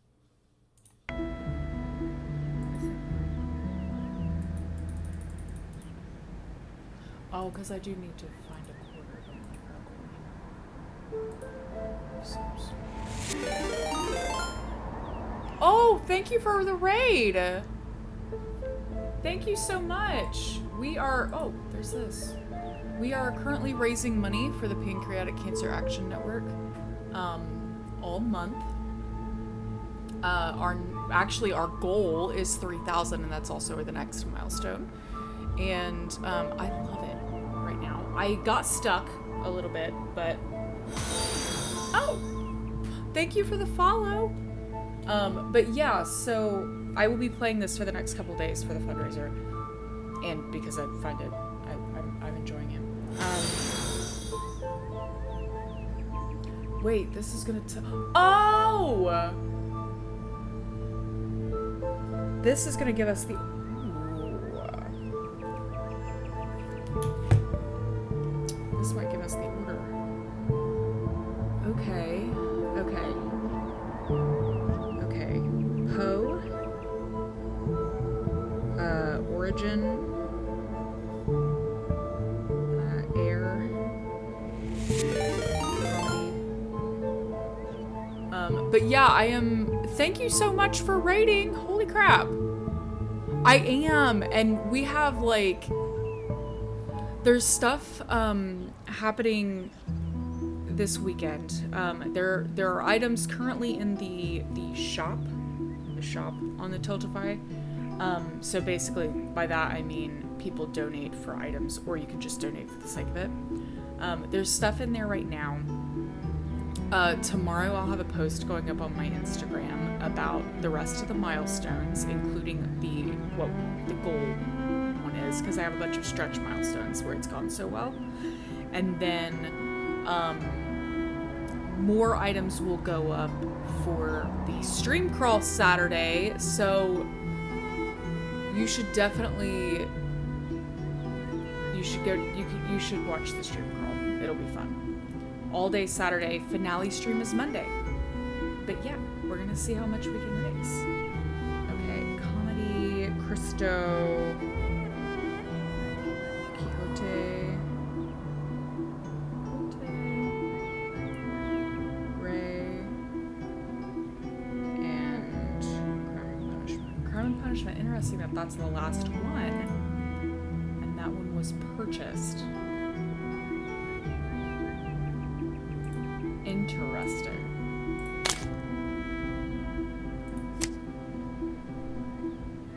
Oh, because I do need to find a quarter. Oh, thank you for the raid! Thank you so much. We are, oh, there's this. We are currently raising money for the Pancreatic Cancer Action Network all month. Our goal is 3,000, and that's also the next milestone. And I love it right now. I got stuck a little bit, but oh, thank you for the follow. But yeah, so I will be playing this for the next couple days for the fundraiser, and because I find it, I'm enjoying it. Wait, this is gonna oh! This is gonna give us the this might give us the order. Okay. Poe. Origin. Air. But yeah, I am. Thank you so much for rating. Holy crap. I am, and we have like. There's stuff happening this weekend. There are items currently in the shop on the Tiltify. So basically, by that I mean people donate for items, or you can just donate for the sake of it. There's stuff in there right now. Tomorrow I'll have a post going up on my Instagram about the rest of the milestones, including what the goal one is, because I have a bunch of stretch milestones where it's gone so well. And then more items will go up for the stream crawl Saturday, so you should definitely you should watch the stream crawl. It'll be fun. All day Saturday, finale stream is Monday. But yeah, we're gonna see how much we can raise. Okay, comedy, Christo, Quixote, Ray, and Crime and Punishment. Crime and Punishment, interesting that that's the last one. And that one was purchased. Interesting.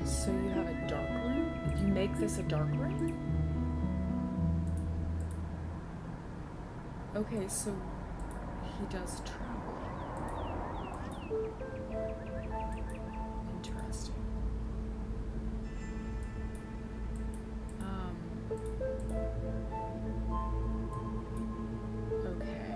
So you have a dark room? You make this a dark room? Okay, so he does travel. Interesting. Okay.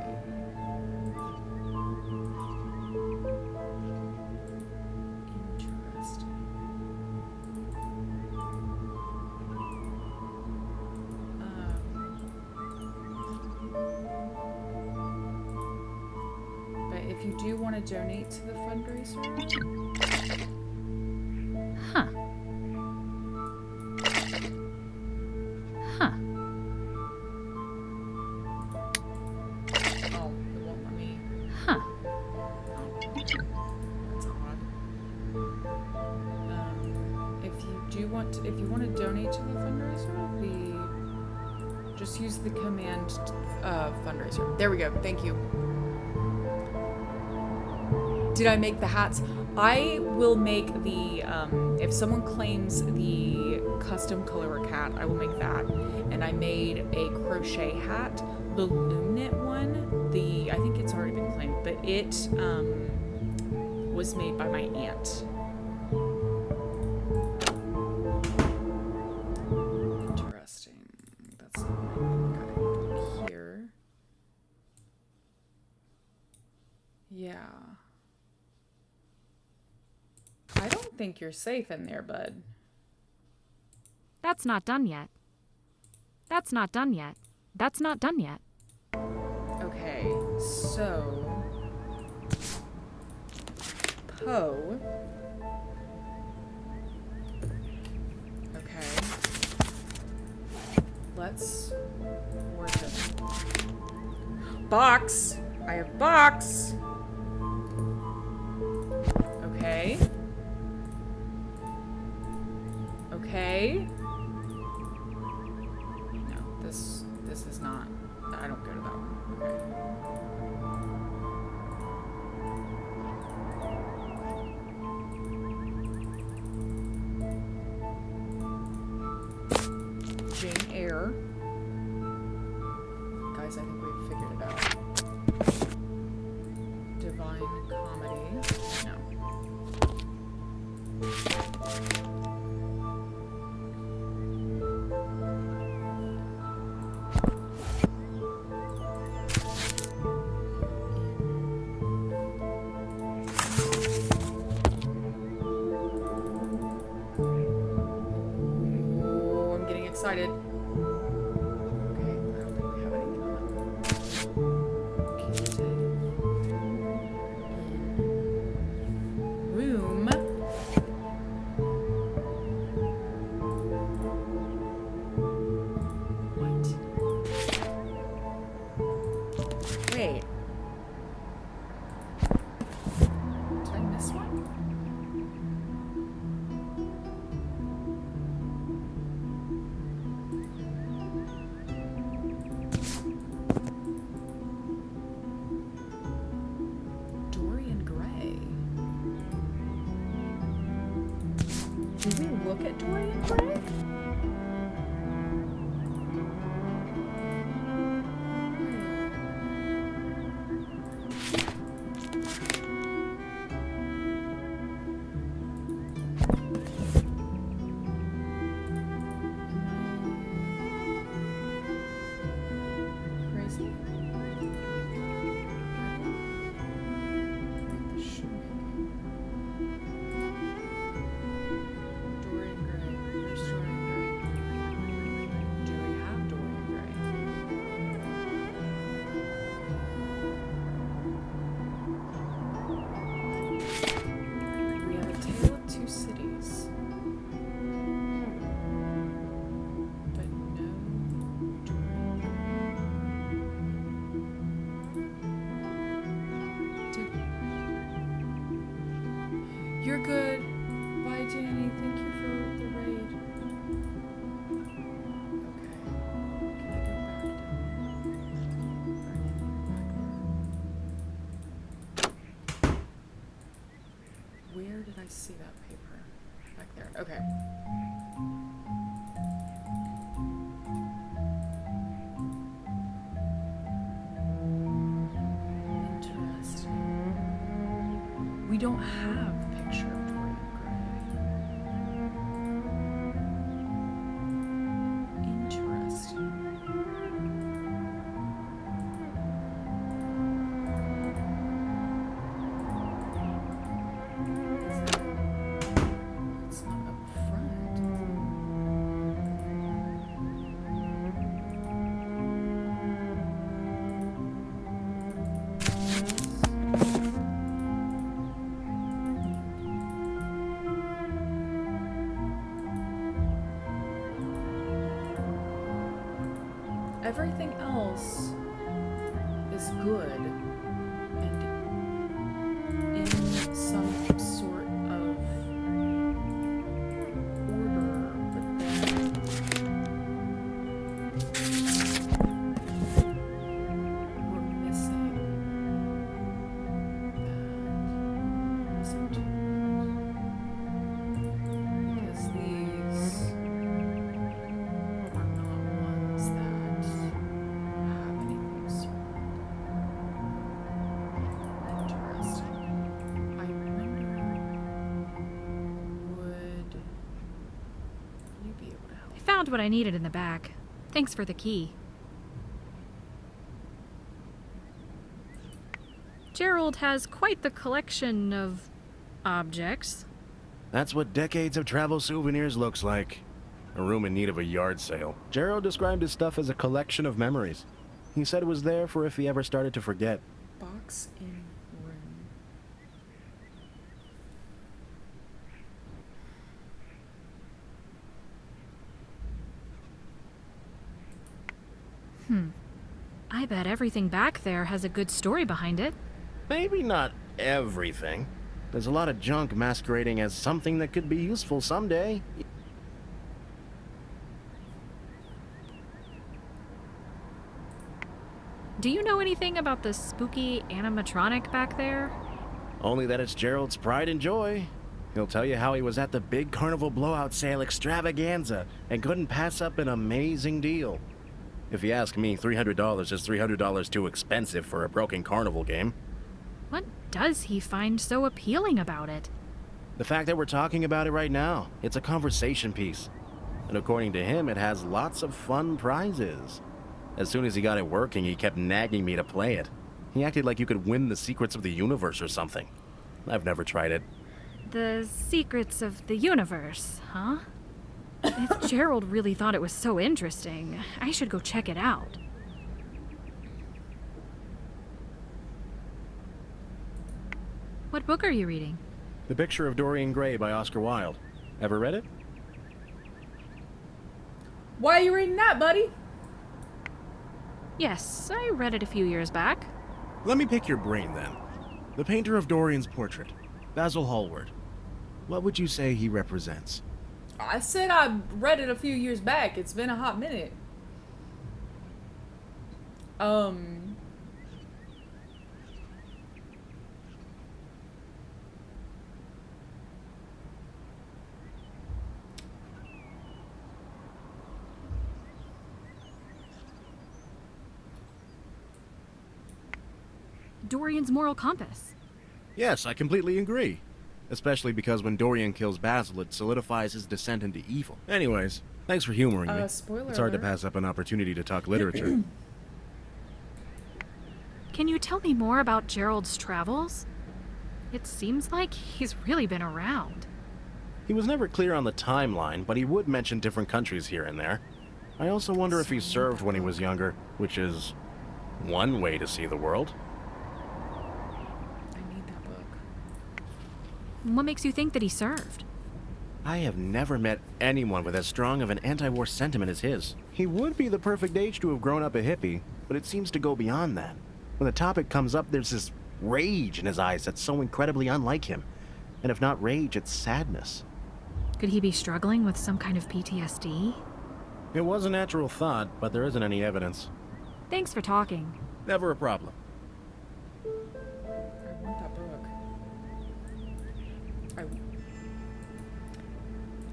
If you do want to donate to the fundraiser. Huh. Oh, it won't let me. Huh. That's odd. If you want to donate to the fundraiser, just use the command fundraiser. There we go. Thank you. Did I make the hats? I will make the, if someone claims the custom color hat, I will make that. And I made a crochet hat, the Lumnit one, I think it's already been claimed, but it was made by my aunt. Interesting. That's something I got here. Yeah. I don't think you're safe in there, bud. That's not done yet. That's not done yet. That's not done yet. Okay, so Poe. Okay. Let's work it. Box! I have box! Okay. Okay. No, this is not. I don't go to that one. Okay. Room. What? Wait. Did I miss one? Dorian Gray. Did we look at Dorian Gray? Crazy? Dorian Gray. Where's Dorian Gray? Do we have Dorian Gray? We have a Tale of Two Cities. But no Dorian Gray. You're good. Bye, Danny. Thank you for the raid. Okay. Can I go back down? Where did I see that paper? Back there. Okay. Interesting. We don't have a picture of Dorian Gray. Interesting. It's not up front. Everything else is good and in some sort of order, but then we're missing that. Because these are not ones that have anything sorted. Interesting. I wonder, would you be able to help? I found what I needed in the back. Thanks for the key. Gerald has quite the collection of objects. That's what decades of travel souvenirs looks like. A room in need of a yard sale. Gerald described his stuff as a collection of memories. He said it was there for if he ever started to forget. Box in room. I bet everything back there has a good story behind it. Maybe not everything. There's a lot of junk masquerading as something that could be useful someday. Do you know anything about the spooky animatronic back there? Only that it's Gerald's pride and joy. He'll tell you how he was at the big carnival blowout sale extravaganza and couldn't pass up an amazing deal. If you ask me, $300 is $300 too expensive for a broken carnival game. What does he find so appealing about it? The fact that we're talking about it right now, it's a conversation piece. And according to him, it has lots of fun prizes. As soon as he got it working, he kept nagging me to play it. He acted like you could win the secrets of the universe or something. I've never tried it. The secrets of the universe, huh? If Gerald really thought it was so interesting, I should go check it out. What book are you reading? The Picture of Dorian Gray by Oscar Wilde. Ever read it? Why are you reading that, buddy? Yes, I read it a few years back. Let me pick your brain then. The painter of Dorian's portrait, Basil Hallward. What would you say he represents? I said I read it a few years back. It's been a hot minute. Dorian's moral compass. Yes, I completely agree. Especially because when Dorian kills Basil, it solidifies his descent into evil. Anyways, thanks for humoring me. Spoiler It's hard to alert. pass up an opportunity to talk literature. Can you tell me more about Gerald's travels? It seems like he's really been around. He was never clear on the timeline, but he would mention different countries here and there. I also wonder if he served when he was younger, which is one way to see the world. I need that book. What makes you think that he served? I have never met anyone with as strong of an anti-war sentiment as his. He would be the perfect age to have grown up a hippie, but it seems to go beyond that. When the topic comes up, there's this rage in his eyes that's so incredibly unlike him. And if not rage, it's sadness. Could he be struggling with some kind of PTSD? It was a natural thought, but there isn't any evidence. Thanks for talking. Never a problem. I want that book.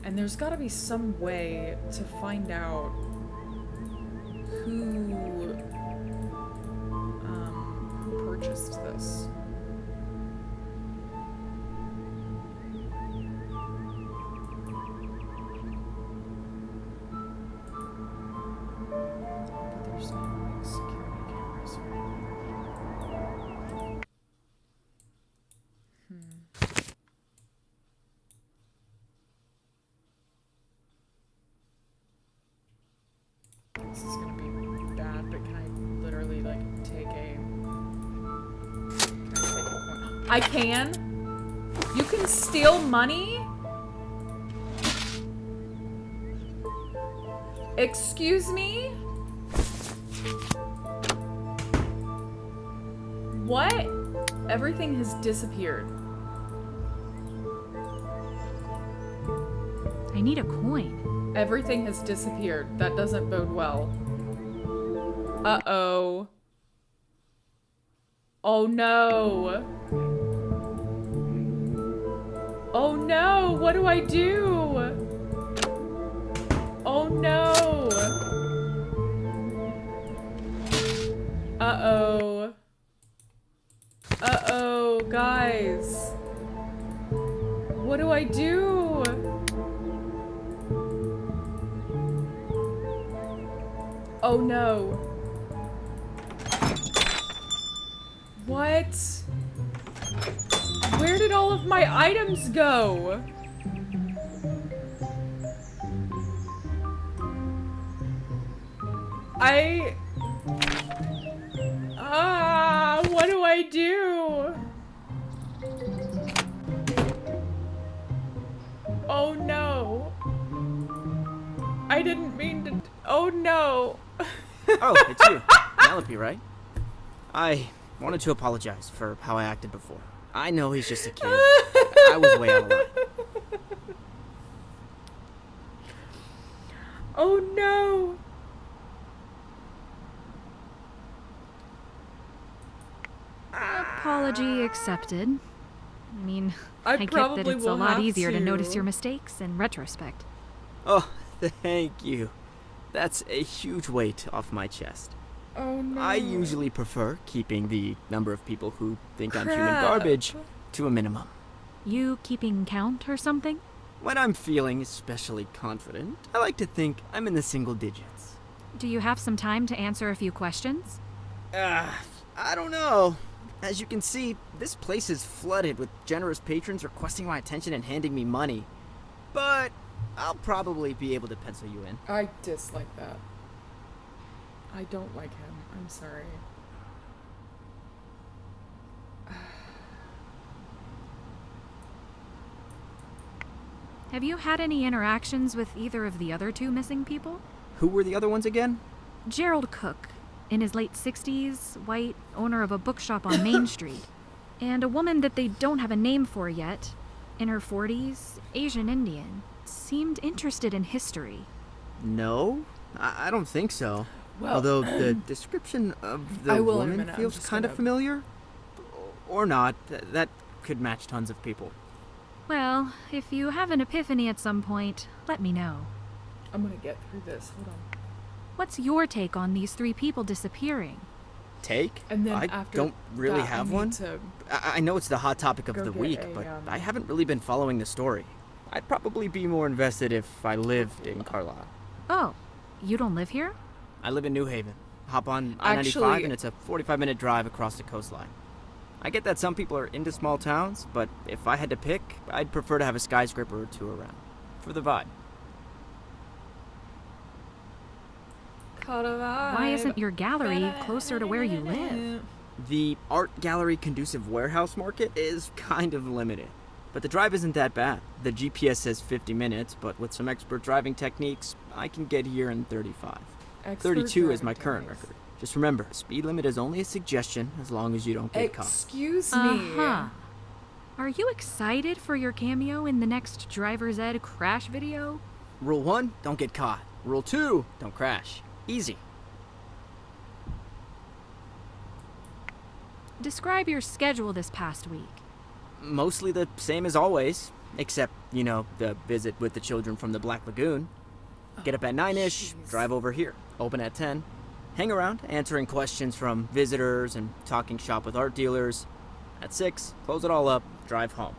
And there's gotta be some way to find out who purchased this. But there's no like security cameras or anything. This is gonna be bad, but can I literally like take a... Can I take a coin? I can? You can steal money? Excuse me? What? Everything has disappeared. I need a coin. Everything has disappeared. That doesn't bode well. Uh-oh. Oh no. Oh no, what do I do? Oh no. Uh-oh. Uh-oh, guys. What do I do? Oh no. What? Where did all of my items go? What do I do? Oh no. I didn't mean to. Oh no. Oh, it's you. Penelope, right? I wanted to apologize for how I acted before. I know he's just a kid. I was way out of line. Oh no. Apology accepted. I mean, I get probably that it's a will lot have easier to to. notice your mistakes in retrospect. Oh, thank you. That's a huge weight off my chest. Oh no. I usually prefer keeping the number of people who think I'm human Crap. garbage to a minimum. You keeping count or something? When I'm feeling especially confident, I like to think I'm in the single digits. Do you have some time to answer a few questions? I don't know. As you can see, this place is flooded with generous patrons requesting my attention and handing me money. But I'll probably be able to pencil you in. I dislike that. I don't like him. I'm sorry. Have you had any interactions with either of the other two missing people? Who were the other ones again? Gerald Cook, in his late 60s, white, owner of a bookshop on Main Street. And a woman that they don't have a name for yet, in her 40s, Asian Indian, seemed interested in history. No, I don't think so. Well, although the description of the woman feels kind of familiar. Or not. That could match tons of people. Well, if you have an epiphany at some point, let me know. I'm gonna get through this. Hold on. What's your take on these 3 people disappearing? Take? And then I after don't really that, have I need one. to I know it's the hot topic of go the get week, a, but I haven't really been following the story. I'd probably be more invested if I lived in Carlisle. Oh, you don't live here? I live in New Haven. Hop on I-95 Actually- and it's a 45-minute drive across the coastline. I get that some people are into small towns, but if I had to pick, I'd prefer to have a skyscraper or 2 around. For the vibe. Why isn't your gallery closer to where you live? The art gallery conducive warehouse market is kind of limited. But the drive isn't that bad. The GPS says 50 minutes, but with some expert driving techniques, I can get here in 35. 32 is my current record. Just remember, speed limit is only a suggestion as long as you don't get caught. Excuse me. Uh-huh. Are you excited for your cameo in the next driver's ed crash video? Rule 1, don't get caught. Rule 2, don't crash. Easy. Describe your schedule this past week. Mostly the same as always, except, the visit with the children from the Black Lagoon. Get up at 9-ish, drive over here, open at 10, hang around, answering questions from visitors and talking shop with art dealers. At 6, close it all up, drive home.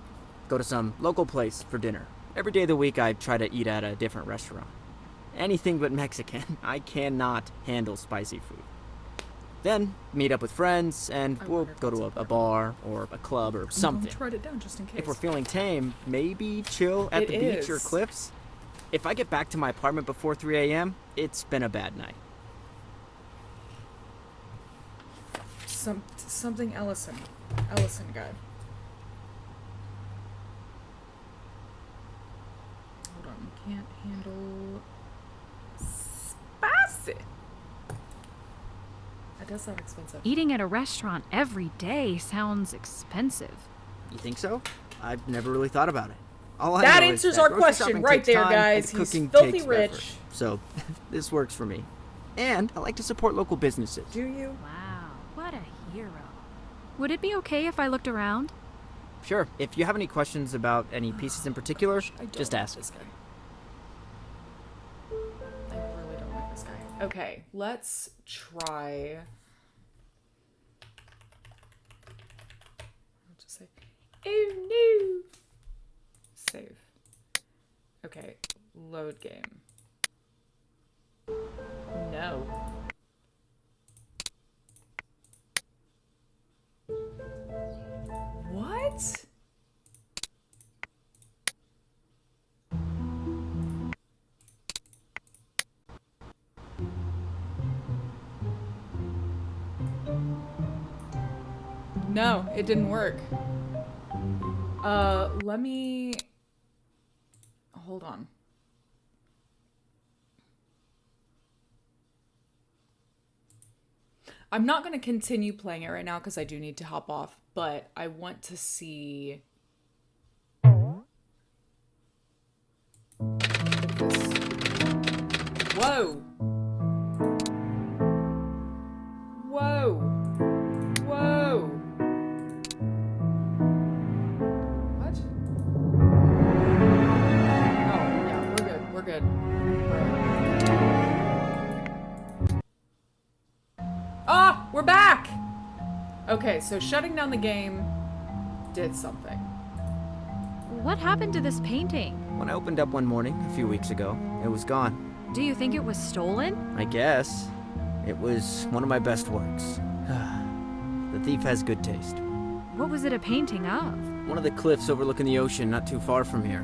Go to some local place for dinner. Every day of the week I try to eat at a different restaurant. Anything but Mexican. I cannot handle spicy food. Then, meet up with friends, and we'll go to a bar or a club or something. I'm gonna write it down just in case. If we're feeling tame, maybe chill at the beach or is. cliffs. If I get back to my apartment before 3 a.m., it's been a bad night. Something Ellison guy. Hold on, can't handle spicy. That does sound expensive. Eating at a restaurant every day sounds expensive. You think so? I've never really thought about it. All I That know is answers that our grocery question shopping right takes there, time, guys. and He's cooking filthy takes rich. effort. So, this works for me. And I like to support local businesses. Do you? Wow, what a hero. Would it be okay if I looked around? Sure. If you have any questions about any pieces in particular, I don't just like ask. this guy. I really don't like this guy. Okay, let's try. I'll just say, oh no. Save. Okay, load game. No. What? No, it didn't work. Let me... Hold on. I'm not going to continue playing it right now because I do need to hop off, but I want to see... if this... Whoa! Whoa! Whoa! What? Oh, yeah, we're good. We're good. Ah! We're back! Okay, so shutting down the game did something. What happened to this painting? When I opened up one morning a few weeks ago, it was gone. Do you think it was stolen? I guess. It was one of my best works. The thief has good taste. What was it a painting of? One of the cliffs overlooking the ocean not too far from here.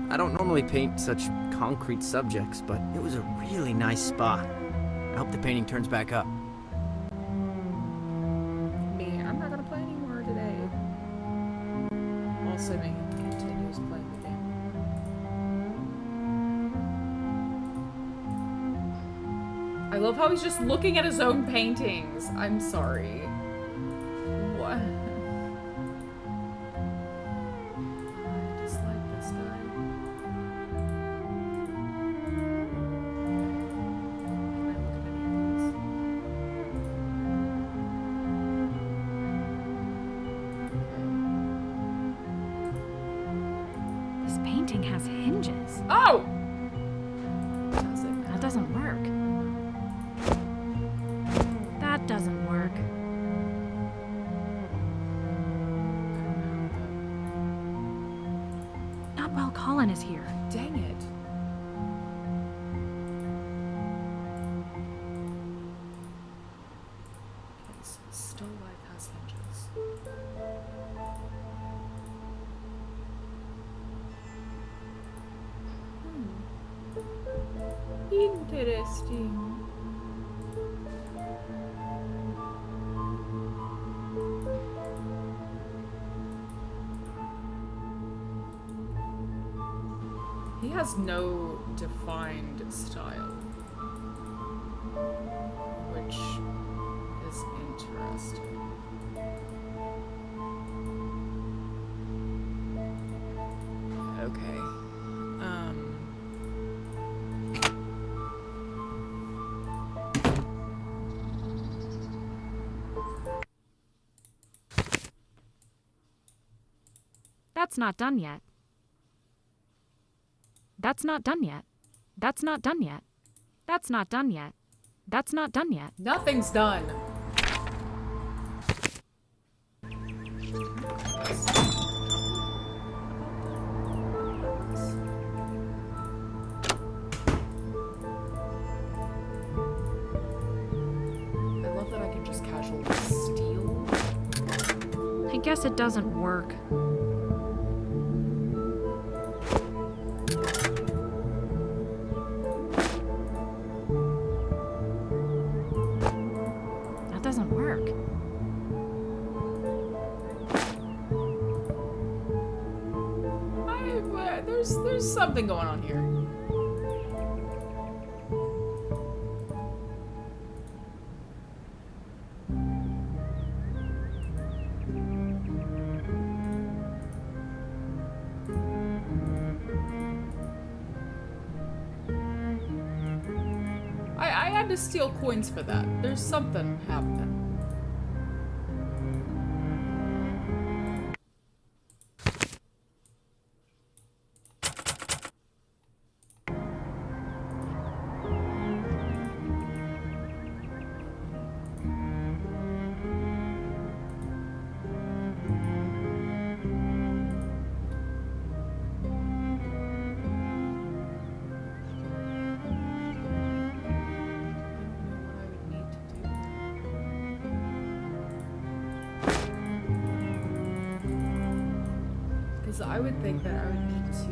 I don't normally paint such concrete subjects, but it was a really nice spot. I hope the painting turns back up. Me, I'm not gonna play anymore today. Also, me continues playing the game. I love how he's just looking at his own paintings. I'm sorry. What? I dislike this guy. Can I look at any of these? This painting has hinges. Oh! That doesn't work. That doesn't work. Not while Colin is here. Dang it. Okay, so still life has hinges. Interesting. He has no defined style, which is interesting. Okay. That's not done yet. That's not done yet. That's not done yet. That's not done yet. That's not done yet. Nothing's done. I love that I can just casually steal. I guess it doesn't work. That doesn't work. There's something going on here. I had to steal coins for that. There's something happening. Because I would think that I would need to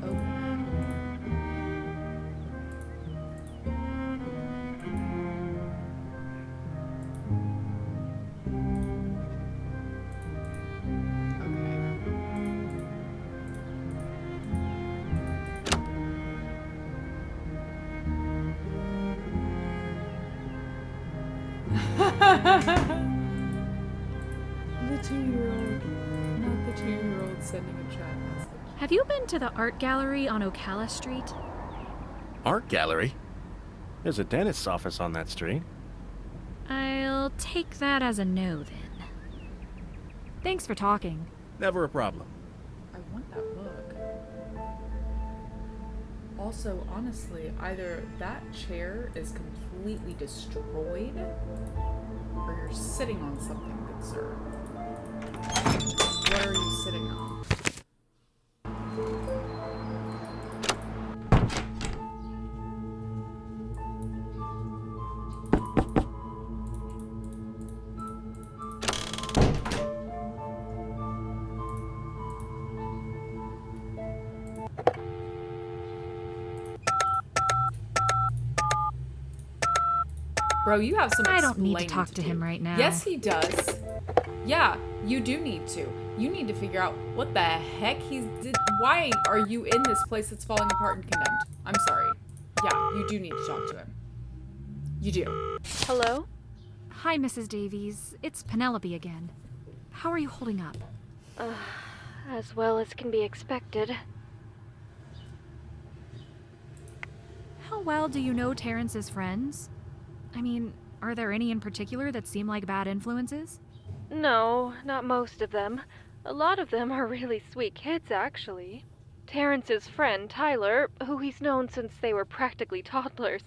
open The 2-year-old, not the 2-year-old sending a chat message. Have you been to the art gallery on Ocala Street? Art gallery? There's a dentist's office on that street. I'll take that as a no then. Thanks for talking. Never a problem. I want that book. Also, honestly, either that chair is completely destroyed, or you're sitting on something, good sir. What are you sitting on? Bro, you have some I don't need to explaining talk to him right now. Yes, he does. Yeah, you do need to. You need to figure out what the heck he's did. Why are you in this place that's falling apart and condemned? I'm sorry. Yeah, you do need to talk to him. You do. Hello? Hi, Mrs. Davies. It's Penelope again. How are you holding up? As well as can be expected. How well do you know Terrence's friends? I mean, are there any in particular that seem like bad influences? No, not most of them. A lot of them are really sweet kids, actually. Terrence's friend, Tyler, who he's known since they were practically toddlers,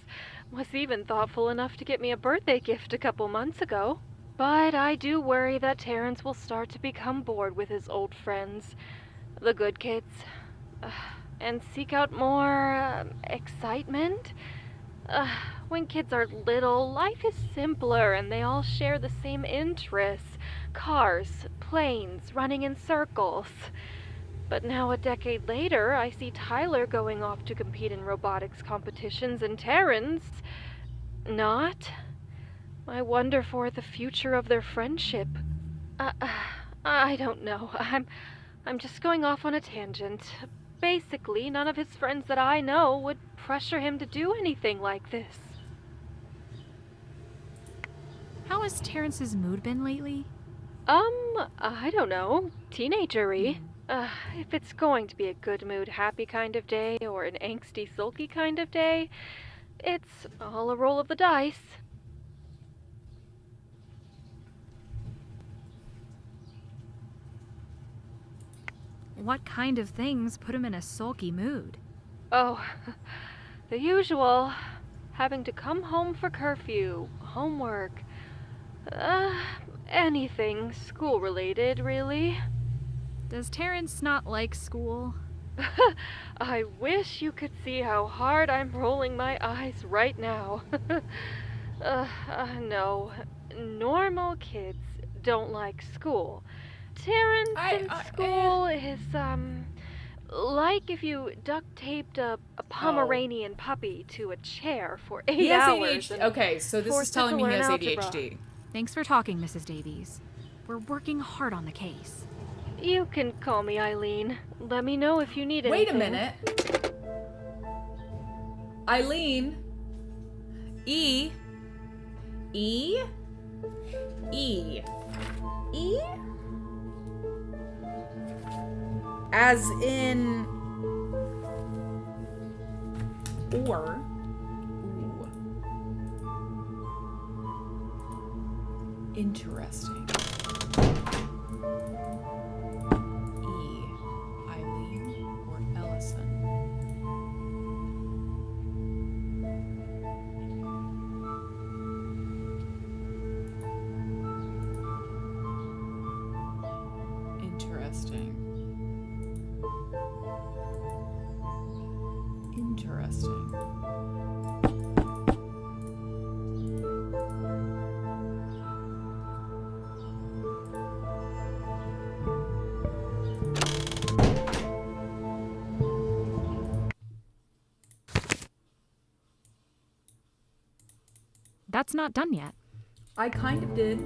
was even thoughtful enough to get me a birthday gift a couple months ago. But I do worry that Terrence will start to become bored with his old friends, the good kids, and seek out more excitement. When kids are little, life is simpler and they all share the same interests: cars, planes, running in circles. But now, a decade later, I see Tyler going off to compete in robotics competitions and Terrence not. I wonder for the future of their friendship. I don't know. I'm just going off on a tangent. Basically, none of his friends that I know would pressure him to do anything like this. How has Terrence's mood been lately? I don't know. Teenager-y. If it's going to be a good mood, happy kind of day, or an angsty, sulky kind of day, it's all a roll of the dice. What kind of things put him in a sulky mood? Oh, the usual. Having to come home for curfew, homework, anything school-related, really. Does Terrence not like school? I wish you could see how hard I'm rolling my eyes right now. No. Normal kids don't like school. Terrence in school is, like if you duct taped a Pomeranian puppy to a chair for 8 He has hours. ADHD. Okay, so this is telling me he has ADHD. Thanks for talking, Mrs. Davies. We're working hard on the case. You can call me Eileen. Let me know if you need anything. Wait a minute. Eileen. E. As in... Or... Ooh. Interesting. Eileen or Ellison? Interesting. That's not done yet. I kind of did.